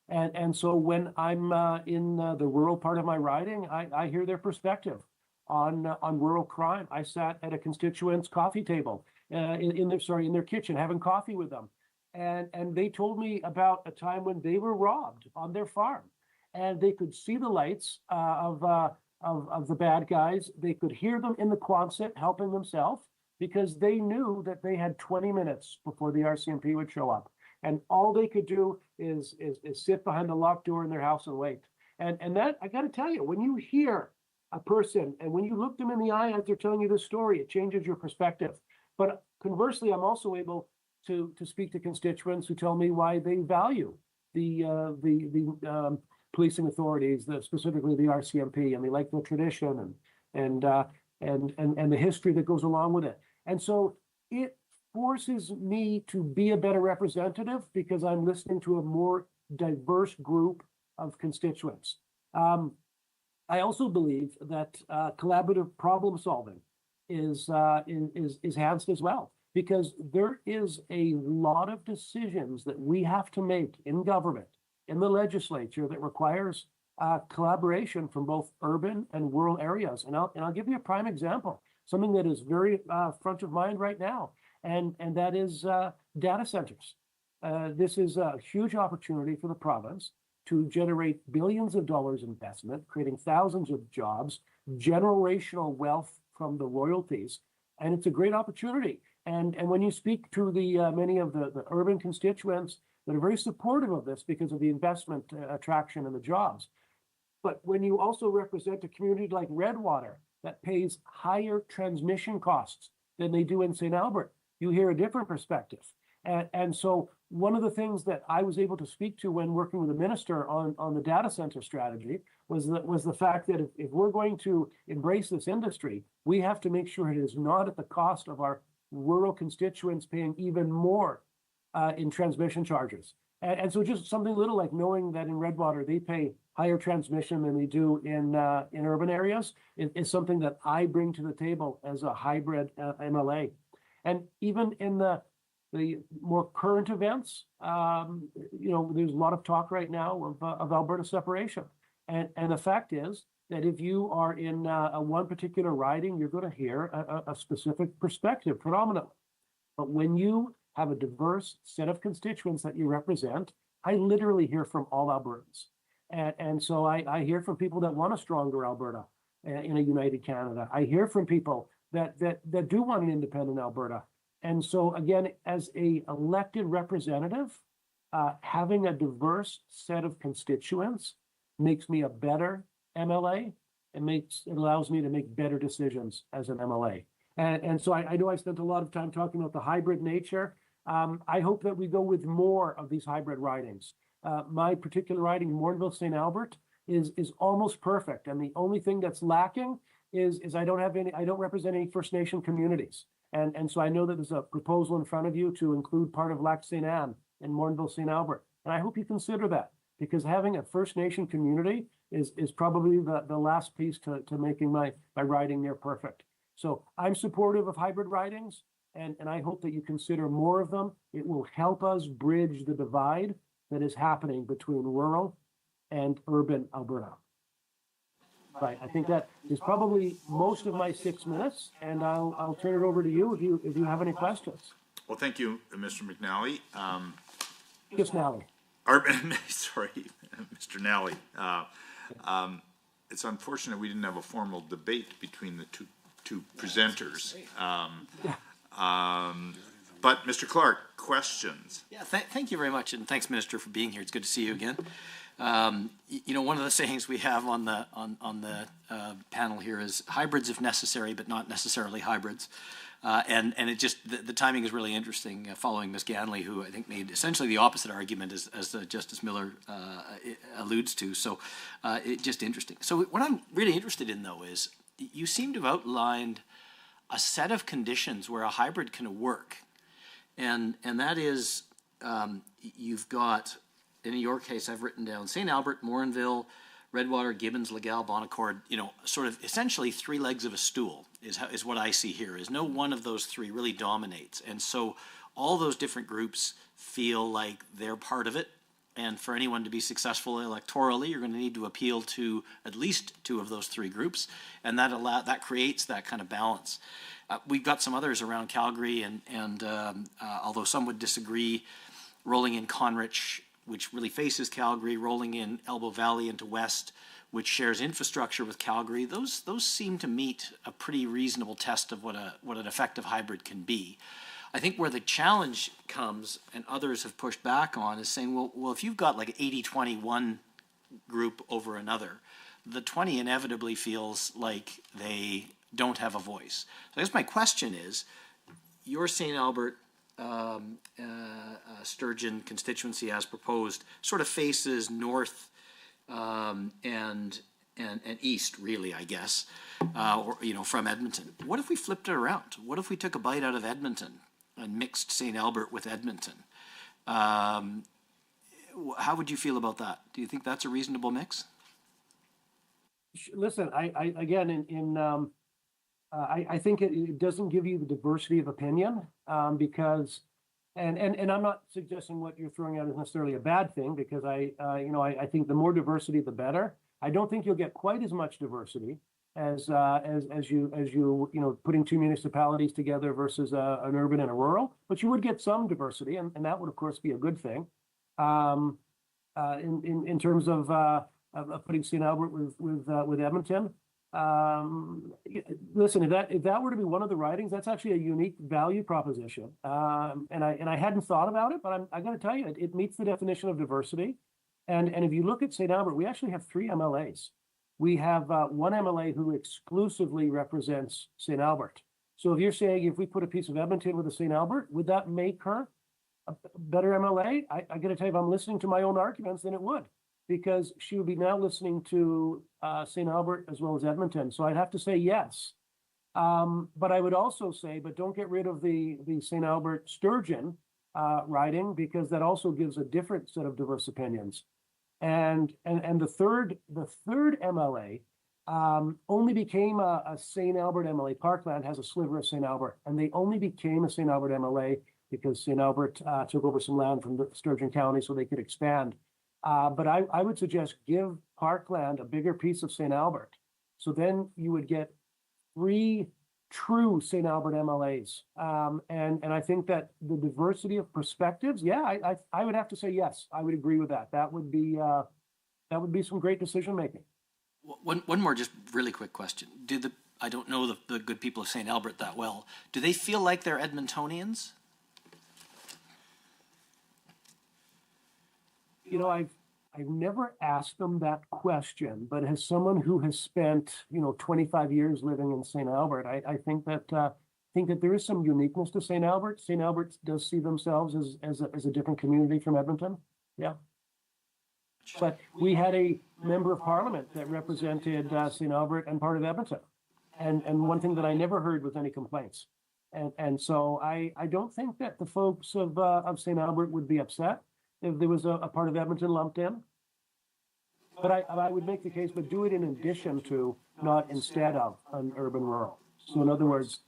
[SPEAKER 13] And so when I'm in the rural part of my riding, I hear their perspective on rural crime. I sat at a constituent's coffee table in their kitchen having coffee with them. And they told me about a time when they were robbed on their farm. And they could see the lights of the bad guys. They could hear them in the Quonset helping themselves because they knew that they had 20 minutes before the RCMP would show up. And all they could do is sit behind a locked door in their house and wait. And that, I got to tell you, when you hear a person and when you look them in the eye as they're telling you this story, it changes your perspective. But conversely, I'm also able to speak to constituents who tell me why they value the policing authorities, specifically the RCMP, and they like the tradition and the history that goes along with it. And so it forces me to be a better representative because I'm listening to a more diverse group of constituents. I also believe that collaborative problem solving is enhanced as well, because there is a lot of decisions that we have to make in government, in the legislature, that requires collaboration from both urban and rural areas. And I'll give you a prime example, something that is very front of mind right now, and that is data centers. This is a huge opportunity for the province to generate billions of dollars investment, creating thousands of jobs, generational wealth from the royalties, and it's a great opportunity. And when you speak to the many of the urban constituents that are very supportive of this because of the investment attraction and the jobs, but when you also represent a community like Redwater that pays higher transmission costs than they do in St. Albert, you hear a different perspective. And so one of the things that I was able to speak to when working with the minister on the data center strategy was the fact that if we're going to embrace this industry, we have to make sure it is not at the cost of our rural constituents paying even more in transmission charges. And so just something little like knowing that in Redwater they pay higher transmission than they do in urban areas is something that I bring to the table as a hybrid MLA. And even in the more current events, there's a lot of talk right now of Alberta separation. And the fact is that if you are in one particular riding, you're going to hear a specific perspective predominantly. But when you have a diverse set of constituents that you represent, I literally hear from all Albertans. And so I hear from people that want a stronger Alberta in a united Canada. I hear from people that do want an independent Alberta. And so again, as a elected representative, having a diverse set of constituents makes me a better MLA. it allows me to make better decisions as an MLA. And so I know I spent a lot of time talking about the hybrid nature. I hope that we go with more of these hybrid ridings. My particular riding, Morinville St. Albert, is almost perfect. And the only thing that's lacking is I don't represent any First Nation communities. And so I know that there's a proposal in front of you to include part of Lac St. Anne in Morinville St. Albert. And I hope you consider that, because having a First Nation community is probably the last piece to making my riding near perfect. So I'm supportive of hybrid ridings, and I hope that you consider more of them. It will help us bridge the divide that is happening between rural and urban Alberta. Right, I think that is probably most of my 6 minutes, and I'll turn it over to you if you have any questions.
[SPEAKER 2] Well, thank you, Mr. McNally.
[SPEAKER 13] Yes, Nally.
[SPEAKER 2] Sorry, Mr. Nally. It's unfortunate we didn't have a formal debate between the two presenters. But Mr. Clark, questions?
[SPEAKER 4] Yeah, thank you very much, and thanks, Minister, for being here. It's good to see you again. You know, one of the sayings we have on the panel here is hybrids if necessary, but not necessarily hybrids. And it just, the timing is really interesting, following Ms. Ganley, who I think made essentially the opposite argument as Justice Miller alludes to. So it's just interesting. So what I'm really interested in, though, is you seem to have outlined a set of conditions where a hybrid can work. And that is, you've got, in your case, I've written down St. Albert, Morinville, Redwater, Gibbons, Legal, Bonaccord, you know, sort of essentially three legs of a stool is what I see here, is no one of those three really dominates. And so all those different groups feel like they're part of it. And for anyone to be successful electorally, you're going to need to appeal to at least two of those three groups. And that creates that kind of balance. We've got some others around Calgary, and although some would disagree, rolling in Conrich, which really faces Calgary, rolling in Elbow Valley into West, which shares infrastructure with Calgary, those seem to meet a pretty reasonable test of what an effective hybrid can be. I think where the challenge comes, and others have pushed back on, is saying, well, if you've got like 80-20 one group over another, the 20 inevitably feels like they don't have a voice. So I guess my question is, your St. Albert Sturgeon constituency as proposed sort of faces north and east, really, I guess, or, you know, from Edmonton. What if we flipped it around? What if we took a bite out of Edmonton and mixed St. Albert with Edmonton? How would you feel about that? Do you think that's a reasonable mix?
[SPEAKER 13] Listen, I think it doesn't give you the diversity of opinion, because, and I'm not suggesting what you're throwing out is necessarily a bad thing, because I think the more diversity, the better. I don't think you'll get quite as much diversity as you putting two municipalities together versus an urban and a rural, but you would get some diversity, and that would of course be a good thing. In terms of putting St. Albert with Edmonton. Listen, if that were to be one of the ridings, that's actually a unique value proposition. And I hadn't thought about it, but I got to tell you, it meets the definition of diversity. And if you look at St. Albert, we actually have 3 MLAs. We have one MLA who exclusively represents St. Albert. So if you're saying if we put a piece of Edmonton with a St. Albert, would that make her a better MLA? I got to tell you, if I'm listening to my own arguments, then it would, because she would be now listening to St. Albert as well as Edmonton. So I'd have to say yes. But I would also say, but don't get rid of the St. Albert Sturgeon riding, because that also gives a different set of diverse opinions. And the third MLA only became a St. Albert MLA. Parkland has a sliver of St. Albert, and they only became a St. Albert MLA because St. Albert took over some land from the Sturgeon County so they could expand. But I would suggest give Parkland a bigger piece of St. Albert. So then you would get 3 true St. Albert MLAs. And I think that the diversity of perspectives, I would have to say yes. I would agree with that. That would be some great decision making.
[SPEAKER 4] One more just really quick question. I don't know the good people of St. Albert that well. Do they feel like they're You know,
[SPEAKER 13] I I've never asked them that question, but as someone who has spent, 25 years living in St. Albert, I think that there is some uniqueness to St. Albert. St. Albert does see themselves as a different community from Edmonton. Yeah. But we had a member of parliament that represented St. Albert and part of Edmonton. And one thing that I never heard was any complaints. And so I don't think that the folks of St. Albert would be upset if there was a part of Edmonton lumped in. But I would make the case, but do it in addition to, not instead of, an urban rural. So in other words,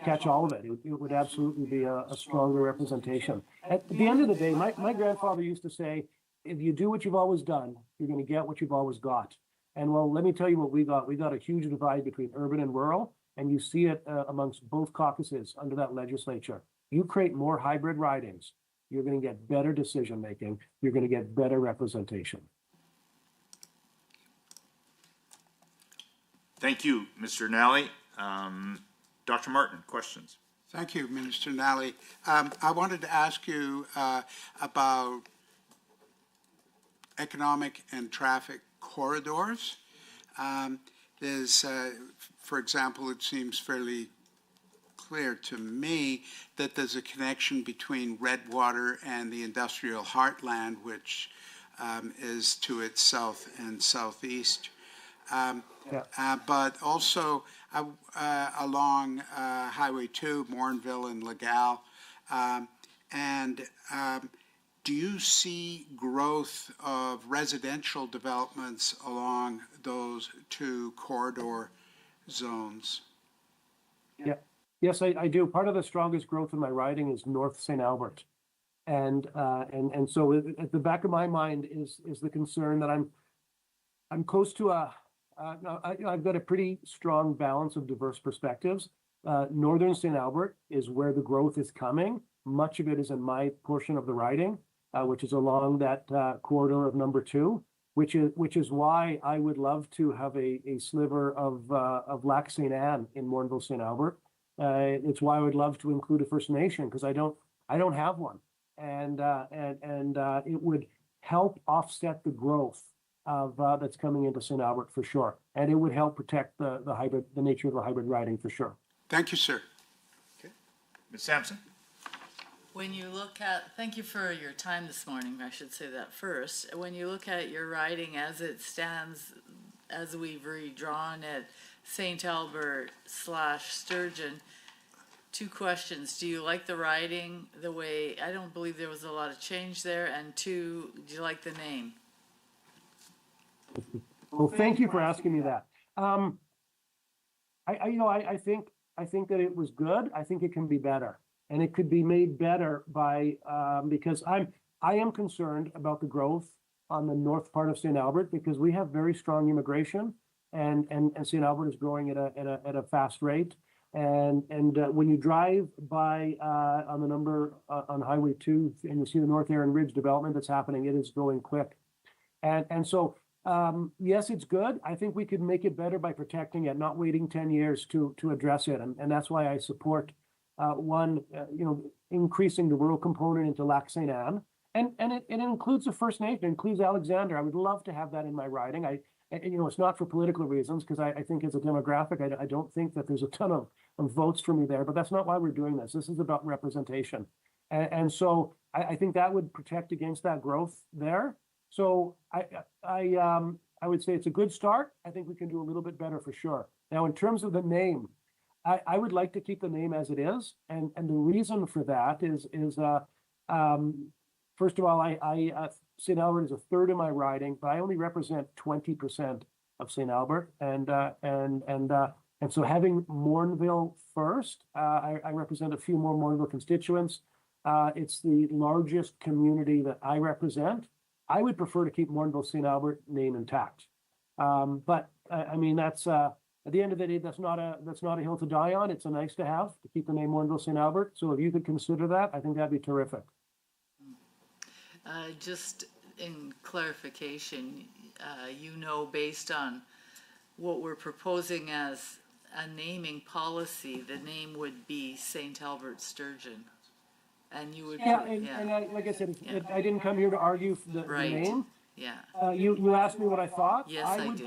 [SPEAKER 13] catch all of it. It would absolutely be a stronger representation. At the end of the day, my grandfather used to say, if you do what you've always done, you're going to get what you've always got. And well, let me tell you what we got. We got a huge divide between urban and rural, and you see it amongst both caucuses under that legislature. You create more hybrid ridings, you're going to get better decision making. You're going to get better representation.
[SPEAKER 2] Thank you, Mr. Nally. Dr. Martin, questions?
[SPEAKER 5] Thank you, Minister Nally. I wanted to ask you about economic and traffic corridors. There's, for example, it seems fairly clear to me that there's a connection between Redwater and the industrial heartland, which is to its south and southeast. But also along Highway 2, Morinville and Legal. Do you see growth of residential developments along those two corridor zones?
[SPEAKER 13] Yeah. Yes, I do. Part of the strongest growth in my riding is North St. Albert. And so at the back of my mind is the concern that I'm close to I've got a pretty strong balance of diverse perspectives. Northern St. Albert is where the growth is coming. Much of it is in my portion of the riding, which is along that corridor of number 2, which is why I would love to have a sliver of Lac St. Anne in Morinville St. Albert. It's why I would love to include a First Nation, because I don't have one, and it would help offset the growth of that's coming into St. Albert for sure, and it would help protect the nature of the hybrid riding for sure.
[SPEAKER 5] Thank you, sir.
[SPEAKER 2] Okay, Ms. Sampson.
[SPEAKER 6] When you look at, thank you for your time this morning, I should say that first. When you look at your riding as it stands, as we've redrawn it, St. Albert / Sturgeon, 2 questions. Do you like the riding the way, I don't believe there was a lot of change there, and 2, do you like the name?
[SPEAKER 13] Well, thank you for asking me that. I think that it was good. I think it can be better, and it could be made better by because I am concerned about the growth on the north part of St. Albert, because we have very strong immigration, and St. Albert is growing at a fast rate. And when you drive by on the number on Highway 2 and you see the North Erin Ridge development that's happening, it is going quick. And so yes, it's good. I think we could make it better by protecting it, not waiting 10 years to address it. And that's why I support increasing the rural component into Lac St. Anne. And it includes the First Nation, it includes Alexander. I would love to have that in my riding. It's not for political reasons, because I think as a demographic, I don't think that there's a ton of votes for me there, but that's not why we're doing this. This is about representation. And so I think that would protect against that growth there. So I would say it's a good start. I think we can do a little bit better for sure. Now, in terms of the name, I would like to keep the name as it is. And the reason for that is first of all, St. Albert is a third of my riding, but I only represent 20% of St. Albert. And so having Morinville first, I represent a few more Morinville constituents. It's the largest community that I represent. I would prefer to keep Morinville St. Albert name intact. But I mean, that's at the end of the day, that's not a hill to die on. It's a nice to have to keep the name Morinville St. Albert. So if you could consider that, I think that'd be terrific.
[SPEAKER 6] Just in clarification, based on what we're proposing as a naming policy, the name would be St. Albert Sturgeon. And you would,
[SPEAKER 13] like I said, I didn't come here to argue the name.
[SPEAKER 6] Yeah.
[SPEAKER 13] You asked me what I thought?
[SPEAKER 6] Yes, I did.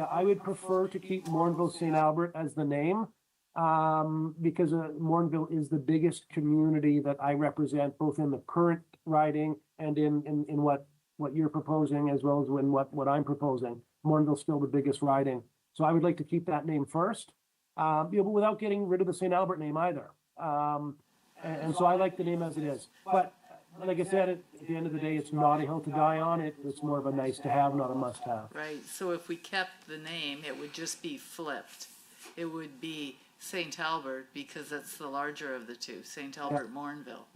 [SPEAKER 13] I would prefer to keep Morinville St. Albert as the name. Because Morinville is the biggest community that I represent, both in the current riding and in what you're proposing, as well as in what I'm proposing. Morinville's still the biggest riding. So I would like to keep that name first, but without getting rid of the St. Albert name either. And so I like the name as it is. But like I said, at the end of the day, it's not a hill to die on. It's more of a nice to have, not a must have.
[SPEAKER 6] Right, so if we kept the name, it would just be flipped. It would be St. Albert because that's the larger of the two, St. Albert, Morinville.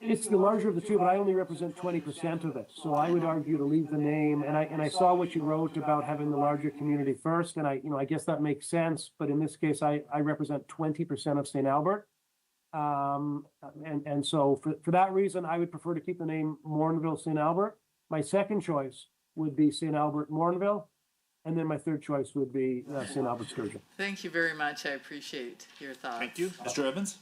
[SPEAKER 13] It's the larger of the two, but I only represent 20% of it. So I would argue to leave the name. And I saw what you wrote about having the larger community first, and I guess that makes sense. But in this case, I represent 20% of St. Albert. And so for that reason, I would prefer to keep the name Morinville St. Albert. My second choice would be St. Albert Morinville. And then my third choice would be St. Albert Sturgeon.
[SPEAKER 6] Thank you very much. I appreciate your thoughts.
[SPEAKER 2] Thank you. Mr. Evans?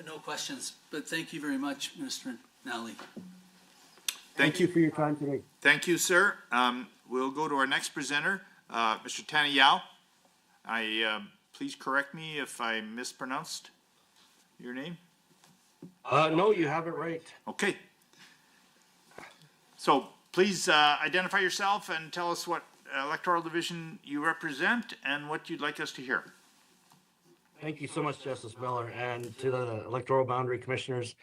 [SPEAKER 8] No questions, but thank you very much, Minister Nally.
[SPEAKER 13] Thank you for your time today.
[SPEAKER 2] Thank you, sir. We'll go to our next presenter, Mr. Tani Yao. Please correct me if I mispronounced your name.
[SPEAKER 14] No, you have it right.
[SPEAKER 2] Okay. So please identify yourself and tell us what electoral division you represent and what you'd like us to hear.
[SPEAKER 14] Thank you so much, Justice Miller, and to the electoral boundary commissioners.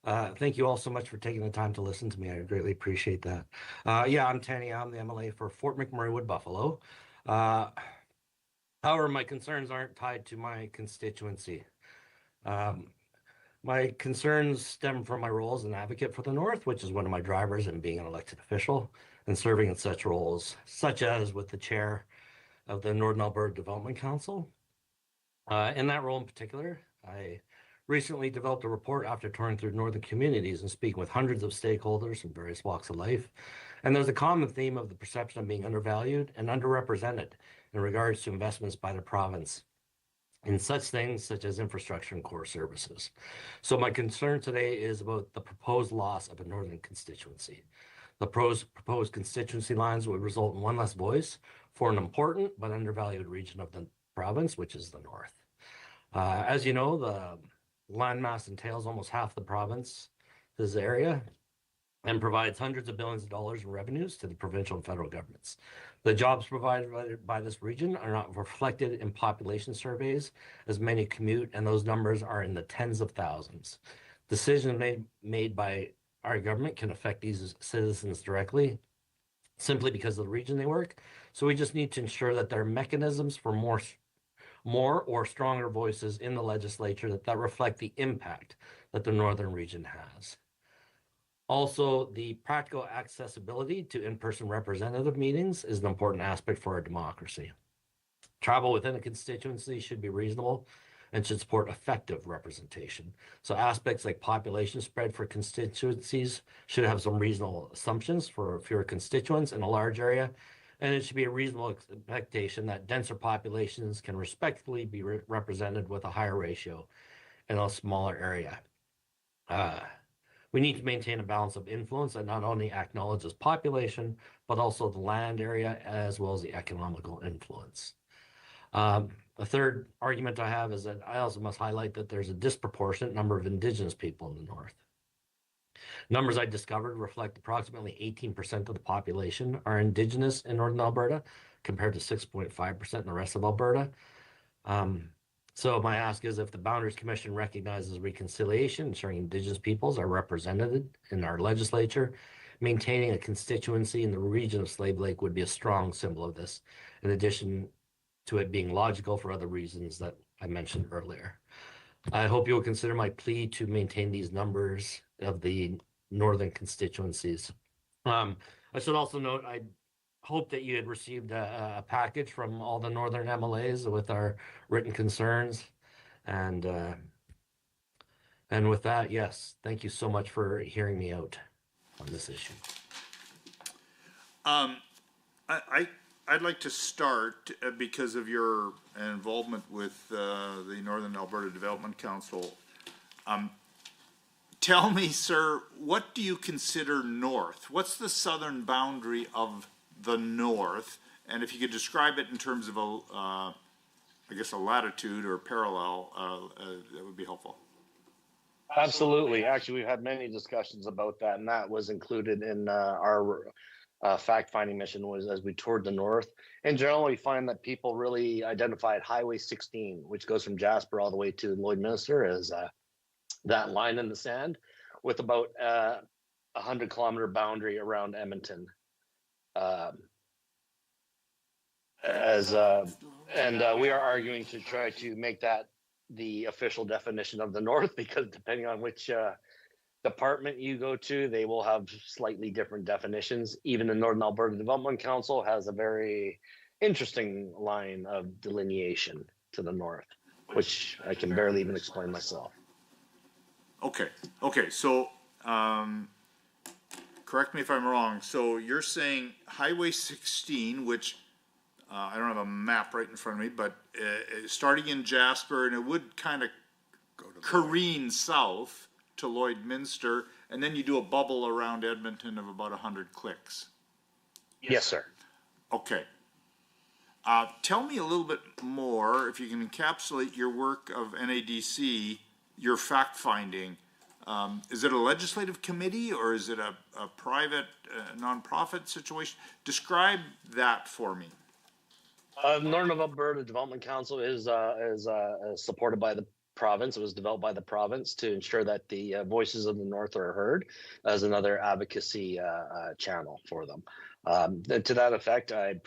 [SPEAKER 14] Thank you all so much for taking the time to listen to me. I greatly appreciate that. I'm Tani. I'm the MLA for Fort McMurray Wood Buffalo. However, my concerns aren't tied to my constituency. My concerns stem from my role as an advocate for the North, which is one of my drivers in being an elected official and serving in such roles, such as with the chair of the Northern Alberta Development Council. In that role in particular, I recently developed a report after touring through northern communities and speaking with hundreds of stakeholders from various walks of life. And there's a common theme of the perception of being undervalued and underrepresented in regards to investments by the province in such things such as infrastructure and core services. So my concern today is about the proposed loss of a northern constituency. The proposed constituency lines would result in one less voice for an important but undervalued region of the province, which is the North. As you know, the landmass entails almost half the province, this area, and provides hundreds of billions of dollars in revenues to the provincial and federal governments. The jobs provided by this region are not reflected in population surveys, as many commute, and those numbers are in the tens of thousands. Decisions made by our government can affect these citizens directly, simply because of the region they work. So we just need to ensure that there are mechanisms for more or stronger voices in the legislature that reflect the impact that the northern region has. Also, the practical accessibility to in-person representative meetings is an important aspect for our democracy. Travel within a constituency should be reasonable and should support effective representation. So aspects like population spread for constituencies should have some reasonable assumptions for fewer constituents in a large area, and it should be a reasonable expectation that denser populations can respectively be represented with a higher ratio in a smaller area. We need to maintain a balance of influence that not only acknowledges population, but also the land area as well as the economical influence. A third argument I have is that I also must highlight that there's a disproportionate number of Indigenous people in the North. Numbers I discovered reflect approximately 18% of the population are Indigenous in Northern Alberta, compared to 6.5% in the rest of Alberta. So my ask is, if the Boundaries Commission recognizes reconciliation, ensuring Indigenous peoples are represented in our legislature, maintaining a constituency in the region of Slave Lake would be a strong symbol of this, in addition to it being logical for other reasons that I mentioned earlier. I hope you will consider my plea to maintain these numbers of the northern constituencies. I should also note, I hope that you had received a package from all the northern MLAs with our written concerns. And with that, yes, thank you so much for hearing me out on this issue.
[SPEAKER 2] I'd like to start because of your involvement with the Northern Alberta Development Council. tell me, sir, what do you consider north? What's the southern boundary of the north? And if you could describe it in terms of I guess a latitude or parallel, that would be helpful.
[SPEAKER 14] Absolutely. Actually, we've had many discussions about that, and that was included in our fact-finding mission was as we toured the north. In general, we find that people really identified Highway 16, which goes from Jasper all the way to Lloydminster, as that line in the sand, with about 100-kilometer boundary around Edmonton. And we are arguing to try to make that the official definition of the north, because depending on which department you go to, they will have slightly different definitions. Even the Northern Alberta Development Council has a very interesting line of delineation to the north, which I can barely even explain myself.
[SPEAKER 2] Okay, so correct me if I'm wrong. So you're saying Highway 16, which I don't have a map right in front of me, but starting in Jasper, and it would kind of careen south to Lloydminster, and then you do a bubble around Edmonton of about 100 clicks.
[SPEAKER 14] Yes, sir.
[SPEAKER 2] Okay. Tell me a little bit more, if you can encapsulate your work of NADC, your fact-finding. Is it a legislative committee, or is it a private nonprofit situation? Describe that for me.
[SPEAKER 14] Northern Alberta Development Council is supported by the province. It was developed by the province to ensure that the voices of the North are heard as another advocacy channel for them. To that effect, the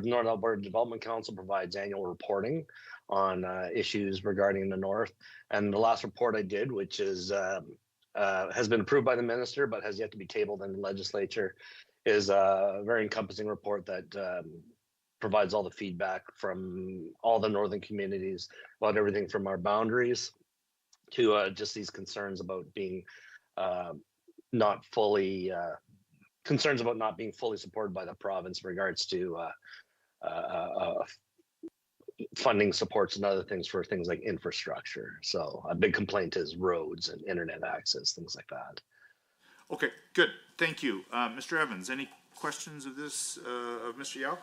[SPEAKER 14] Northern Alberta Development Council provides annual reporting on issues regarding the North. And the last report I did, which is has been approved by the minister but has yet to be tabled in the legislature, is a very encompassing report that provides all the feedback from all the northern communities about everything from our boundaries to just these concerns about being not fully supported by the province in regards to funding supports and other things for things like infrastructure. So a big complaint is roads and internet access, things like that.
[SPEAKER 2] Okay, good. Thank you. Mr. Evans, any questions of this, of Mr. Yao?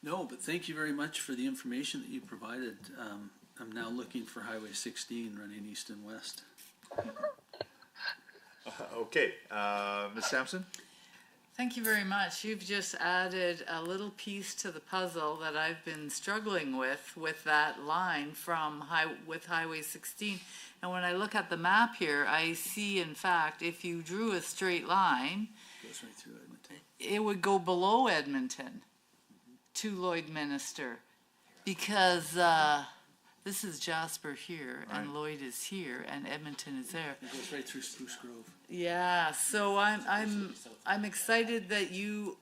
[SPEAKER 8] No, but thank you very much for the information that you provided. I'm now looking for Highway 16 running east and west.
[SPEAKER 2] Okay, Ms. Sampson?
[SPEAKER 6] Thank you very much. You've just added a little piece to the puzzle that I've been struggling with that line with Highway 16. And when I look at the map here, I see, in fact, if you drew a straight line,
[SPEAKER 8] Goes right through Edmonton.
[SPEAKER 6] it would go below Edmonton to Lloydminster, because this is Jasper here, and Lloyd is here, and Edmonton is there.
[SPEAKER 8] It goes right through Spruce Grove.
[SPEAKER 6] Yeah, so I'm excited that you,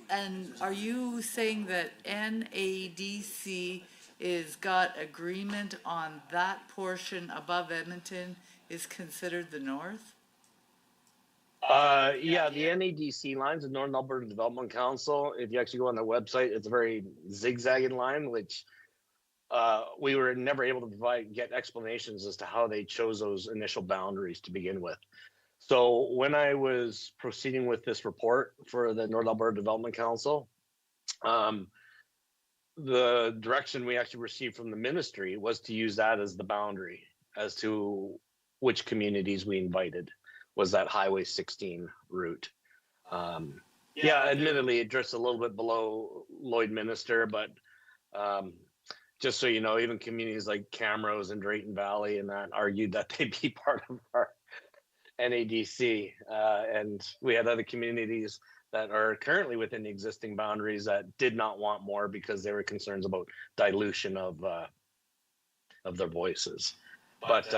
[SPEAKER 6] and are you saying that NADC is got agreement on that portion above Edmonton is considered the north?
[SPEAKER 14] Yeah, the NADC lines, the Northern Alberta Development Council, if you actually go on their website, it's a very zigzagging line, which we were never able to get explanations as to how they chose those initial boundaries to begin with. So when I was proceeding with this report for the Northern Alberta Development Council, the direction we actually received from the ministry was to use that as the boundary as to which communities we invited was that Highway 16 route. Yeah, admittedly, it drifts a little bit below Lloydminster, but just so you know, even communities like Camrose and Drayton Valley and that argued that they'd be part of our NADC. And we had other communities that are currently within the existing boundaries that did not want more because there were concerns about dilution of their voices. But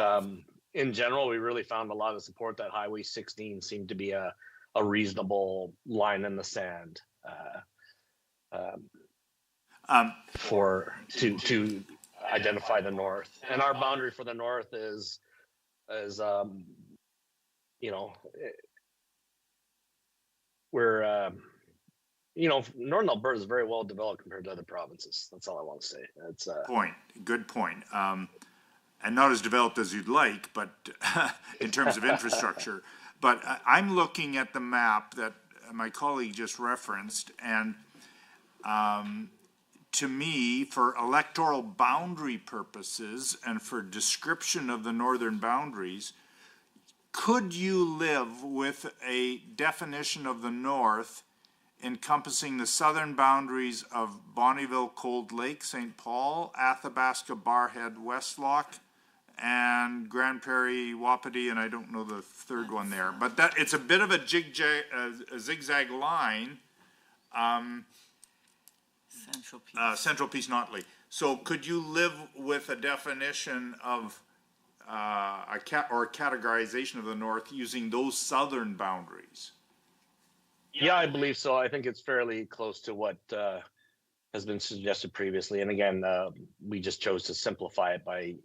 [SPEAKER 14] in general, we really found a lot of support that Highway 16 seemed to be a reasonable line in the sand to identify the north. And our boundary for the north is we're Northern Alberta is very well developed compared to other provinces. That's all I want to say. It's
[SPEAKER 2] good point. and not as developed as you'd like, but in terms of infrastructure. But I'm looking at the map that my colleague just referenced, and to me, for electoral boundary purposes and for description of the northern boundaries, could you live with a definition of the north encompassing the southern boundaries of Bonnyville, Cold Lake, St. Paul, Athabasca, Barhead, Westlock, and Grand Prairie, Wapiti, and I don't know the third one there, but that it's a bit of a zigzag line. Central Peace Notley. So could you live with a definition of a categorization of the north using those southern boundaries?
[SPEAKER 14] Yeah, I believe so. I think it's fairly close to what has been suggested previously. And again, we just chose to simplify it by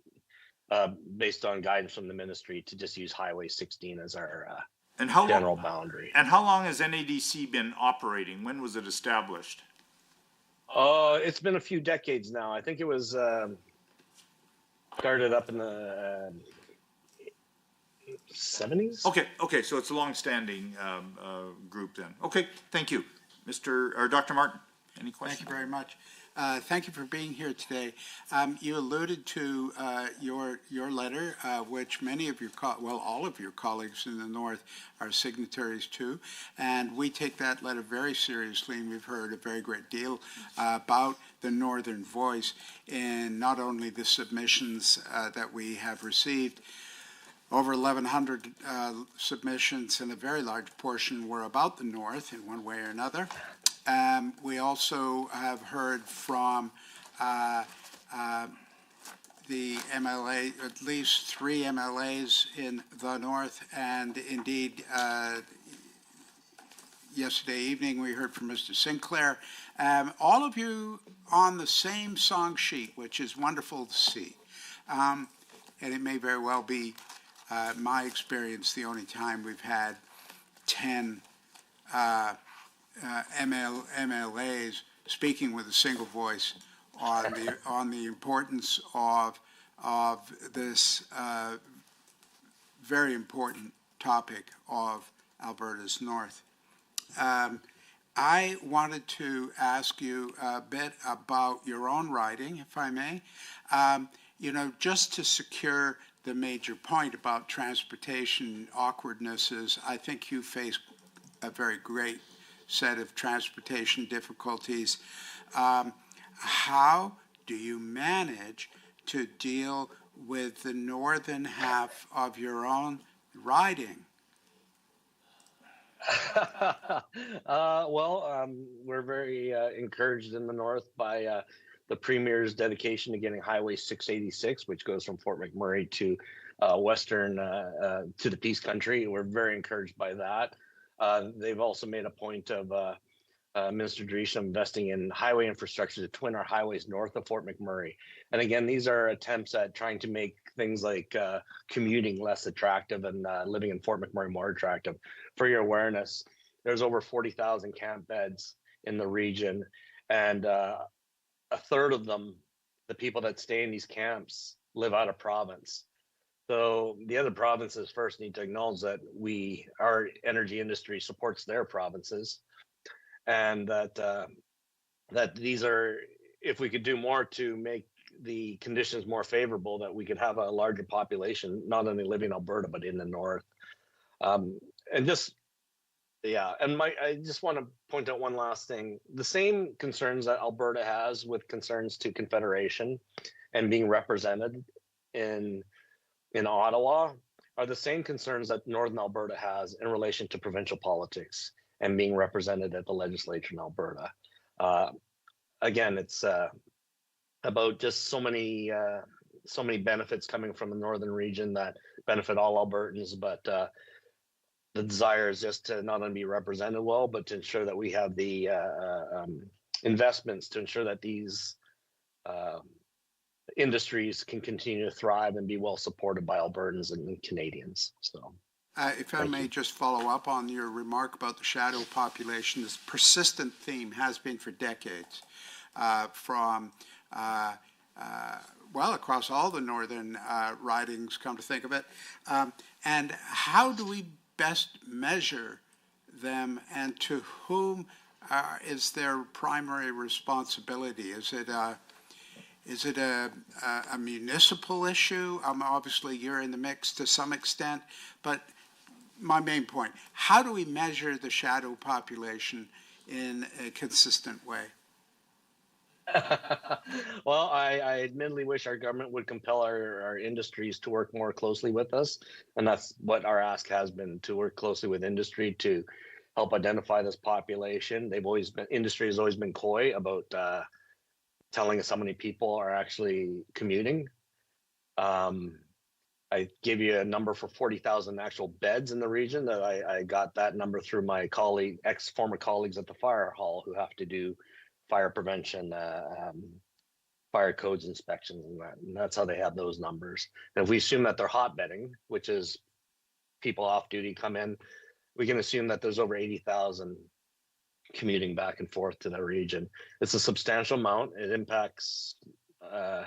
[SPEAKER 14] based on guidance from the ministry to just use Highway 16 as our general boundary.
[SPEAKER 2] And how long has NADC been operating? When was it established?
[SPEAKER 14] It's been a few decades now. I think it was started up in the 70s.
[SPEAKER 2] Okay, so it's a long-standing group then. Okay, thank you. Dr. Martin, any questions?
[SPEAKER 5] Thank you very much. Thank you for being here today. You alluded to your letter, which many of your, all of your colleagues in the North are signatories to, and we take that letter very seriously, and we've heard a very great deal about the Northern voice in not only the submissions that we have received. Over 1,100 submissions, and a very large portion were about the North in one way or another. We also have heard from the MLA, at least 3 MLAs in the North, and indeed yesterday evening we heard from Mr. Sinclair. All of you on the same song sheet, which is wonderful to see. And it may very well be my experience the only time we've had 10 MLAs speaking with a single voice on the importance of this very important topic of Alberta's North. I wanted to ask you a bit about your own writing, if I may. You know, just to secure the major point about transportation awkwardnesses, I think you face a very great set of transportation difficulties. How do you manage to deal with the northern half of your own riding?
[SPEAKER 14] We're very encouraged in the North by the Premier's dedication to getting Highway 686, which goes from Fort McMurray to western to the Peace Country. We're very encouraged by that. They've also made a point of Minister Dresham investing in highway infrastructure to twin our highways north of Fort McMurray. And again, these are attempts at trying to make things like commuting less attractive and living in Fort McMurray more attractive. For your awareness, there's over 40,000 camp beds in the region, and a third of them, the people that stay in these camps, live out of province. So the other provinces first need to acknowledge that our energy industry supports their provinces, and that these are, if we could do more to make the conditions more favorable, that we could have a larger population, not only living in Alberta, but in the North. I just want to point out one last thing. The same concerns that Alberta has with concerns to Confederation and being represented in Ottawa are the same concerns that Northern Alberta has in relation to provincial politics and being represented at the legislature in Alberta. Again, it's about just so many benefits coming from the northern region that benefit all Albertans, but the desire is just to not only be represented well, but to ensure that we have the investments to ensure that these industries can continue to thrive and be well supported by Albertans and Canadians. So,
[SPEAKER 5] if I may just follow up on your remark about the shadow population, this persistent theme has been for decades, from well, across all the northern ridings, come to think of it. And how do we best measure them, and to whom is their primary responsibility? Is it a municipal issue? Obviously, you're in the mix to some extent, but my main point, how do we measure the shadow population in a consistent way?
[SPEAKER 14] Well, I admittedly wish our government would compel our industries to work more closely with us. And that's what our ask has been, to work closely with industry to help identify this population. Industry has always been coy about telling us how many people are actually commuting. I gave you a number for 40,000 actual beds in the region. That I got that number through my former colleagues at the fire hall who have to do fire prevention, fire codes inspections, and that's how they have those numbers. And if we assume that they're hotbedding, which is people off duty come in, we can assume that there's over 80,000 commuting back and forth to the region. It's a substantial amount. It impacts a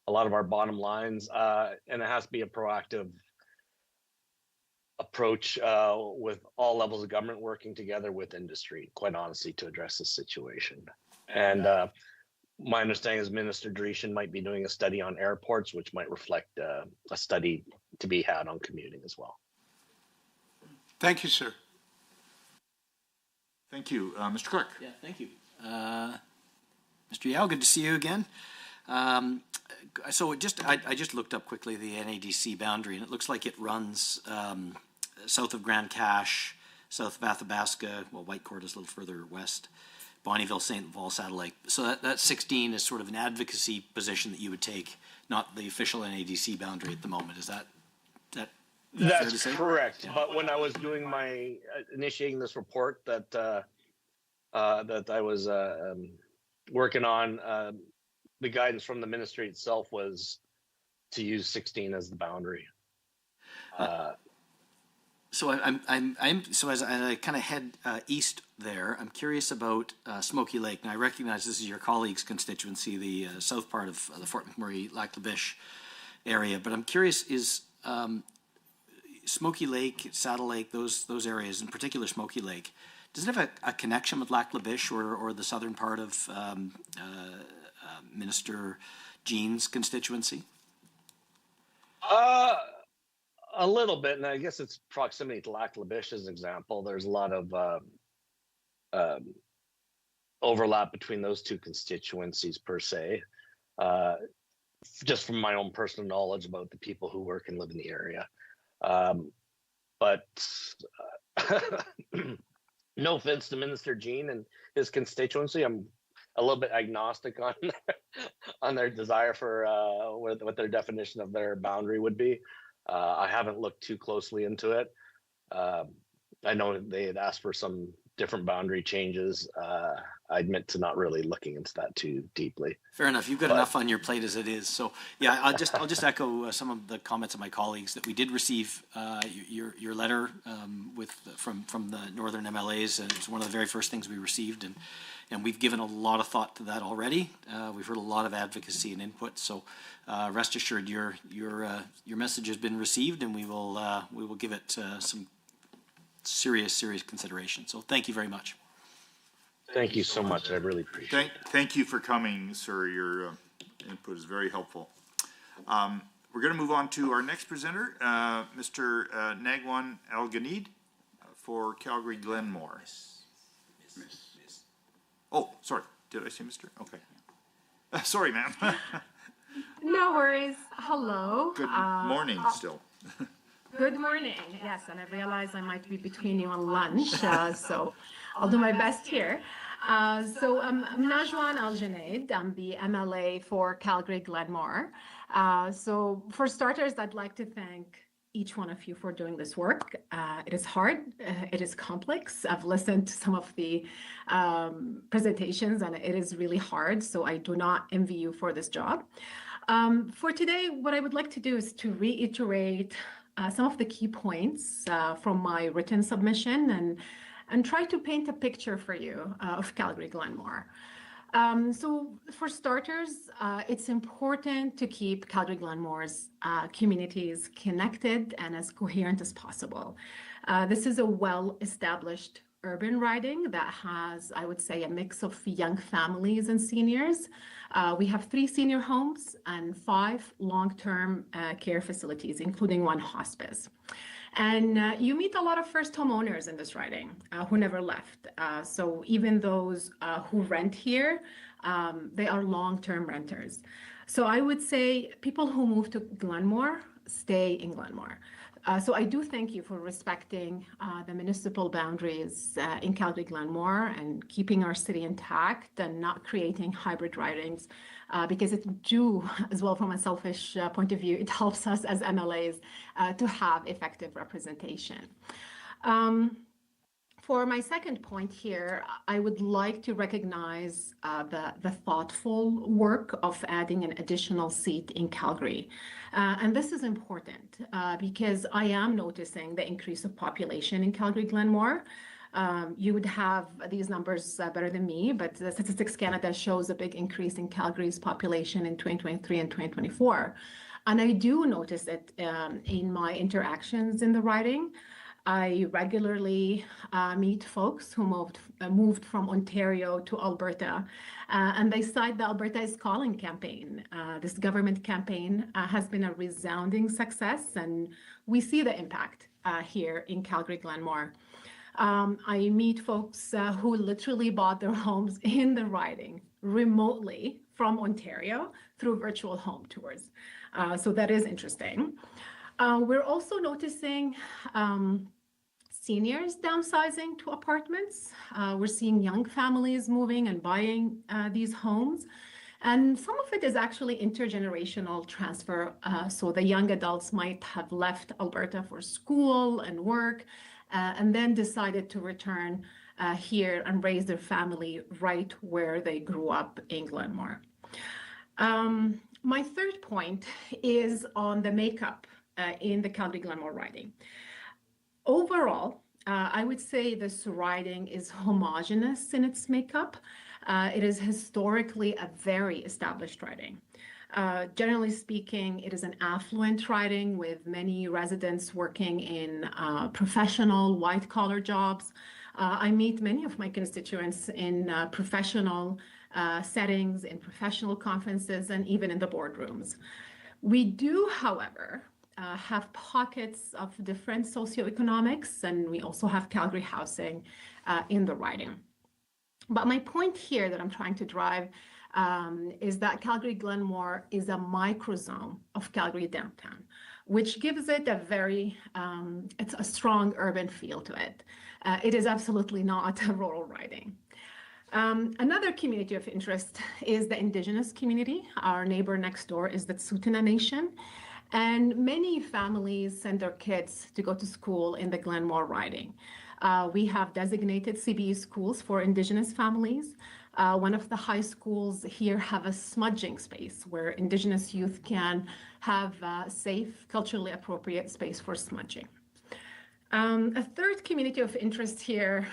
[SPEAKER 14] lot of our bottom lines, and it has to be a proactive approach with all levels of government working together with industry, quite honestly, to address this situation. And my understanding is Minister Dreeshen might be doing a study on airports, which might reflect a study to be had on commuting as well.
[SPEAKER 5] Thank you, sir.
[SPEAKER 2] Thank you. Mr. Clerk.
[SPEAKER 4] Yeah, thank you. Mr. Yao, good to see you again. So I just looked up quickly the NADC boundary, and it looks like it runs south of Grand Cache, south of Athabasca. Well, Whitecourt is a little further west. Bonnyville, St. Paul, Saddle Lake. So that 16 is sort of an advocacy position that you would take, not the official NADC boundary at the moment. Is that
[SPEAKER 14] That's correct. Yeah. But when I was doing my initiating this report that that I was working on, the guidance from the ministry itself was to use 16 as the boundary.
[SPEAKER 4] So so as I kind of head east there, I'm curious about Smoky Lake. Now I recognize this is your colleague's constituency, the south part of the Fort McMurray, Lac La Biche area. But I'm curious, is Smoky Lake, Saddle Lake, those areas, in particular Smoky Lake, does it have a connection with Lac La Biche or the southern part of Minister Jean's constituency?
[SPEAKER 14] A little bit, and I guess it's proximity to Lac La Biche as an example. There's a lot of overlap between those two constituencies per se, just from my own personal knowledge about the people who work and live in the area. But no offense to Minister Jean and his constituency, I'm a little bit agnostic on their desire for what their definition of their boundary would be. I haven't looked too closely into it. I know they had asked for some different boundary changes. I admit to not really looking into that too deeply.
[SPEAKER 4] Fair enough. You've got enough on your plate as it is. So yeah, I'll just echo some of the comments of my colleagues that we did receive your letter from the Northern MLAs, and it's one of the very first things we received, and we've given a lot of thought to that already. We've heard a lot of advocacy and input. So rest assured, your message has been received, and we will give it some serious consideration. So thank you very much.
[SPEAKER 14] Thank you so much. I really appreciate it.
[SPEAKER 2] Thank you for coming, sir. Your input is very helpful. We're going to move on to our next presenter, Mr. Nagwan Al-Ghaneed for Calgary Glenmore. Miss. Oh, sorry. Did I say Mr.? Okay. Sorry, ma'am.
[SPEAKER 15] No worries. Hello.
[SPEAKER 2] Good morning still.
[SPEAKER 15] Good morning. Yes, and I realize I might be between you and lunch, so I'll do my best here. So I'm Najwan Al-Ghaneed. I'm the MLA for Calgary Glenmore. So for starters, I'd like to thank each one of you for doing this work. It is hard. It is complex. I've listened to some of the presentations, and it is really hard. So I do not envy you for this job. For today, what I would like to do is to reiterate some of the key points from my written submission and try to paint a picture for you of Calgary Glenmore. So for starters, it's important to keep Calgary-Glenmore's communities connected and as coherent as possible. This is a well-established urban riding that has, I would say, a mix of young families and seniors. We have 3 senior homes and 5 long-term care facilities, including 1 hospice. And you meet a lot of first homeowners in this riding who never left. So even those who rent here, they are long-term renters. So I would say people who move to Glenmore stay in Glenmore. So I do thank you for respecting the municipal boundaries in Calgary-Glenmore and keeping our city intact and not creating hybrid ridings, because it do, as well from a selfish point of view, it helps us as MLAs to have effective representation. For my second point here, I would like to recognize the thoughtful work of adding an additional seat in Calgary. And this is important because I am noticing the increase of population in Calgary-Glenmore. You would have these numbers better than me, but the Statistics Canada shows a big increase in Calgary's population in 2023 and 2024. And I do notice it in my interactions in the riding. I regularly meet folks who moved from Ontario to Alberta, and they cite the Alberta is Calling campaign. This government campaign has been a resounding success, and we see the impact here in Calgary-Glenmore. I meet folks who literally bought their homes in the riding remotely from Ontario through virtual home tours. So that is interesting. We're also noticing seniors downsizing to apartments. We're seeing young families moving and buying these homes. And some of it is actually intergenerational transfer. So the young adults might have left Alberta for school and work, and then decided to return here and raise their family right where they grew up in Glenmore. My third point is on the makeup in the Calgary-Glenmore riding. Overall, I would say this riding is homogeneous in its makeup. It is historically a very established riding. Generally speaking, it is an affluent riding with many residents working in professional white-collar jobs. I meet many of my constituents in professional settings, in professional conferences, and even in the boardrooms. We do, however, have pockets of different socioeconomics, and we also have Calgary housing in the riding. But my point here that I'm trying to drive is that Calgary-Glenmore is a microzone of Calgary downtown, which gives it a very, it's a strong urban feel to it. It is absolutely not a rural riding. Another community of interest is the Indigenous community. Our neighbor next door is the Tsuut'ina Nation. And many families send their kids to go to school in the Glenmore riding. We have designated CBE schools for Indigenous families. One of the high schools here have a smudging space where Indigenous youth can have a safe, culturally appropriate space for smudging. A third community of interest here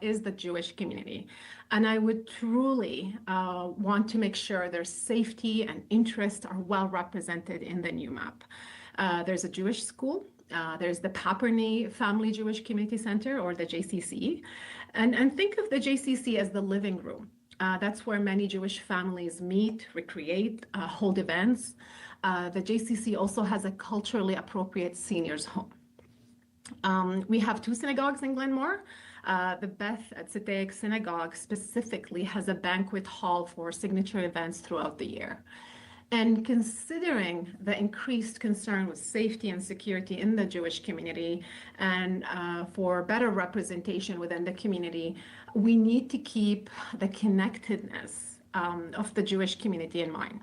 [SPEAKER 15] is the Jewish community. And I would truly want to make sure their safety and interests are well represented in the new map. There's a Jewish school. There's the Paperny Family Jewish Community Center, or the JCC. And think of the JCC as the living room. That's where many Jewish families meet, recreate, hold events. The JCC also has a culturally appropriate seniors home. We have 2 synagogues in Glenmore. The Beth Tzetek Synagogue specifically has a banquet hall for signature events throughout the year. And considering the increased concern with safety and security in the Jewish community and for better representation within the community, we need to keep the connectedness of the Jewish community in mind.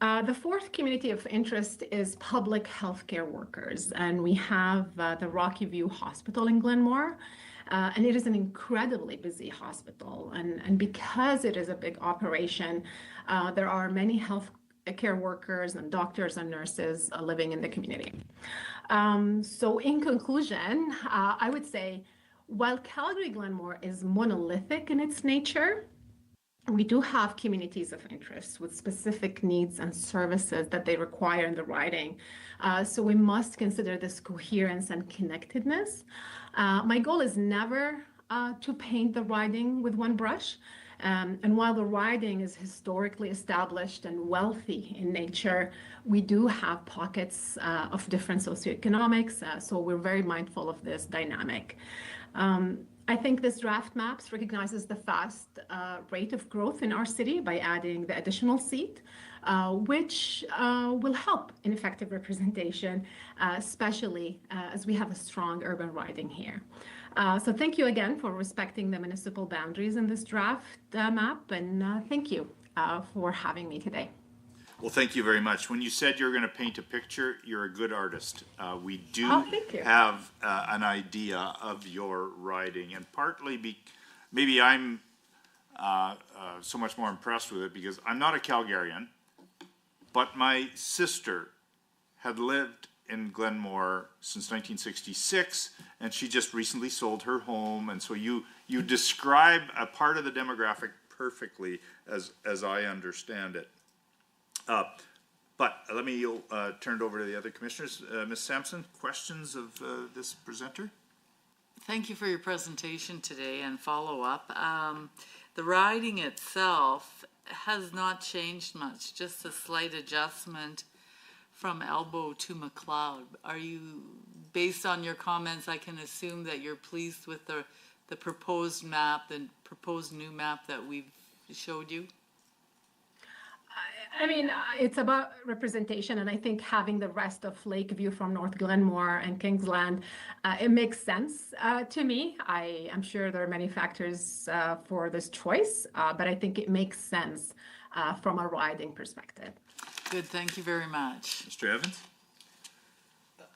[SPEAKER 15] The fourth community of interest is public healthcare workers, and we have the Rocky View Hospital in Glenmore, and it is an incredibly busy hospital. And because it is a big operation, there are many healthcare workers and doctors and nurses living in the community. So in conclusion, I would say, while Calgary-Glenmore is monolithic in its nature, we do have communities of interest with specific needs and services that they require in the riding. So we must consider this coherence and connectedness. My goal is never to paint the riding with one brush. And while the riding is historically established and wealthy in nature, we do have pockets of different socioeconomics. So we're very mindful of this dynamic. I think this draft maps recognizes the fast rate of growth in our city by adding the additional seat, which will help in effective representation, especially as we have a strong urban riding here. So thank you again for respecting the municipal boundaries in this draft map, and thank you for having me today.
[SPEAKER 2] Well, thank you very much. When you said you're going to paint a picture, you're a good artist. We do have an idea of your riding, and partly maybe I'm so much more impressed with it because I'm not a Calgarian, but my sister had lived in Glenmore since 1966, and she just recently sold her home, and so you describe a part of the demographic perfectly as I understand it. But let me turn it over to the other commissioners. Ms. Sampson, questions of this presenter?
[SPEAKER 6] Thank you for your presentation today and follow-up. The riding itself has not changed much, just a slight adjustment from Elbow to McLeod. Are you, based on your comments, I can assume that you're pleased with the proposed map, the proposed new map that we've showed you?
[SPEAKER 15] I mean, it's about representation, and I think having the rest of Lakeview from North Glenmore and Kingsland, it makes sense to me. I am sure there are many factors for this choice, but I think it makes sense from a riding perspective.
[SPEAKER 6] Good, thank you very much.
[SPEAKER 2] Mr. Evans?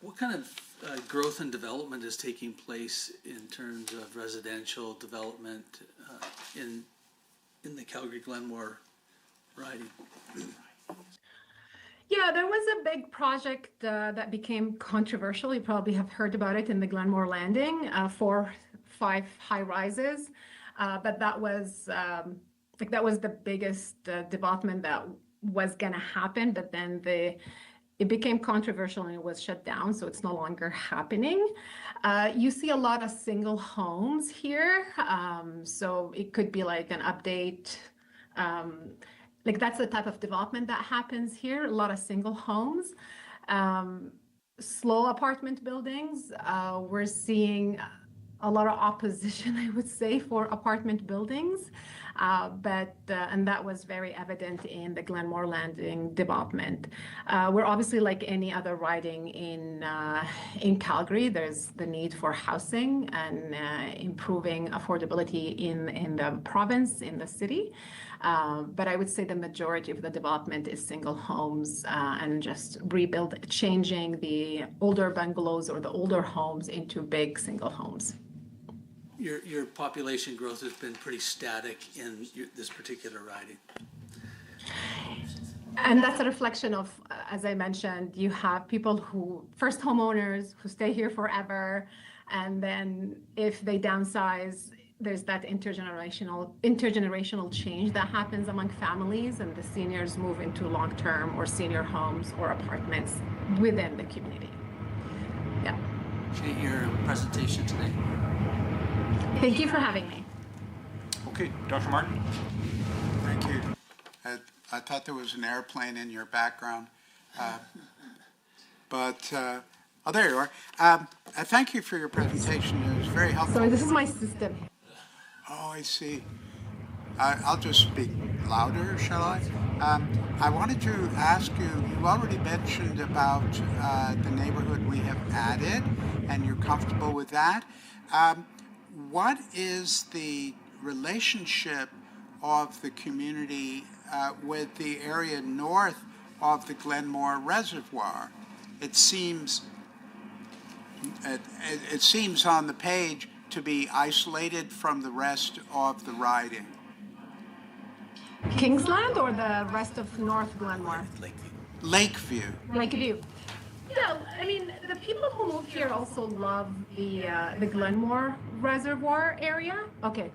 [SPEAKER 8] What kind of growth and development is taking place in terms of residential development in the Calgary-Glenmore riding?
[SPEAKER 15] Yeah, there was a big project that became controversial. You probably have heard about it in the Glenmore Landing, 4-5 high rises. But that was the biggest development that was going to happen. But then it became controversial and it was shut down, so it's no longer happening. You see a lot of single homes here, so it could be like an update. Like that's the type of development that happens here, a lot of single homes. Slow apartment buildings, we're seeing a lot of opposition, I would say, for apartment buildings. And that was very evident in the Glenmore Landing development. We're obviously like any other riding in Calgary. There's the need for housing and improving affordability in the province, in the city. But I would say the majority of the development is single homes and just changing the older bungalows or the older homes into big single homes.
[SPEAKER 8] Your population growth has been pretty static in this particular riding.
[SPEAKER 15] And that's a reflection of, as I mentioned, you have people first homeowners who stay here forever, and then if they downsize, there's that intergenerational change that happens among families, and the seniors move into long-term or senior homes or apartments within the community. Yeah.
[SPEAKER 8] Appreciate your presentation today.
[SPEAKER 15] Thank you for having me.
[SPEAKER 2] Okay, Dr. Martin.
[SPEAKER 5] Thank you. I thought there was an airplane in your background, oh, there you are. Thank you for your presentation. It was very helpful.
[SPEAKER 15] Sorry, this is my system.
[SPEAKER 5] Oh, I see. I'll just speak louder, shall I? I wanted to ask you, you already mentioned about the neighborhood we have added, and you're comfortable with that. What is the relationship of the community with the area north of the Glenmore Reservoir? It seems on the page to be isolated from the rest of the riding.
[SPEAKER 15] Kingsland or the rest of North Glenmore?
[SPEAKER 5] Lakeview.
[SPEAKER 15] Lakeview. Yeah, I mean, the people who move here also love the Glenmore Reservoir area. Okay.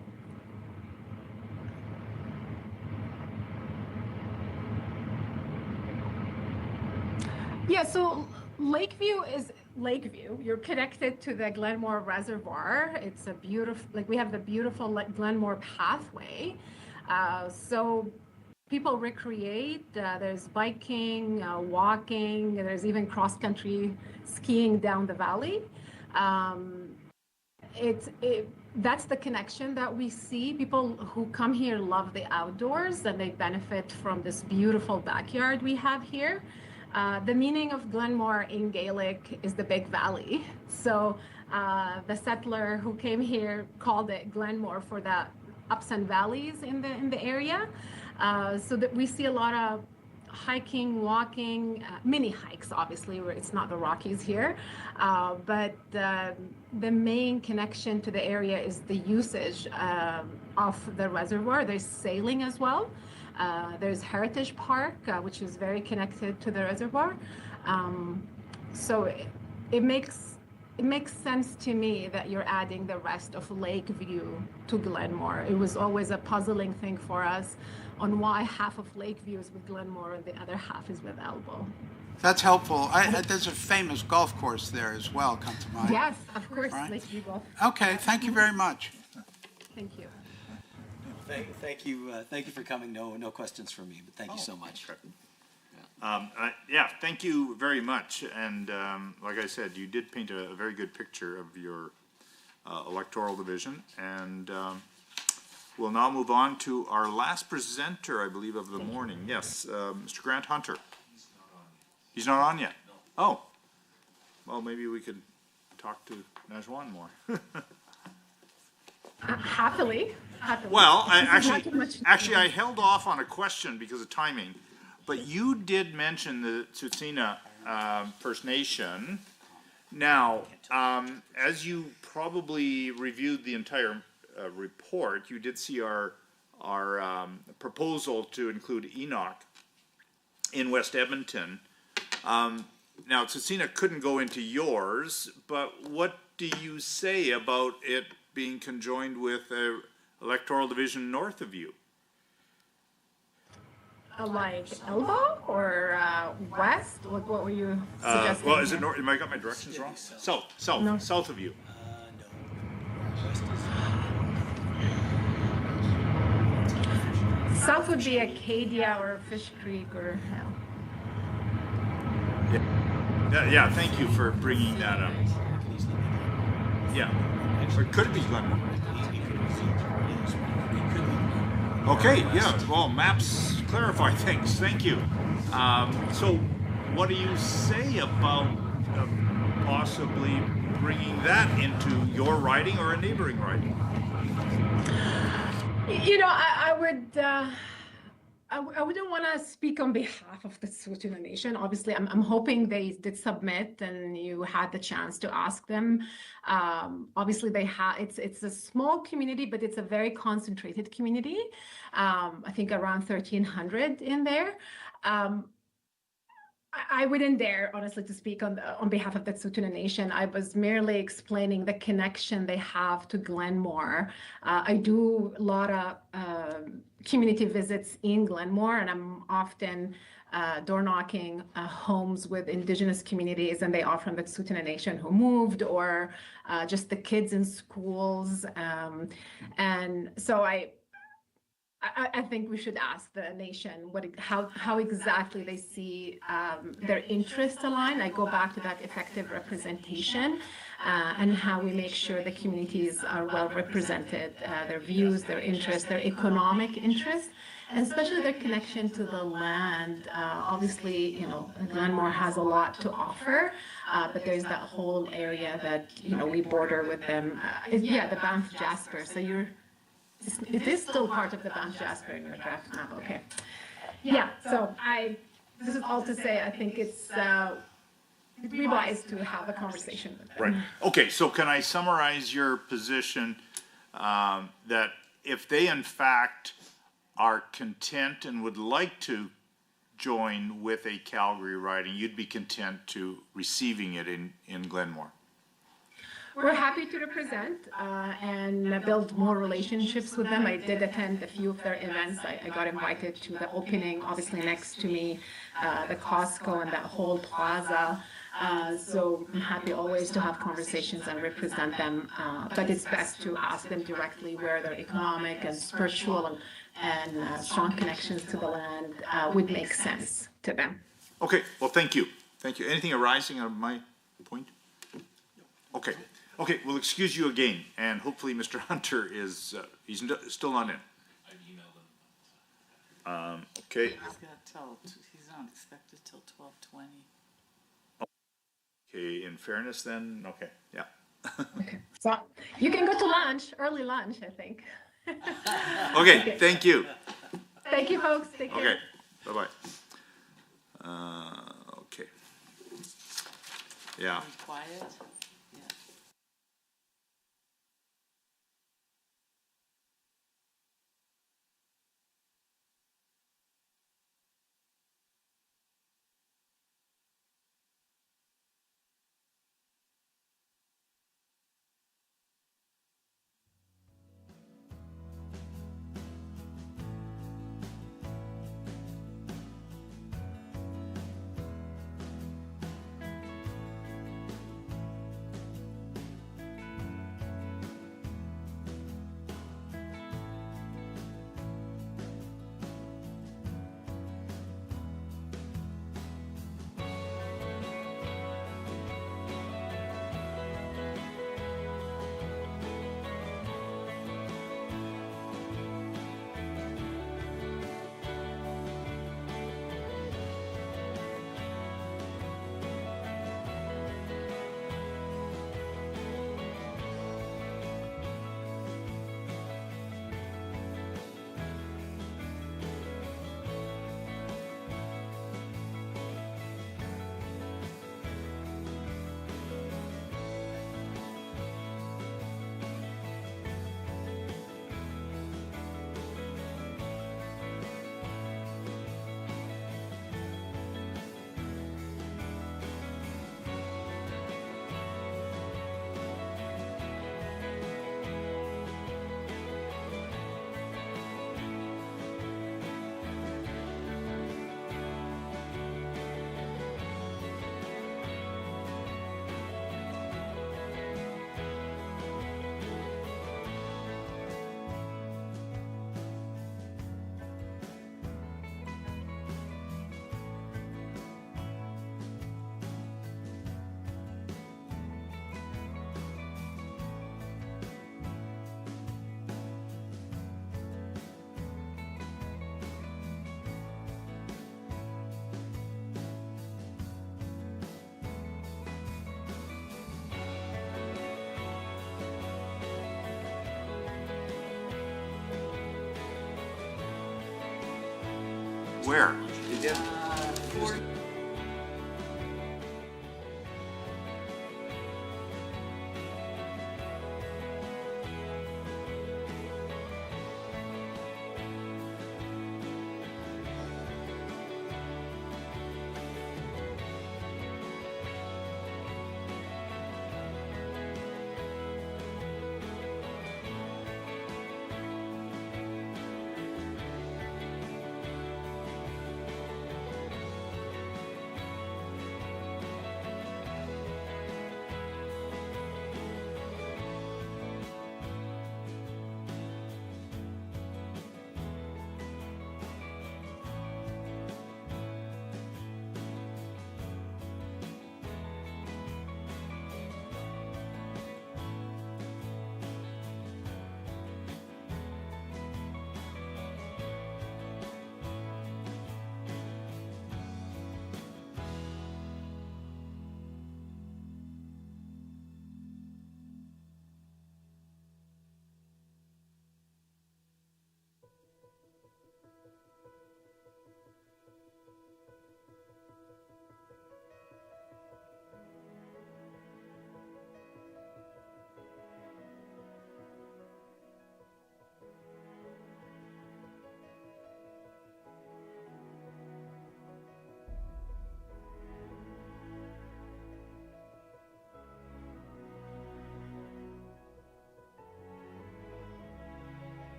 [SPEAKER 15] Yeah, so Lakeview is Lakeview. You're connected to the Glenmore Reservoir. It's a beautiful, like we have the beautiful Glenmore pathway. So people recreate. There's biking, walking. There's even cross-country skiing down the valley. Um, that's the connection that we see. People who come here love the outdoors and they benefit from this beautiful backyard we have here. The meaning of Glenmore in Gaelic is the Big Valley. So the settler who came here called it Glenmore for the ups and valleys in the area. So that we see a lot of hiking, walking, mini hikes, obviously, where it's not the Rockies here. But the main connection to the area is the usage of the reservoir. There's sailing as well. There's Heritage Park, which is very connected to the reservoir. So it makes sense to me that you're adding the rest of Lakeview to Glenmore. It was always a puzzling thing for us on why half of Lakeview is with Glenmore and the other half is with Elbow.
[SPEAKER 5] That's helpful. There's a famous golf course there as well, come to mind.
[SPEAKER 15] Yes, of course,
[SPEAKER 5] Right.
[SPEAKER 15] Lakeview Golf.
[SPEAKER 5] Okay, thank you very much.
[SPEAKER 15] Thank you.
[SPEAKER 4] Thank you for coming. No questions from me, but thank you so much.
[SPEAKER 2] Yeah, thank you very much. And like I said, you did paint a very good picture of your electoral division. And we'll now move on to our last presenter, I believe, of the morning. Yes, Mr. Grant Hunter. He's not on yet? Oh. Well, maybe we could talk to Najwan more.
[SPEAKER 15] Happily.
[SPEAKER 2] Well,
[SPEAKER 15] This is not too much-
[SPEAKER 2] actually, I held off on a question because of timing, but you did mention the Tsutsina First Nation. Now, as you probably reviewed the entire report, you did see our proposal to include Enoch in West Edmonton. Now, Tsutsina couldn't go into yours, but what do you say about it being conjoined with a electoral division north of you?
[SPEAKER 15] Like Elbow or west? What were you suggesting?
[SPEAKER 2] Well, is it north? Am I got my directions wrong? South of you.
[SPEAKER 15] South would be Acadia or Fish Creek or.
[SPEAKER 2] Yeah, thank you for bringing that up. Yeah, or could it be Glenmore? Okay, yeah, well, maps clarify things, thank you. So what do you say about possibly bringing that into your riding or a neighboring riding?
[SPEAKER 15] You know, I wouldn't want to speak on behalf of the Tsuut'ina Nation. Obviously, I'm hoping they did submit and you had the chance to ask them. Obviously, it's a small community, but it's a very concentrated community. I think around 1,300 in there. I wouldn't dare, honestly, to speak on behalf of the Tsuut'ina Nation. I was merely explaining the connection they have to Glenmore. I do a lot of community visits in Glenmore, and I'm often door knocking homes with Indigenous communities, and they are from the Tsuut'ina Nation who moved, or just the kids in schools. And so I think we should ask the nation how exactly they see their interests align. I go back to that effective representation and how we make sure the communities are well represented, their views, their interests, their economic interests, and especially their connection to the land. Obviously, you know, Glenmore has a lot to offer, but there's that whole area that, you know, we border with them. The Banff Jasper. So it is still part of the Banff Jasper in your draft map, okay. Yeah, so this is all to say, I think it'd be wise to have a conversation with them.
[SPEAKER 2] Right, okay, so can I summarize your position that if they in fact are content and would like to join with a Calgary riding, you'd be content to receiving it in Glenmore?
[SPEAKER 15] we're happy to represent and build more relationships with them. I did attend a few of their events. I got invited to the opening, obviously next to me, the Costco and that whole plaza. So I'm happy always to have conversations and represent them, but it's best to ask them directly where their economic and spiritual and strong connections to the land would make sense to them.
[SPEAKER 2] Okay, well, thank you. Thank you. Anything arising out of my point? Okay, okay, we'll excuse you again, and hopefully Mr. Hunter is, he's still not in. Okay.
[SPEAKER 6] He's got till, he's not expected till 12:20.
[SPEAKER 2] Okay, in fairness then, okay, yeah.
[SPEAKER 15] So you can go to lunch, early lunch, I think.
[SPEAKER 2] Okay, thank you.
[SPEAKER 15] Thank you, folks. Take care.
[SPEAKER 2] Okay, bye-bye. Okay. Yeah.
[SPEAKER 6] Be quiet.
[SPEAKER 2] Where?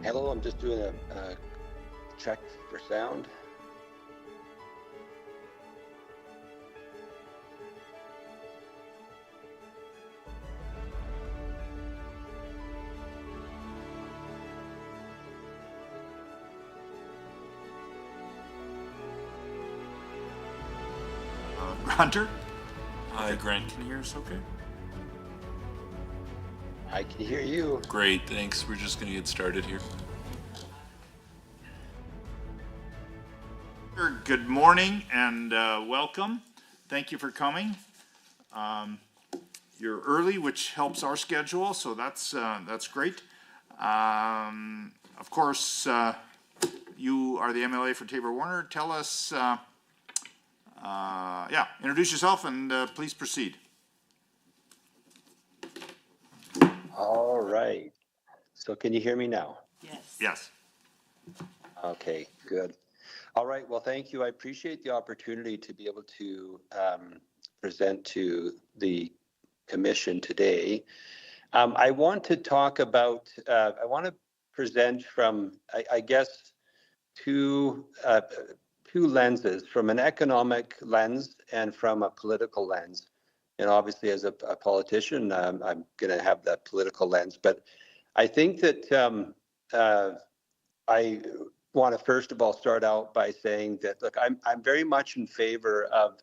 [SPEAKER 16] Hello, I'm just doing a check for sound.
[SPEAKER 2] Hunter?
[SPEAKER 1] Hi, Grant. Can you hear us okay?
[SPEAKER 16] I can hear you.
[SPEAKER 1] Great, thanks. We're just going to get started here.
[SPEAKER 2] Good morning and welcome. Thank you for coming. You're early, which helps our schedule, so that's great. Of course, you are the MLA for Tabor-Warner. Tell us, introduce yourself and please proceed.
[SPEAKER 16] All right. So can you hear me now?
[SPEAKER 6] Yes.
[SPEAKER 2] Yes.
[SPEAKER 16] Okay, good. All right, well, thank you. I appreciate the opportunity to be able to present to the commission today. I want to talk about, I want to present from, I guess, two lenses, from an economic lens and from a political lens. And obviously, as a politician, I'm going to have that political lens. But I think that I want to first of all start out by saying that, look, I'm very much in favor of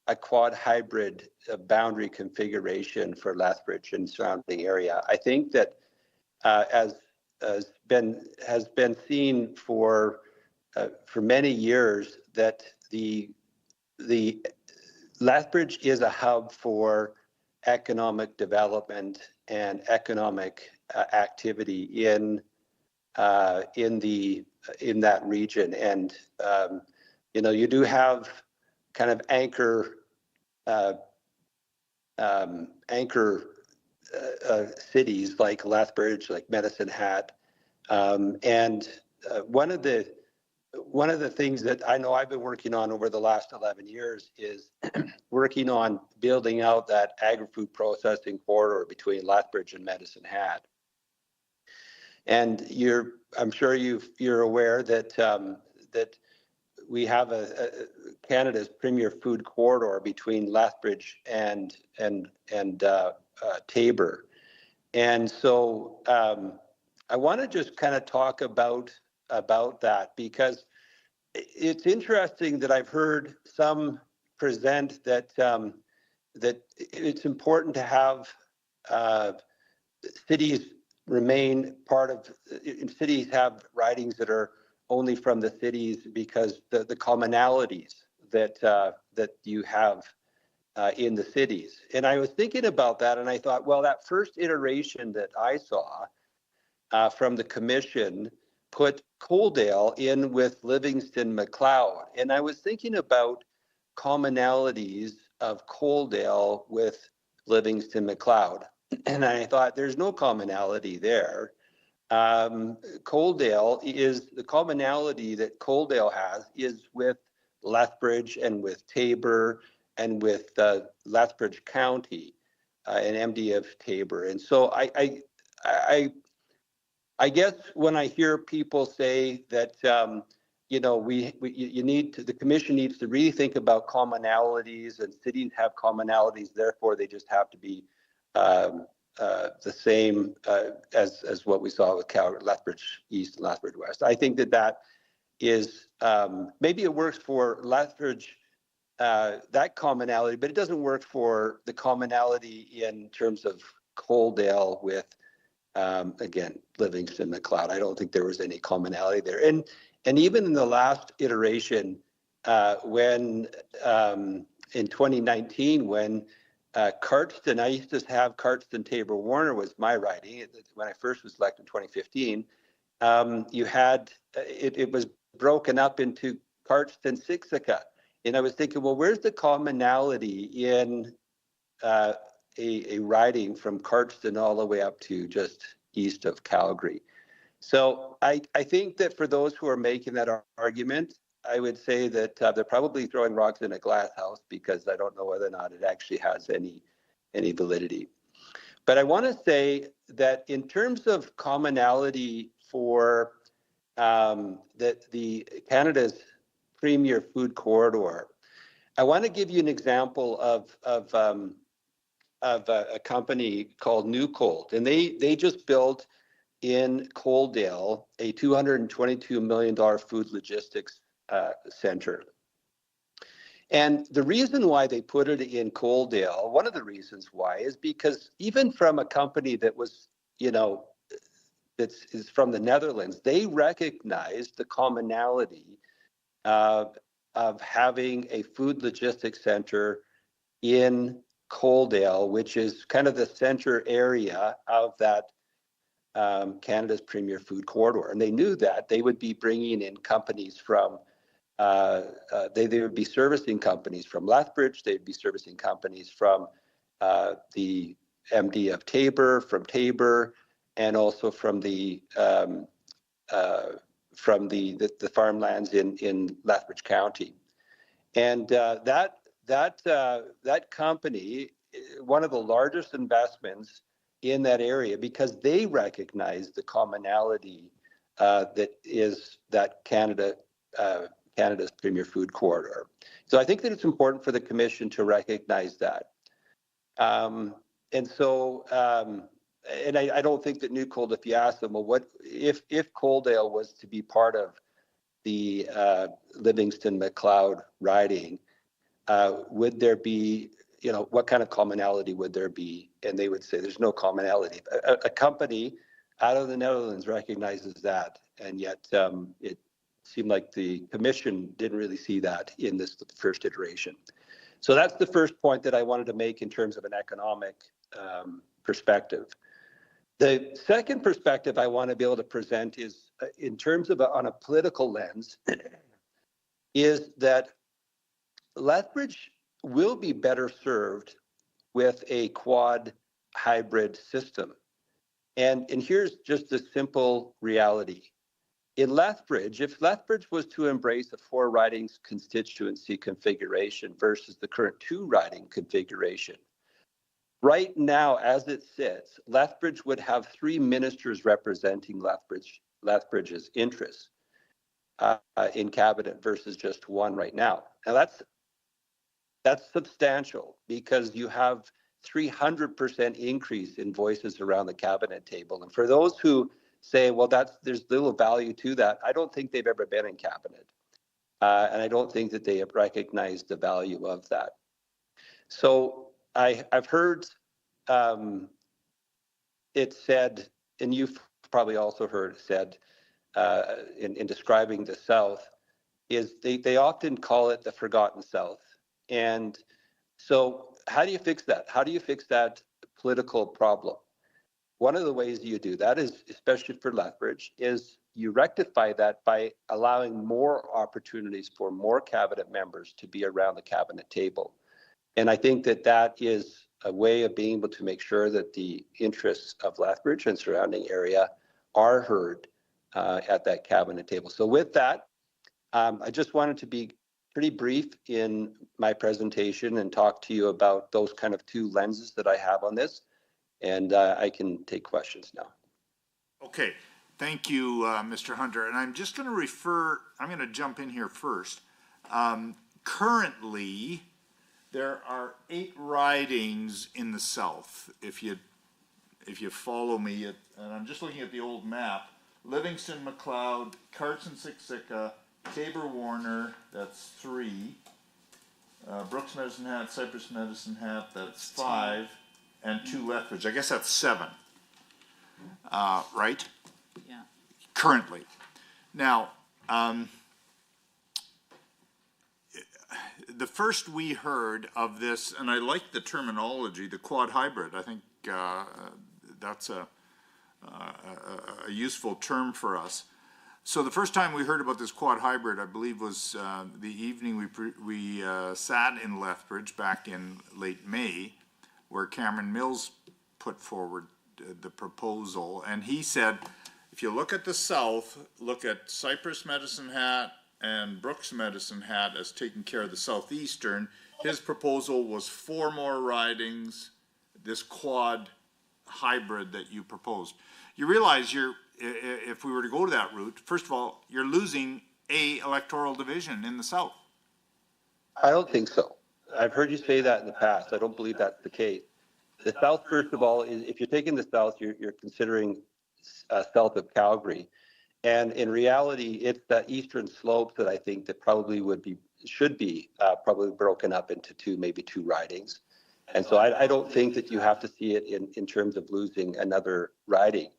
[SPEAKER 16] a quad hybrid boundary configuration for Lethbridge and surrounding area. I think that as has been seen for many years, that the Lethbridge is a hub for economic development and economic activity in that region. And you do have kind of anchor cities like Lethbridge, like Medicine Hat, and one of the things that I know I've been working on over the last 11 years is working on building out that agri-food processing corridor between Lethbridge and Medicine Hat. And I'm sure you're aware that that we have Canada's premier food corridor between Lethbridge and Tabor, and so I want to just kind of talk about that, because it's interesting that I've heard some present that that it's important to have cities remain part of, cities have ridings that are only from the cities because the commonalities that that you have in the cities. And I was thinking about that, and I thought, well, that first iteration that I saw from the commission put Coaldale in with Livingston McLeod. And I was thinking about commonalities of Coaldale with Livingston McLeod. And I thought, there's no commonality there. Coaldale is, the commonality that Coaldale has is with Lethbridge and with Tabor and with Lethbridge County, an MD of Tabor. And so I guess when I hear people say that you need to, the commission needs to really think about commonalities, and cities have commonalities, therefore they just have to be the same as what we saw with Lethbridge East and Lethbridge West. I think that is maybe it works for Lethbridge, that commonality, but it doesn't work for the commonality in terms of Coaldale with again, Livingston McLeod. I don't think there was any commonality there. And even in the last iteration, when in 2019, when Cardston, I used to have Cardston Tabor-Warner was my riding. When I first was elected in 2015, you had, it was broken up into Cardston-Siksika. And I was thinking, well, where's the commonality in a riding from Cardston all the way up to just east of Calgary? So I think that for those who are making that argument, I would say that they're probably throwing rocks in a glass house, because I don't know whether or not it actually has any validity. But I want to say that in terms of commonality for the Canada's premier food corridor. I want to give you an example of a company called New Cold, and they just built in Coaldale a $222 million food logistics center. And the reason why they put it in Coaldale, one of the reasons why, is because even from a company that was, that is from the Netherlands, they recognized the commonality of having a food logistics center in Coaldale, which is kind of the center area of that Canada's premier food corridor. And they knew that they would be bringing in companies from, they would be servicing companies from Lethbridge, they'd be servicing companies from the MD of Tabor, from Tabor, and also from the farmlands in Lethbridge County. And that company, one of the largest investments in that area, because they recognize the commonality that is that Canada's premier food corridor. So I think that it's important for the Commission to recognize that. And I don't think that New Cold, if you ask them, well, what if Coaldale was to be part of the Livingston-McLeod riding, would there be, what kind of commonality would there be? And they would say there's no commonality. A company out of the Netherlands recognizes that, and yet it seemed like the Commission didn't really see that in this first iteration. So that's the first point that I wanted to make in terms of an economic perspective. The second perspective I want to be able to present is in terms of on a political lens, is that Lethbridge will be better served with a quad hybrid system. And here's just a simple reality. In Lethbridge, if Lethbridge was to embrace a 4 ridings constituency configuration versus the current 2 riding configuration, right now, as it sits, Lethbridge would have 3 ministers representing Lethbridge's interests in cabinet versus just 1 right now. Now that's substantial, because you have 300% increase in voices around the cabinet table. And for those who say, well, there's little value to that, I don't think they've ever been in cabinet. And I don't think that they have recognized the value of that. So I've heard it said, and you've probably also heard it said in describing the South, is they often call it the forgotten South. And so how do you fix that? How do you fix that political problem? One of the ways you do that is, especially for Lethbridge, is you rectify that by allowing more opportunities for more cabinet members to be around the cabinet table. And I think that that is a way of being able to make sure that the interests of Lethbridge and surrounding area are heard at that cabinet table. So with that, I just wanted to be pretty brief in my presentation and talk to you about those kind of 2 lenses that I have on this. And I can take questions now.
[SPEAKER 2] Okay, thank you, Mr. Hunter. And I'm just going to I'm going to jump in here first. Currently, there are 8 ridings in the South. If you follow me, and I'm just looking at the old map, Livingston, McLeod, Carson-Siksika, Tabor-Warner, that's 3. Brooks Medicine Hat, Cypress Medicine Hat, that's 5. And 2 Lethbridge. I guess that's 7, right?
[SPEAKER 6] Yeah.
[SPEAKER 2] Currently. Now, the first we heard of this, and I like the terminology, the quad hybrid. I think that's a useful term for us. So the first time we heard about this quad hybrid, I believe, was the evening we sat in Lethbridge back in late May, where Cameron Mills put forward the proposal. And he said, if you look at the South, look at Cypress Medicine Hat and Brooks Medicine Hat as taking care of the Southeastern. His proposal was 4 more ridings, this quad hybrid that you proposed. You realize if we were to go to that route, first of all, you're losing a electoral division in the south.
[SPEAKER 16] I don't think so. I've heard you say that in the past. I don't believe that's the case. The south, first of all, is if you're taking the south, you're considering south of Calgary. And in reality, it's that eastern slope that I think that probably should be probably broken up into maybe two ridings. And so I don't think that you have to see it in terms of losing another riding.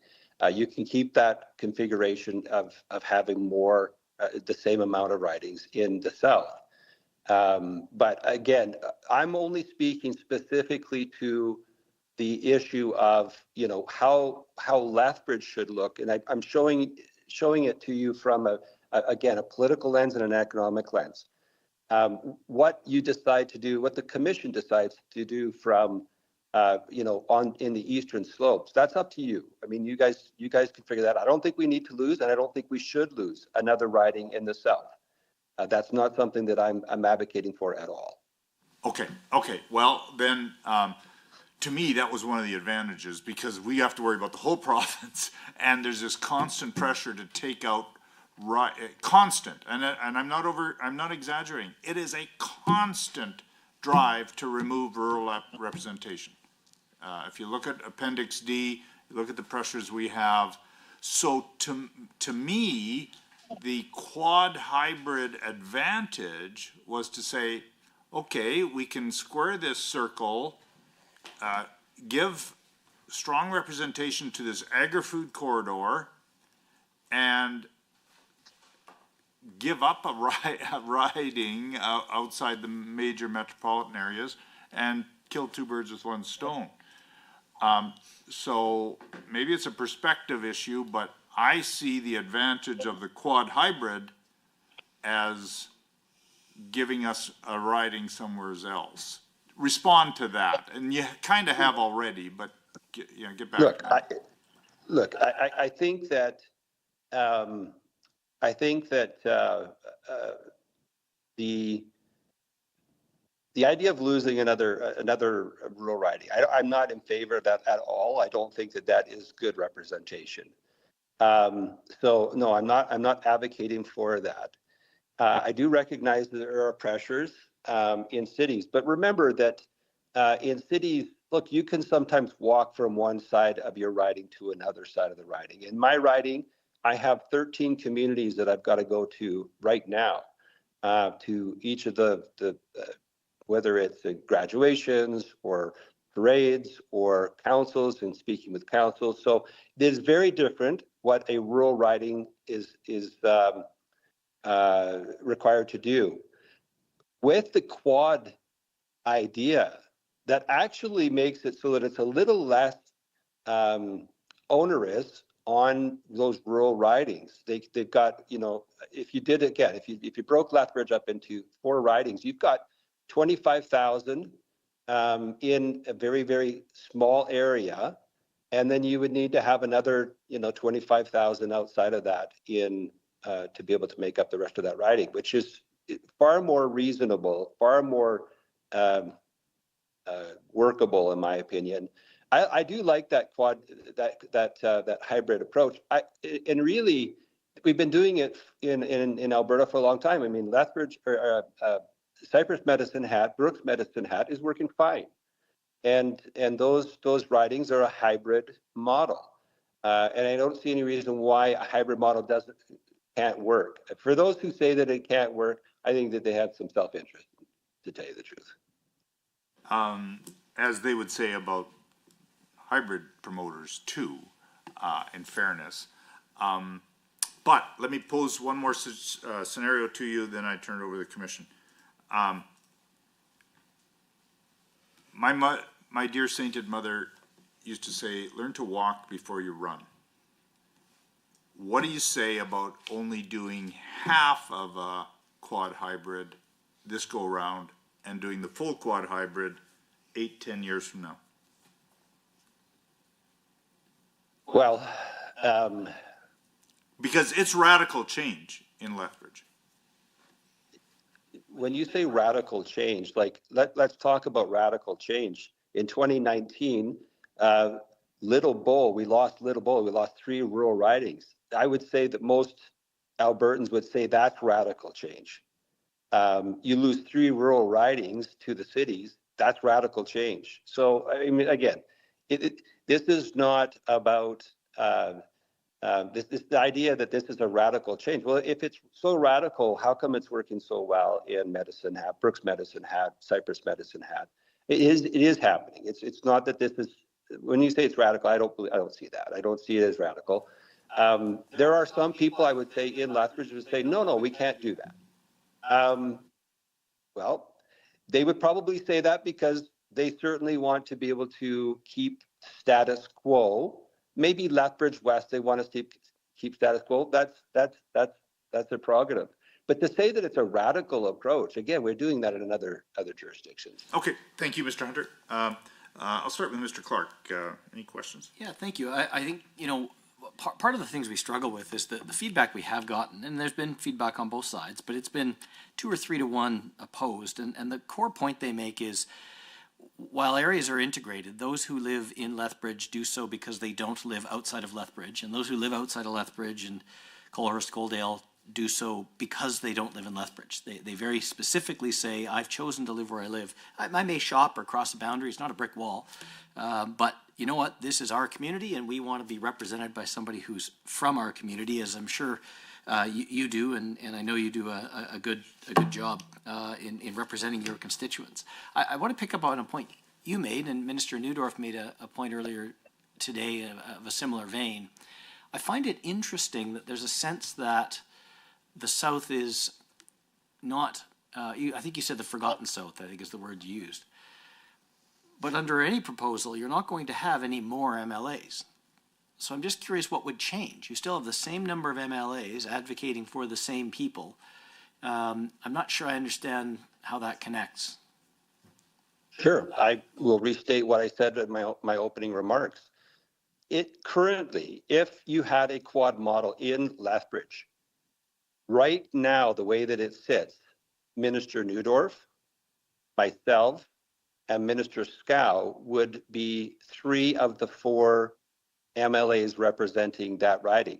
[SPEAKER 16] You can keep that configuration of having more, the same amount of ridings in the south. But again, I'm only speaking specifically to the issue of, how Lethbridge should look. And I'm showing it to you from again, a political lens and an economic lens. What you decide to do, what the commission decides to do from, in the eastern slopes, that's up to you. I mean, you guys can figure that out. I don't think we need to lose, and I don't think we should lose another riding in the south. That's not something that I'm advocating for at all.
[SPEAKER 2] Okay. Well, then, to me, that was one of the advantages, because we have to worry about the whole province, and there's this constant pressure to take out constant, and I'm not exaggerating. It is a constant drive to remove rural representation. If you look at Appendix D, you look at the pressures we have. So to me, the quad hybrid advantage was to say, okay, we can square this circle, give strong representation to this agri-food corridor, and give up a riding outside the major metropolitan areas and kill two birds with one stone. So maybe it's a perspective issue, but I see the advantage of the quad hybrid as giving us a riding somewhere else. Respond to that, and you kind of have already, but get back.
[SPEAKER 16] I think that the idea of losing another rural riding, I'm not in favor of that at all. I don't think that is good representation. So no, I'm not advocating for that. I do recognize that there are pressures in cities, but remember that in cities, look, you can sometimes walk from one side of your riding to another side of the riding. In my riding, I have 13 communities that I've got to go to right now, to each of the whether it's graduations or parades or councils and speaking with councils. So it is very different what a rural riding is required to do. With the quad idea, that actually makes it so that it's a little less onerous on those rural ridings. They've got, if you did, again, if you broke Lethbridge up into 4 ridings, you've got 25,000 in a very, very small area. And then you would need to have another, 25,000 outside of that to be able to make up the rest of that riding, which is far more reasonable, far more workable, in my opinion. I do like that that hybrid approach. And really, we've been doing it in Alberta for a long time. I mean, Lethbridge or Cypress Medicine Hat, Brooks Medicine Hat is working fine, and those ridings are a hybrid model, and I don't see any reason why a hybrid model can't work. For those who say that it can't work, I think that they have some self-interest, to tell you the truth.
[SPEAKER 2] As they would say about hybrid promoters too, in fairness. But let me pose one more scenario to you, then I turn it over to the commission. My dear sainted mother used to say, learn to walk before you run. What do you say about only doing half of a quad hybrid this go round and doing the full quad hybrid 8-10 years from now?
[SPEAKER 16] Well,
[SPEAKER 2] because it's radical change in Lethbridge.
[SPEAKER 16] When you say radical change, like let's talk about radical change. In 2019, Little Bow, we lost Little Bow. We lost 3 rural ridings. I would say that most Albertans would say that's radical change. You lose 3 rural ridings to the cities, that's radical change. So, I mean, again, this is not about the idea that this is a radical change. Well, if it's so radical, how come it's working so well in Medicine Hat, Brooks Medicine Hat, Cypress Medicine Hat? It is happening. It's not that this is, when you say it's radical, I don't see that. I don't see it as radical. There are some people, I would say, in Lethbridge would say, no, we can't do that. Well, they would probably say that because they certainly want to be able to keep status quo. Maybe Lethbridge West, they want us to keep status quo. That's their prerogative. But to say that it's a radical approach, again, we're doing that in other jurisdictions.
[SPEAKER 2] Okay, thank you, Mr. Hunter. I'll start with Mr. Clark. Any questions?
[SPEAKER 4] Yeah, thank you. I think, part of the things we struggle with is the feedback we have gotten, and there's been feedback on both sides, but it's been 2 or 3 to 1 opposed. And the core point they make is, while areas are integrated, those who live in Lethbridge do so because they don't live outside of Lethbridge, and those who live outside of Lethbridge and Colhurst, Coaldale do so because they don't live in Lethbridge. They very specifically say, I've chosen to live where I live. I may shop or cross a boundary, it's not a brick wall, but you know what, this is our community and we want to be represented by somebody who's from our community, as I'm sure you do, and I know you do a good job in representing your constituents. I want to pick up on a point you made, and Minister Neudorf made a point earlier today of a similar vein. I find it interesting that there's a sense that the South is not, I think you said the forgotten South, I think is the word you used. But under any proposal, you're not going to have any more MLAs. So I'm just curious what would change. You still have the same number of MLAs advocating for the same people. I'm not sure I understand how that connects.
[SPEAKER 16] Sure, I will restate what I said in my opening remarks. It currently, if you had a quad model in Lethbridge, right now, the way that it sits, Minister Neudorf, myself, and Minister Scow would be 3 of the 4 MLAs representing that riding.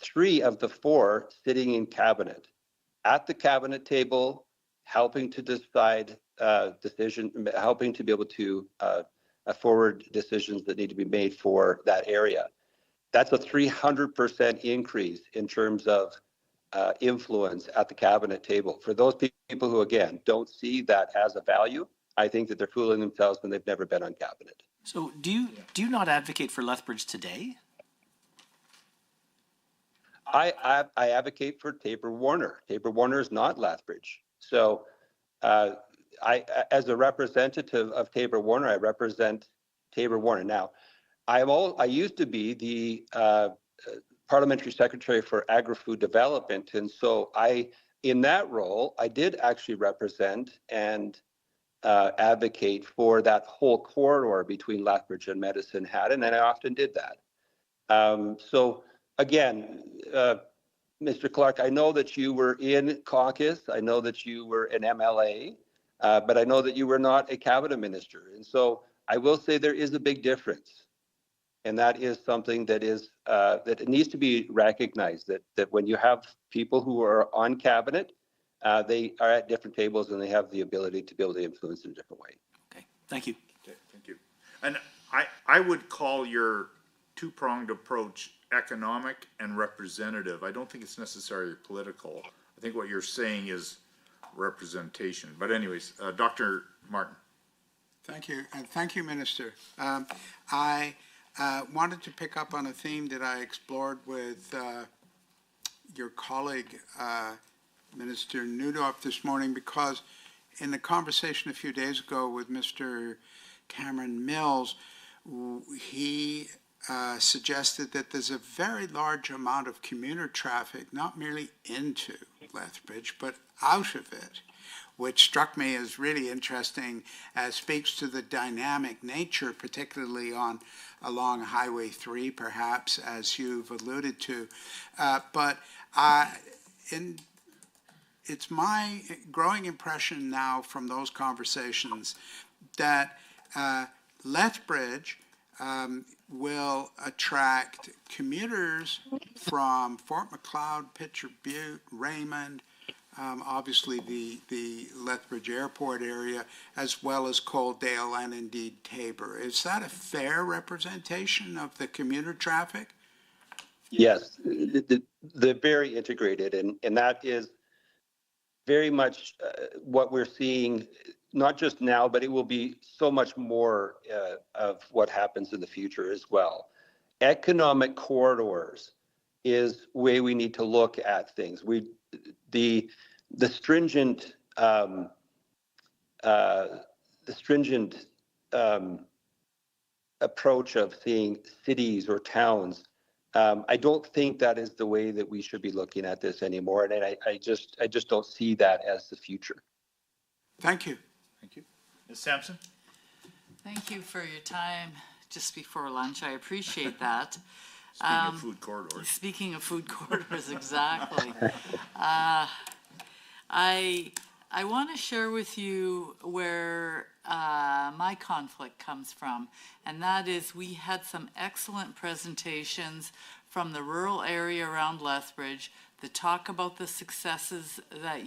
[SPEAKER 16] 3 of the 4 sitting in cabinet, at the cabinet table, helping to decide helping to be able to forward decisions that need to be made for that area. That's a 300% increase in terms of influence at the cabinet table. For those people who, again, don't see that as a value, I think that they're fooling themselves when they've never been on cabinet.
[SPEAKER 4] So do you not advocate for Lethbridge today?
[SPEAKER 16] I advocate for Tabor Warner. Tabor Warner is not Lethbridge. So as a representative of Tabor Warner, I represent Tabor Warner. Now, I used to be the Parliamentary Secretary for Agri-Food Development, and so in that role, I did actually represent and advocate for that whole corridor between Lethbridge and Medicine Hat, and I often did that. So again, Mr. Clark, I know that you were in caucus, I know that you were an MLA, but I know that you were not a cabinet minister. And so I will say there is a big difference. And that is something that is that it needs to be recognized, that when you have people who are on cabinet, they are at different tables and they have the ability to be able to influence in a different way.
[SPEAKER 4] Okay, thank you.
[SPEAKER 2] Okay, thank you. And I would call your 2-pronged approach economic and representative. I don't think it's necessarily political. I think what you're saying is representation. But anyways, Dr. Martin.
[SPEAKER 5] Thank you, and thank you, Minister. I wanted to pick up on a theme that I explored with your colleague, Minister Neudorf, this morning, because in the conversation a few days ago with Mr. Cameron Mills, he suggested that there's a very large amount of commuter traffic, not merely into Lethbridge, but out of it, which struck me as really interesting, as speaks to the dynamic nature, particularly along Highway 3, perhaps, as you've alluded to. But it's my growing impression now from those conversations that Lethbridge will attract commuters from Fort McLeod, Pitcher Butte, Raymond, obviously the Lethbridge Airport area, as well as Coaldale and indeed Tabor. Is that a fair representation of the commuter traffic?
[SPEAKER 16] Yes, they're very integrated, and that is very much what we're seeing, not just now, but it will be so much more of what happens in the future as well. Economic corridors is the way we need to look at things. The stringent approach of seeing cities or towns, I don't think that is the way that we should be looking at this anymore, and I just don't see that as the future.
[SPEAKER 5] Thank you.
[SPEAKER 2] Thank you. Ms. Sampson?
[SPEAKER 6] Thank you for your time just before lunch. I appreciate that.
[SPEAKER 2] Speaking of food corridors.
[SPEAKER 6] Speaking of food corridors, exactly. I want to share with you where my conflict comes from, and that is we had some excellent presentations from the rural area around Lethbridge that talk about the successes that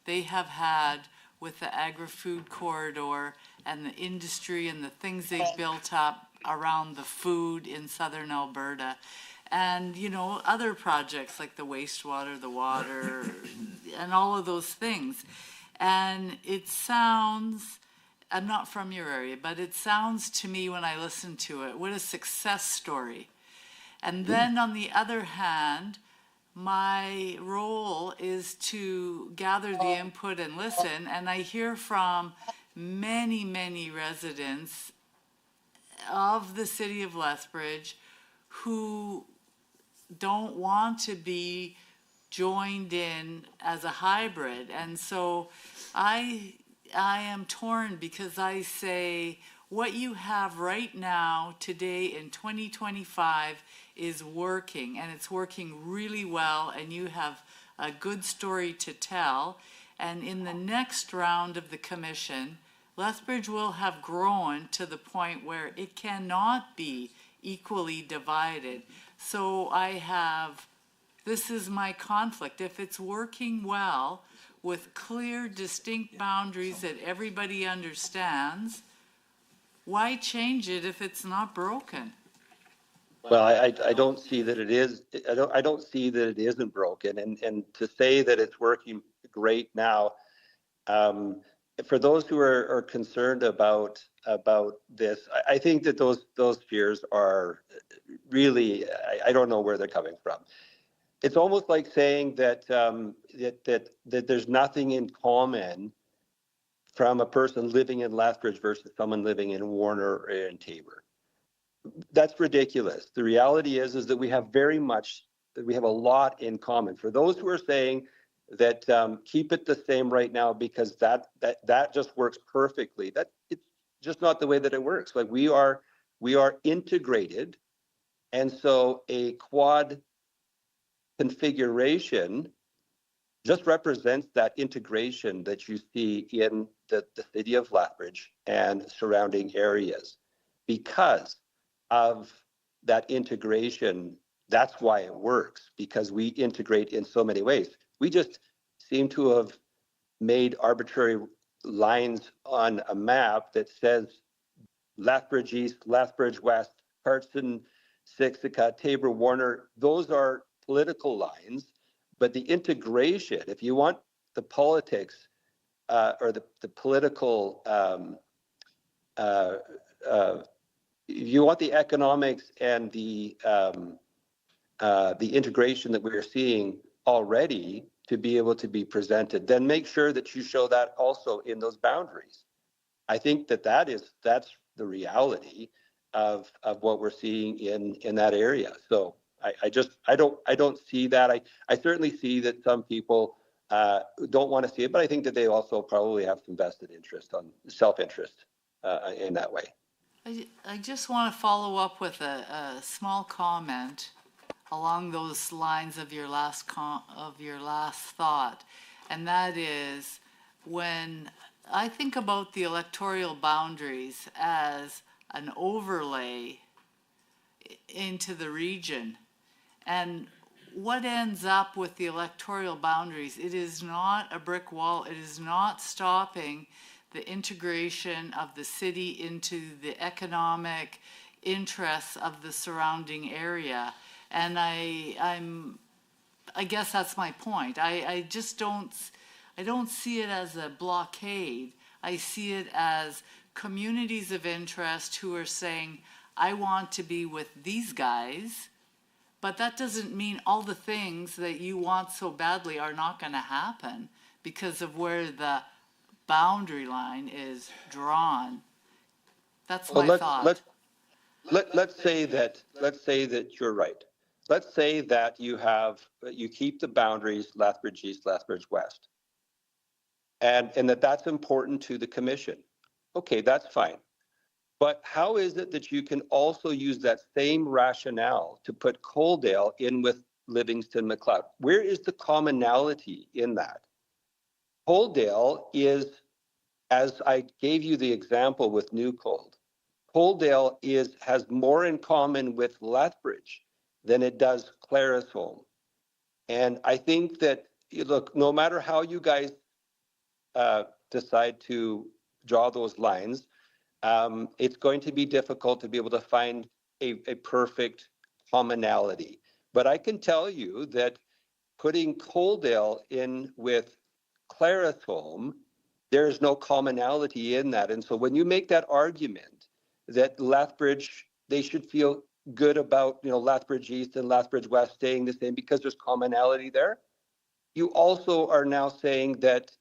[SPEAKER 6] they have had with the agri-food corridor and the industry and the things they've built up around the food in southern Alberta. And, you know, other projects like the wastewater, the water, and all of those things. And it sounds, I'm not from your area, but it sounds to me when I listen to it, what a success story. And then on the other hand, my role is to gather the input and listen. And I hear from many, many residents of the city of Lethbridge who don't want to be joined in as a hybrid. And so I am torn because I say what you have right now today in 2025 is working, and it's working really well, and you have a good story to tell. And in the next round of the commission, Lethbridge will have grown to the point where it cannot be equally divided. So this is my conflict. If it's working well with clear, distinct boundaries that everybody understands, why change it if it's not broken?
[SPEAKER 16] Well, I don't see that it is. I don't see that it isn't broken. And to say that it's working great now, for those who are concerned about this, I think that those fears are really, I don't know where they're coming from. It's almost like saying that that there's nothing in common from a person living in Lethbridge versus someone living in Warner or in Tabor. That's ridiculous. The reality is that we have a lot in common. For those who are saying that keep it the same right now because that just works perfectly, that it's just not the way that it works. Like we are integrated, and so a quad configuration just represents that integration that you see in the city of Lethbridge and surrounding areas. Because of that integration, that's why it works, because we integrate in so many ways. We just seem to have made arbitrary lines on a map that says Lethbridge East, Lethbridge West, Carson, Siksika, Tabor, Warner. Those are political lines. But the integration, if you want the politics or the political, if you want the economics and the integration that we're seeing already to be able to be presented, then make sure that you show that also in those boundaries. I think that's the reality of what we're seeing in that area. So I don't see that. I certainly see that some people don't want to see it, but I think that they also probably have some vested interest on self-interest in that way.
[SPEAKER 6] I just want to follow up with a small comment along those lines of your last thought, and that is when I think about the electoral boundaries as an overlay into the region. And what ends up with the electoral boundaries? It is not a brick wall. It is not stopping the integration of the city into the economic interests of the surrounding area. And I guess that's my point. I don't see it as a blockade. I see it as communities of interest who are saying, I want to be with these guys, but that doesn't mean all the things that you want so badly are not going to happen because of where the boundary line is drawn. That's my thought.
[SPEAKER 16] Let's say that you're right. Let's say that you keep the boundaries Lethbridge East, Lethbridge West, and that's important to the commission. Okay, that's fine. But how is it that you can also use that same rationale to put Coaldale in with Livingston McLeod? Where is the commonality in that? Coaldale is, as I gave you the example with New Cold, Coaldale has more in common with Lethbridge than it does Clarisholm. And I think that, look, no matter how you guys decide to draw those lines, it's going to be difficult to be able to find a perfect commonality. But I can tell you that putting Coaldale in with Clarisholm, there's no commonality in that. And so when you make that argument that Lethbridge, they should feel good about, Lethbridge East and Lethbridge West staying the same because there's commonality there, you also are now saying that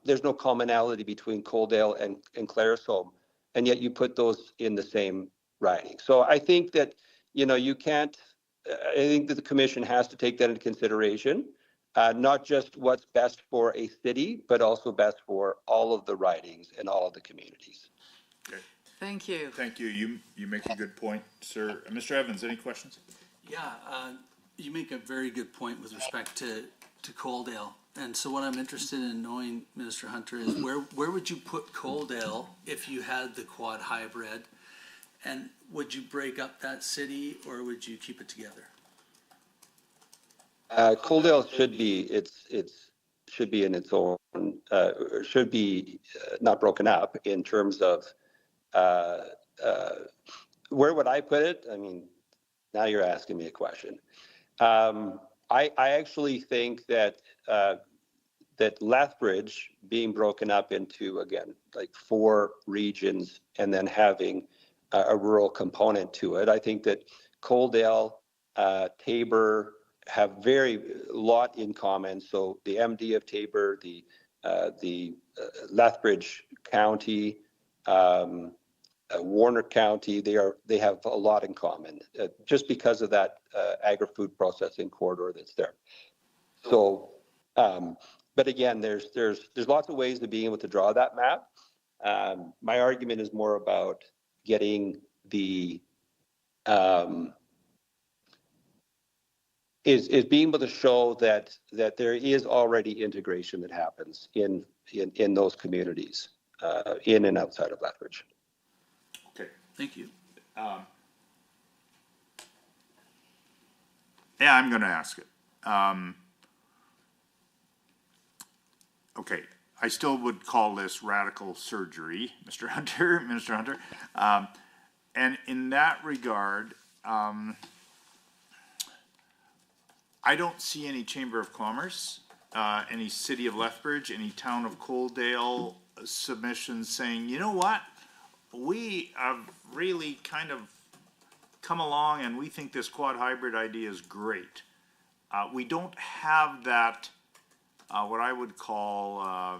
[SPEAKER 16] there's no commonality between Coaldale and Clarisholm, and yet you put those in the same riding. So I think that, you can't, I think that the commission has to take that into consideration, not just what's best for a city, but also best for all of the ridings and all of the communities.
[SPEAKER 2] Okay.
[SPEAKER 6] Thank you.
[SPEAKER 2] Thank you. You make a good point, sir. Mr. Evans, any questions?
[SPEAKER 8] Yeah, you make a very good point with respect to Coaldale. And so what I'm interested in knowing, Minister Hunter, is where would you put Coaldale if you had the quad hybrid? And would you break up that city or would you keep it together?
[SPEAKER 16] Coaldale should be should be in its own, should be not broken up in terms of where would I put it? I mean, now you're asking me a question. I actually think that that Lethbridge being broken up into, again, like 4 regions and then having a rural component to it. I think that Coaldale, Tabor have very lot in common. So the MD of Tabor, the Lethbridge County, Warner County, they have a lot in common just because of that agri-food processing corridor that's there. So, but again, there's lots of ways of being able to draw that map. My argument is more about getting the is being able to show that there is already integration that happens in those communities in and outside of Lethbridge.
[SPEAKER 2] Okay.
[SPEAKER 8] Thank you.
[SPEAKER 2] Yeah, I'm going to ask it. Okay, I still would call this radical surgery, Mr. Hunter, Minister Hunter. And in that regard, I don't see any Chamber of Commerce, any City of Lethbridge, any Town of Coaldale submissions saying, you know what, we have really kind of come along and we think this quad hybrid idea is great. We don't have that, what I would call,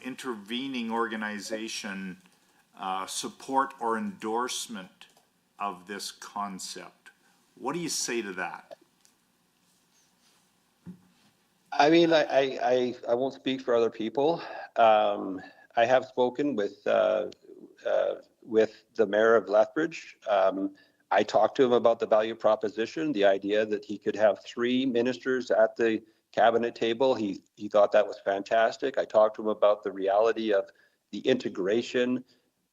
[SPEAKER 2] intervening organization support or endorsement of this concept. What do you say to that?
[SPEAKER 16] I mean, I won't speak for other people. I have spoken with the mayor of Lethbridge. I talked to him about the value proposition, the idea that he could have 3 ministers at the cabinet table. He thought that was fantastic. I talked to him about the reality of the integration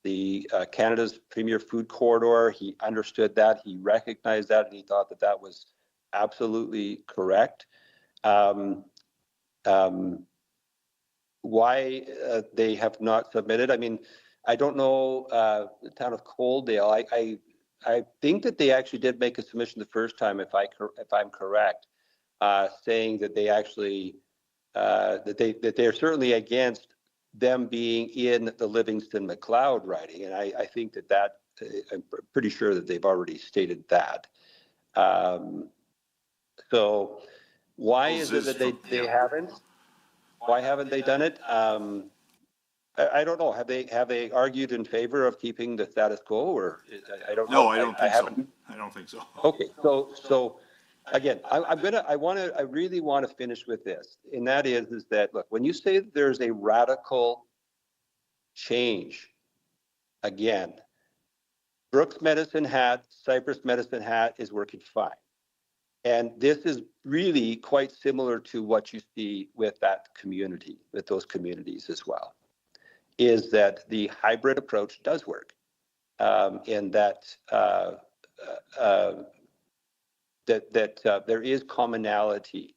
[SPEAKER 16] the Canada's premier food corridor. He understood that, he recognized that, and he thought that that was absolutely correct. Why they have not submitted, I mean, I don't know, the town of Coaldale, I think that they actually did make a submission the first time, if I'm correct, saying that they actually, that they're certainly against them being in the Livingston-McLeod riding, and I think that I'm pretty sure that they've already stated that. So why is it that they haven't? Why haven't they done it? I don't know. Have they argued in favor of keeping the status quo, or I don't know.
[SPEAKER 2] No, I don't think so. I don't think so.
[SPEAKER 16] Okay, so again, I really want to finish with this, and that is that, look, when you say that there's a radical change, again, Brooks Medicine Hat, Cypress Medicine Hat is working fine. And this is really quite similar to what you see with that community, with those communities as well, is that the hybrid approach does work, in that there is commonality.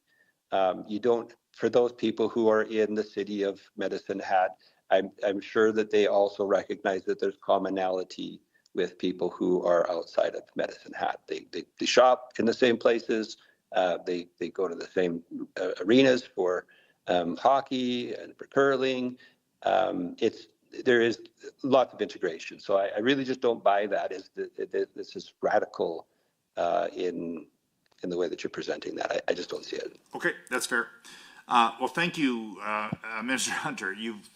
[SPEAKER 16] You don't, for those people who are in the city of Medicine Hat, I'm sure that they also recognize that there's commonality with people who are outside of Medicine Hat. They shop in the same places. They go to the same arenas for hockey and for curling. There is lots of integration. So I really just don't buy that as this is radical in the way that you're presenting that. I just don't see it.
[SPEAKER 2] Okay, that's fair. Well, thank you, Minister Hunter. You've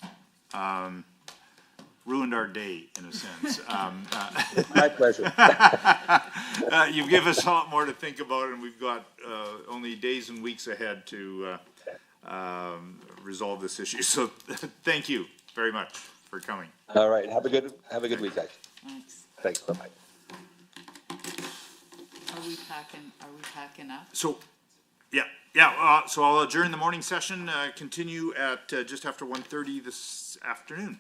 [SPEAKER 2] ruined our day, in a sense.
[SPEAKER 16] My pleasure.
[SPEAKER 2] You've given us a lot more to think about, and we've got only days and weeks ahead to resolve this issue. So thank you very much for coming.
[SPEAKER 16] All right. Have a good week, guys. Thanks. Bye-bye.
[SPEAKER 6] Are we packing up?
[SPEAKER 2] So, so I'll adjourn the morning session, continue at just after 1:30 this afternoon.